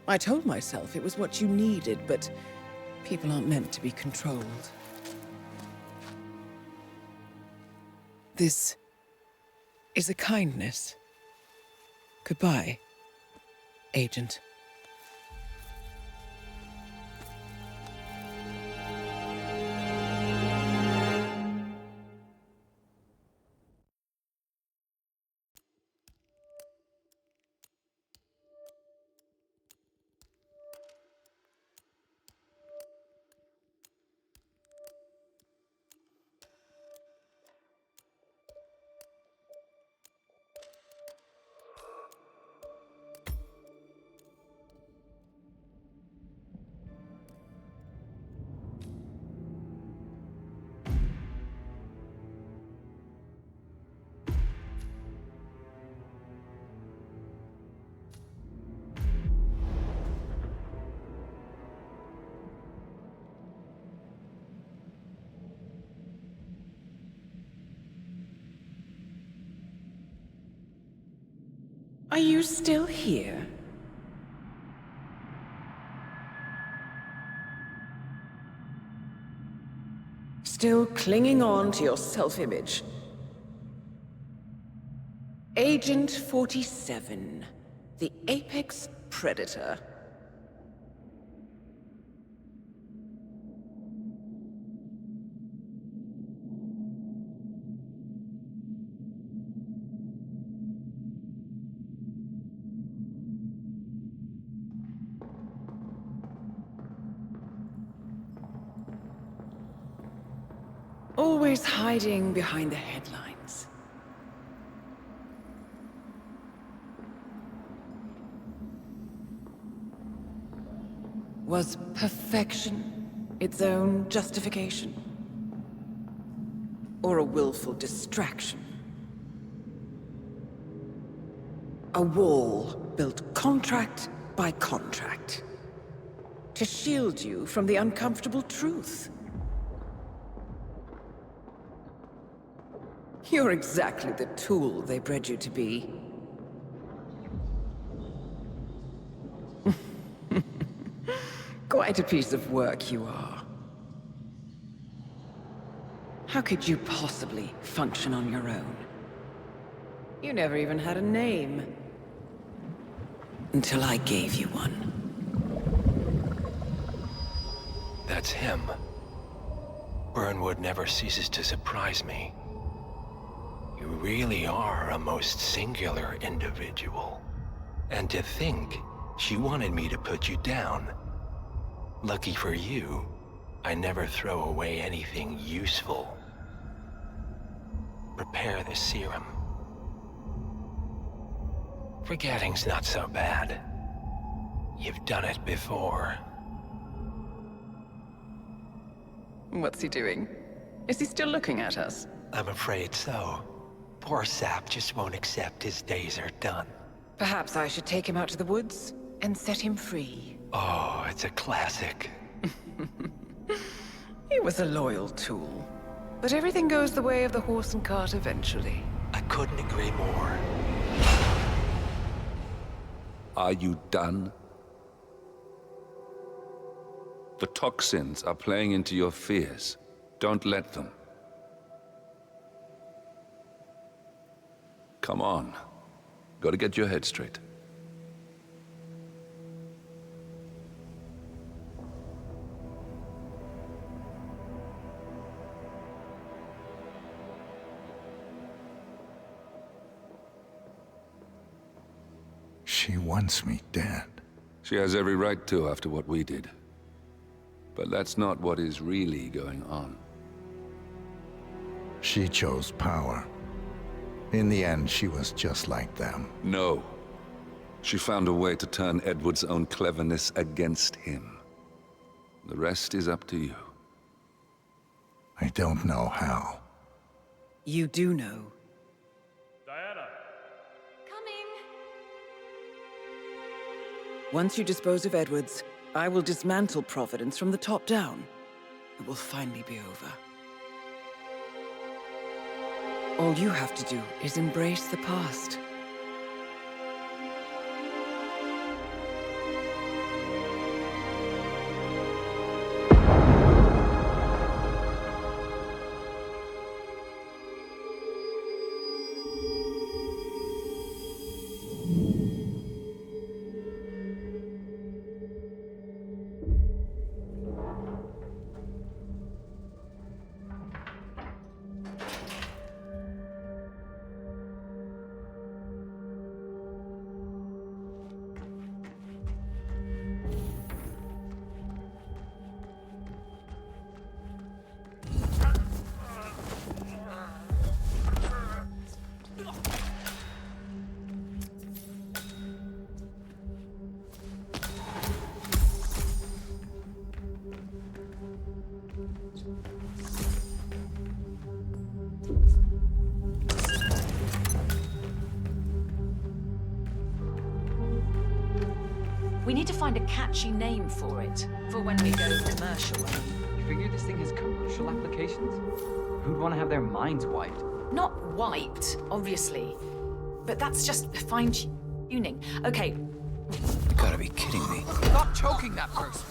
I told myself it was what you needed, but people aren't meant to be controlled. This is a kindness. Goodbye, Agent. Are you still here? Still clinging on to your self-image? Agent 47, the apex predator. Always hiding behind the headlines. Was perfection its own justification? Or a willful distraction? A wall built contract by contract to shield you from the uncomfortable truth. You're exactly the tool they bred you to be. Quite a piece of work you are. How could you possibly function on your own? You never even had a name. Until I gave you one. That's him. Burnwood never ceases to surprise me. You really are a most singular individual. And to think she wanted me to put you down. Lucky for you, I never throw away anything useful. Prepare the serum. Forgetting's not so bad. You've done it before. What's he doing? Is he still looking at us? I'm afraid so. Poor sap just won't accept his days are done. Perhaps I should take him out to the woods and set him free. Oh, it's a classic. He was a loyal tool. But everything goes the way of the horse and cart eventually. I couldn't agree more. Are you done? The toxins are playing into your fears. Don't let them. Come on. Gotta get your head straight. She wants me dead. She has every right to after what we did. But that's not what is really going on. She chose power. In the end, she was just like them. No. She found a way to turn Edward's own cleverness against him. The rest is up to you. I don't know how. You do know. Diana! Coming! Once you dispose of Edwards, I will dismantle Providence from the top down. It will finally be over. All you have to do is embrace the past. We need to find a catchy name for it, for when we go commercial. You figure this thing has commercial applications? Who'd want to have their minds wiped? Not wiped, obviously. But that's just fine-tuning. Okay. You gotta be kidding me. Stop choking that person!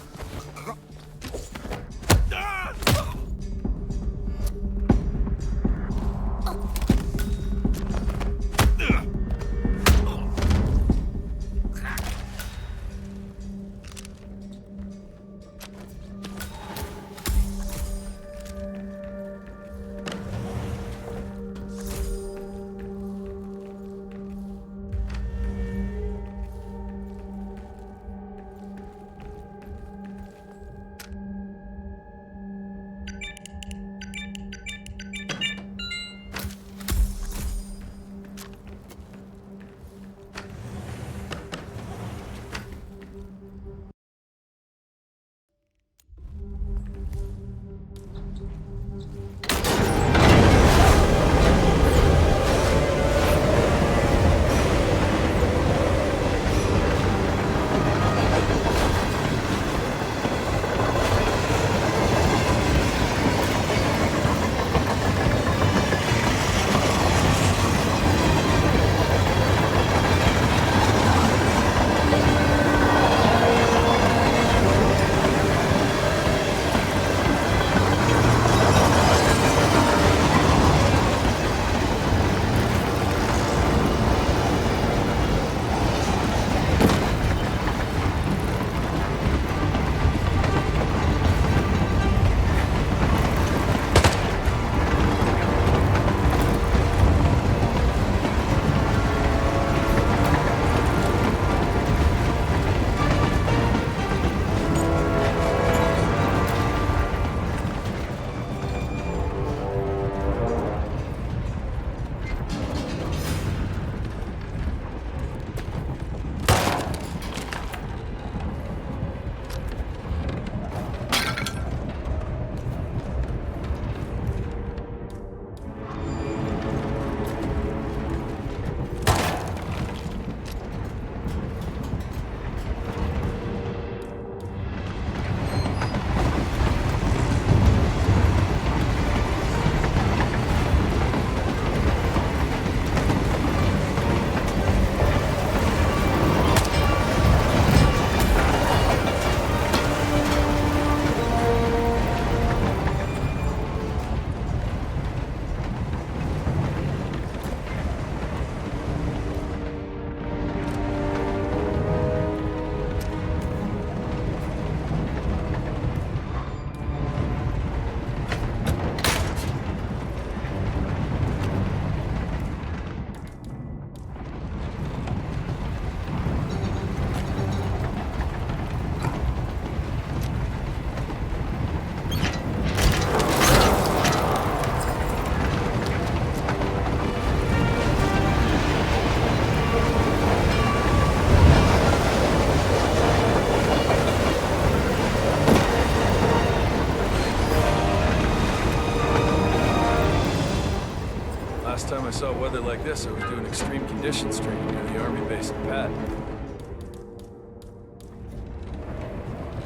Last time I saw weather like this, I was doing extreme conditions training near the army base in Pat.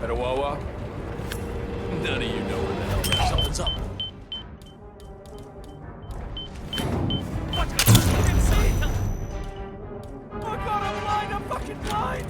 At a Wawa? None of you know where the hell that is. Something's up. Oh god, I'm blind! I'm fucking blind!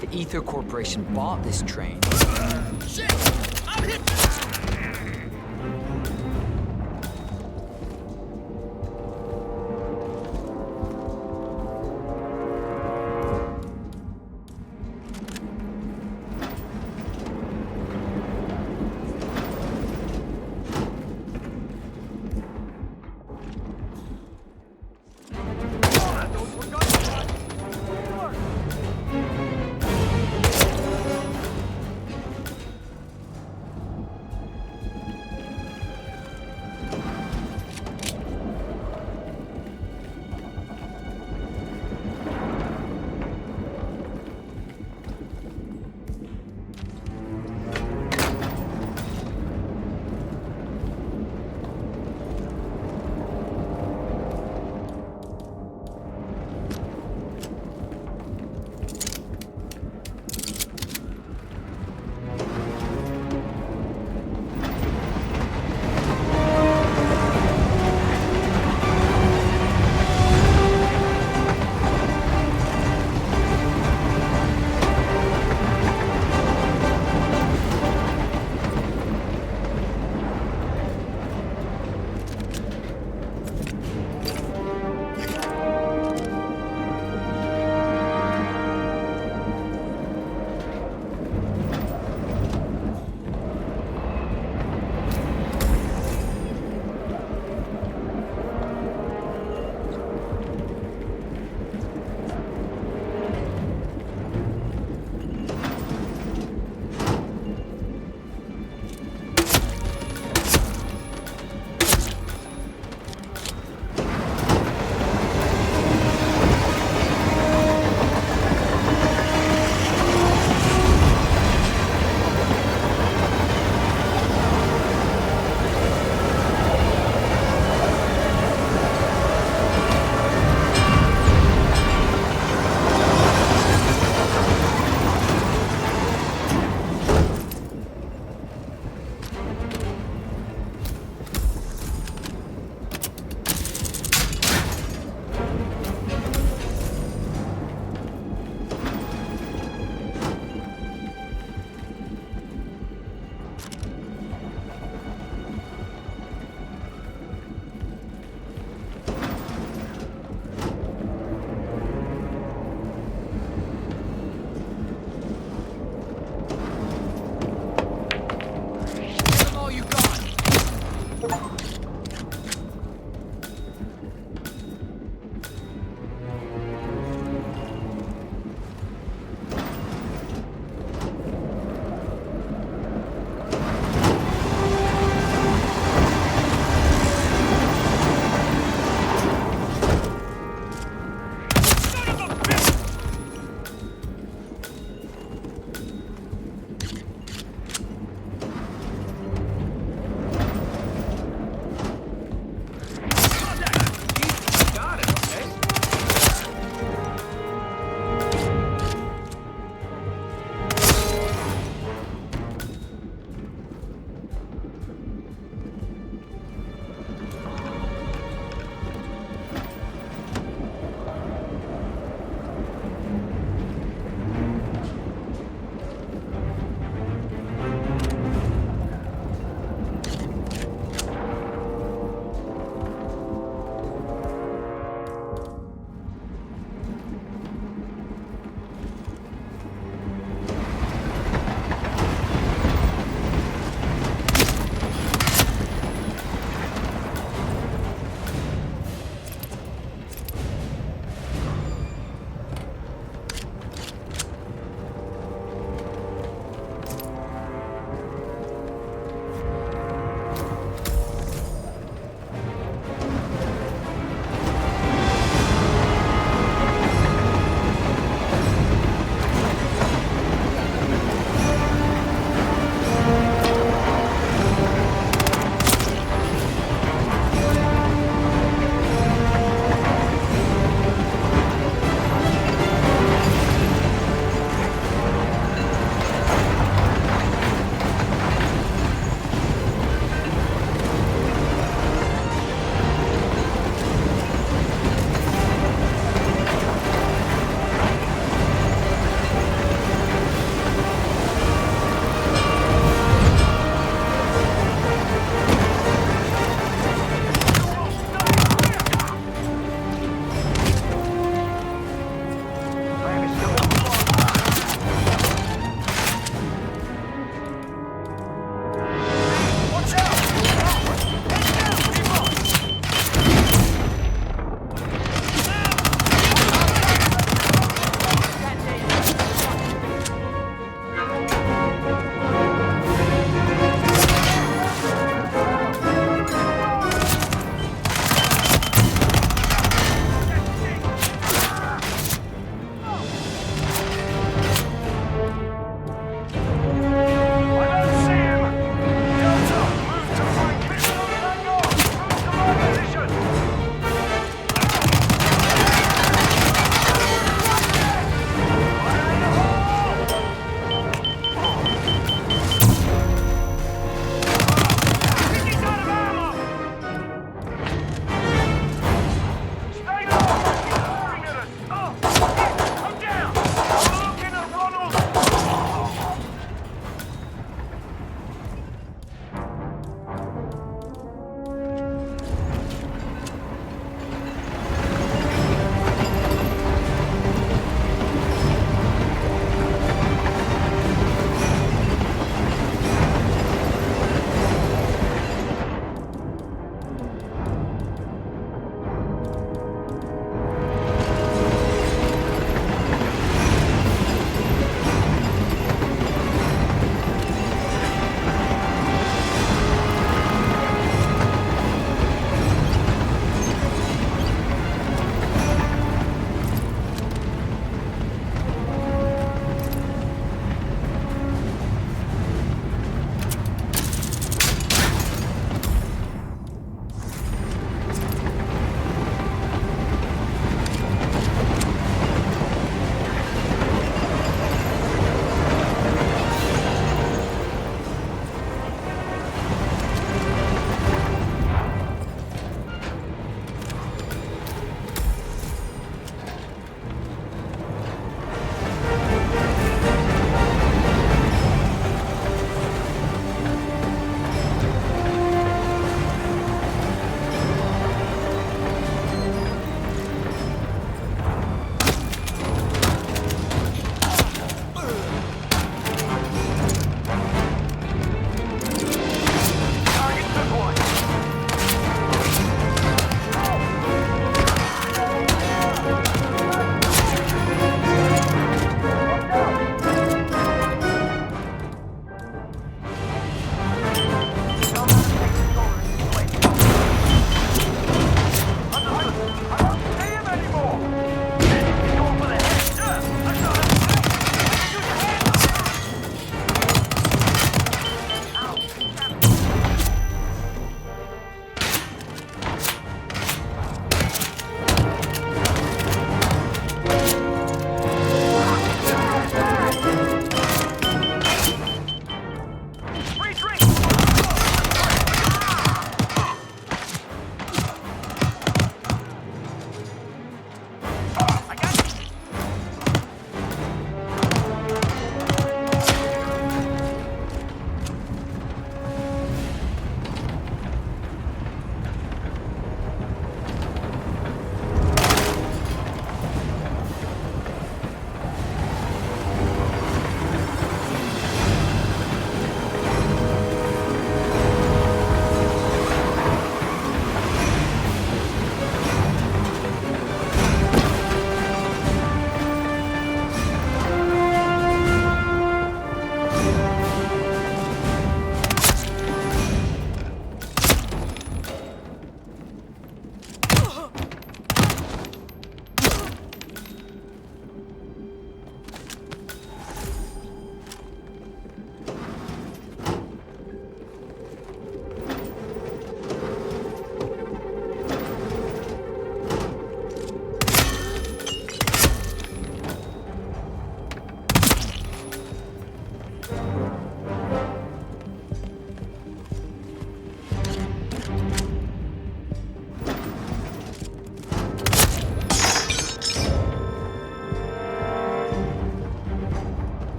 The Ether Corporation bought this train. Shit! I'm hit!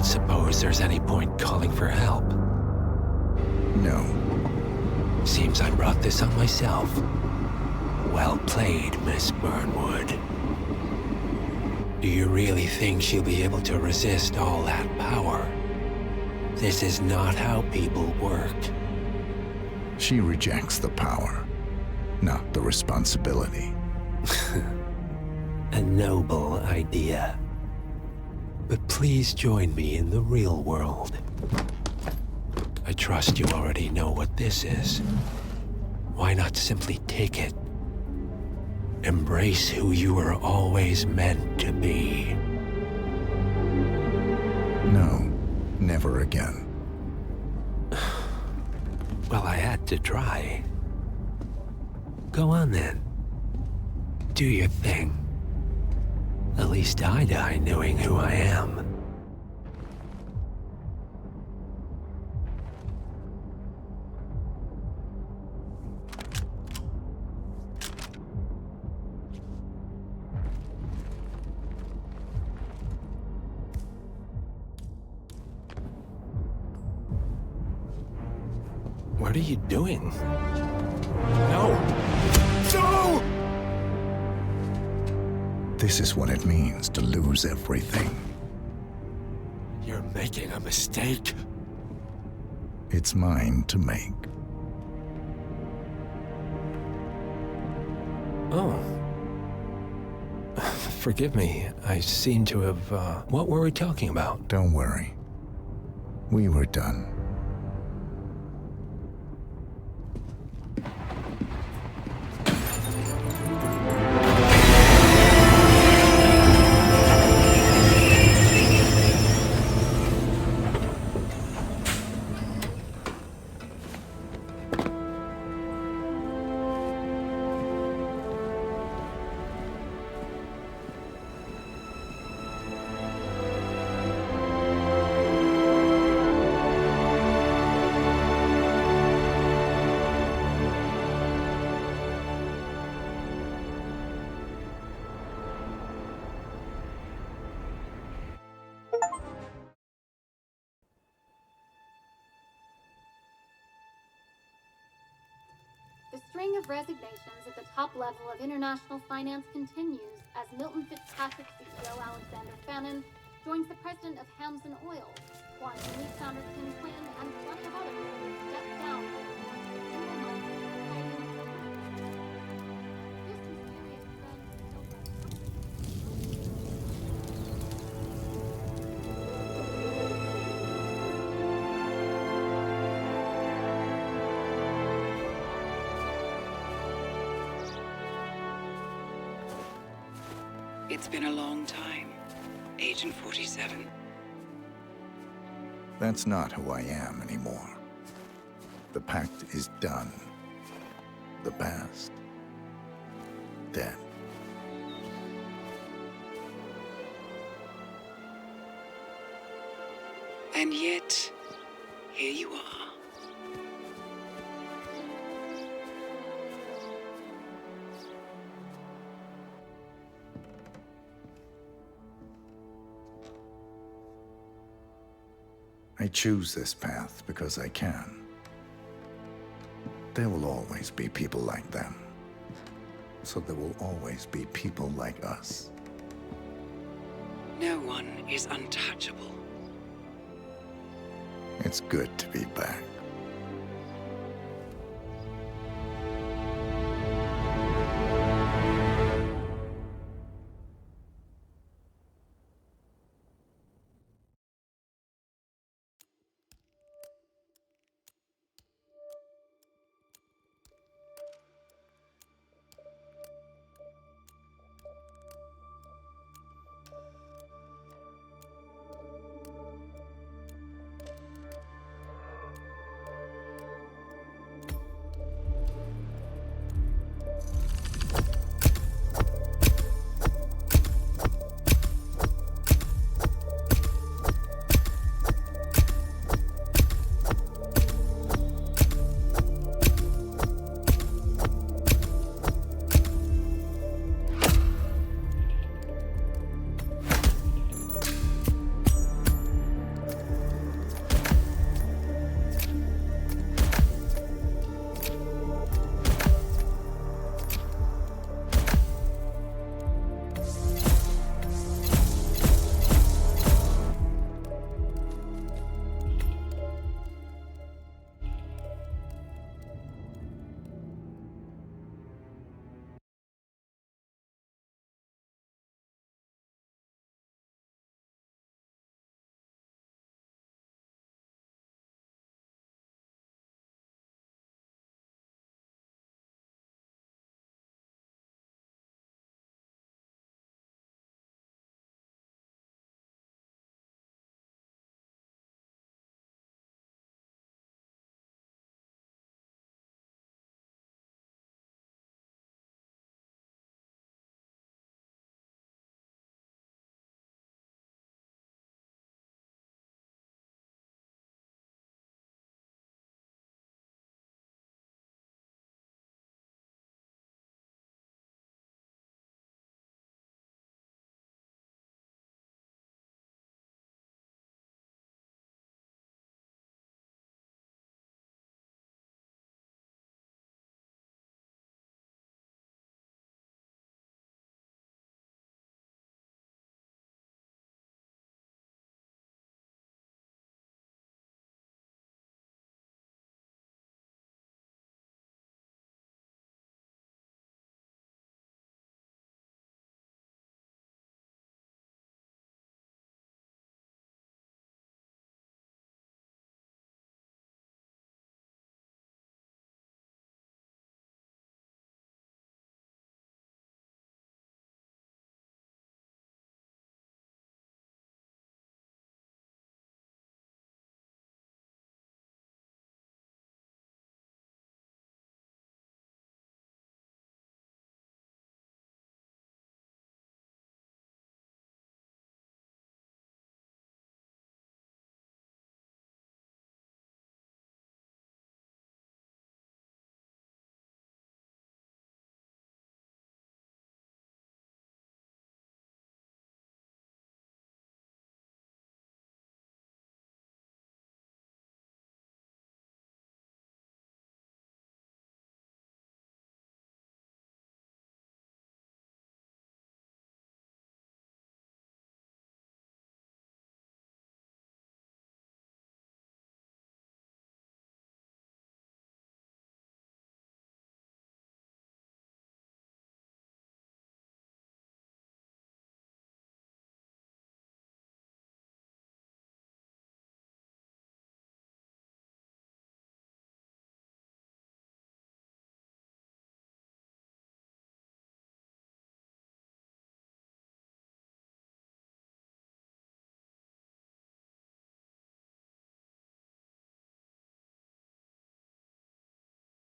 don't suppose there's any point calling for help? No. Seems I brought this on myself. Well played, Miss Burnwood. Do you really think she'll be able to resist all that power? This is not how people work. She rejects the power, not the responsibility. A noble idea. But please join me in the real world. I trust you already know what this is. Why not simply take it? Embrace who you were always meant to be. No, never again. Well, I had to try. Go on then. Do your thing. At least I die knowing who I am. What are you doing? No! No! This is what it means to lose everything. You're making a mistake. It's mine to make. Oh. Forgive me. I seem to have, What were we talking about? Don't worry. We were done. The string of resignations at the top level of international finance continues as Milton Fitzpatrick CEO Alexander Fannin joins the president of Hamson Oil, Quantum Leap founder Tim Quinn, and plenty of others who step down from the board of a single month of fighting. This mysterious trend It's been a long time, Agent 47. That's not who I am anymore. The pact is done. The past, dead. And yet, here you are. I choose this path because I can. There will always be people like them. So there will always be people like us. No one is untouchable. It's good to be back.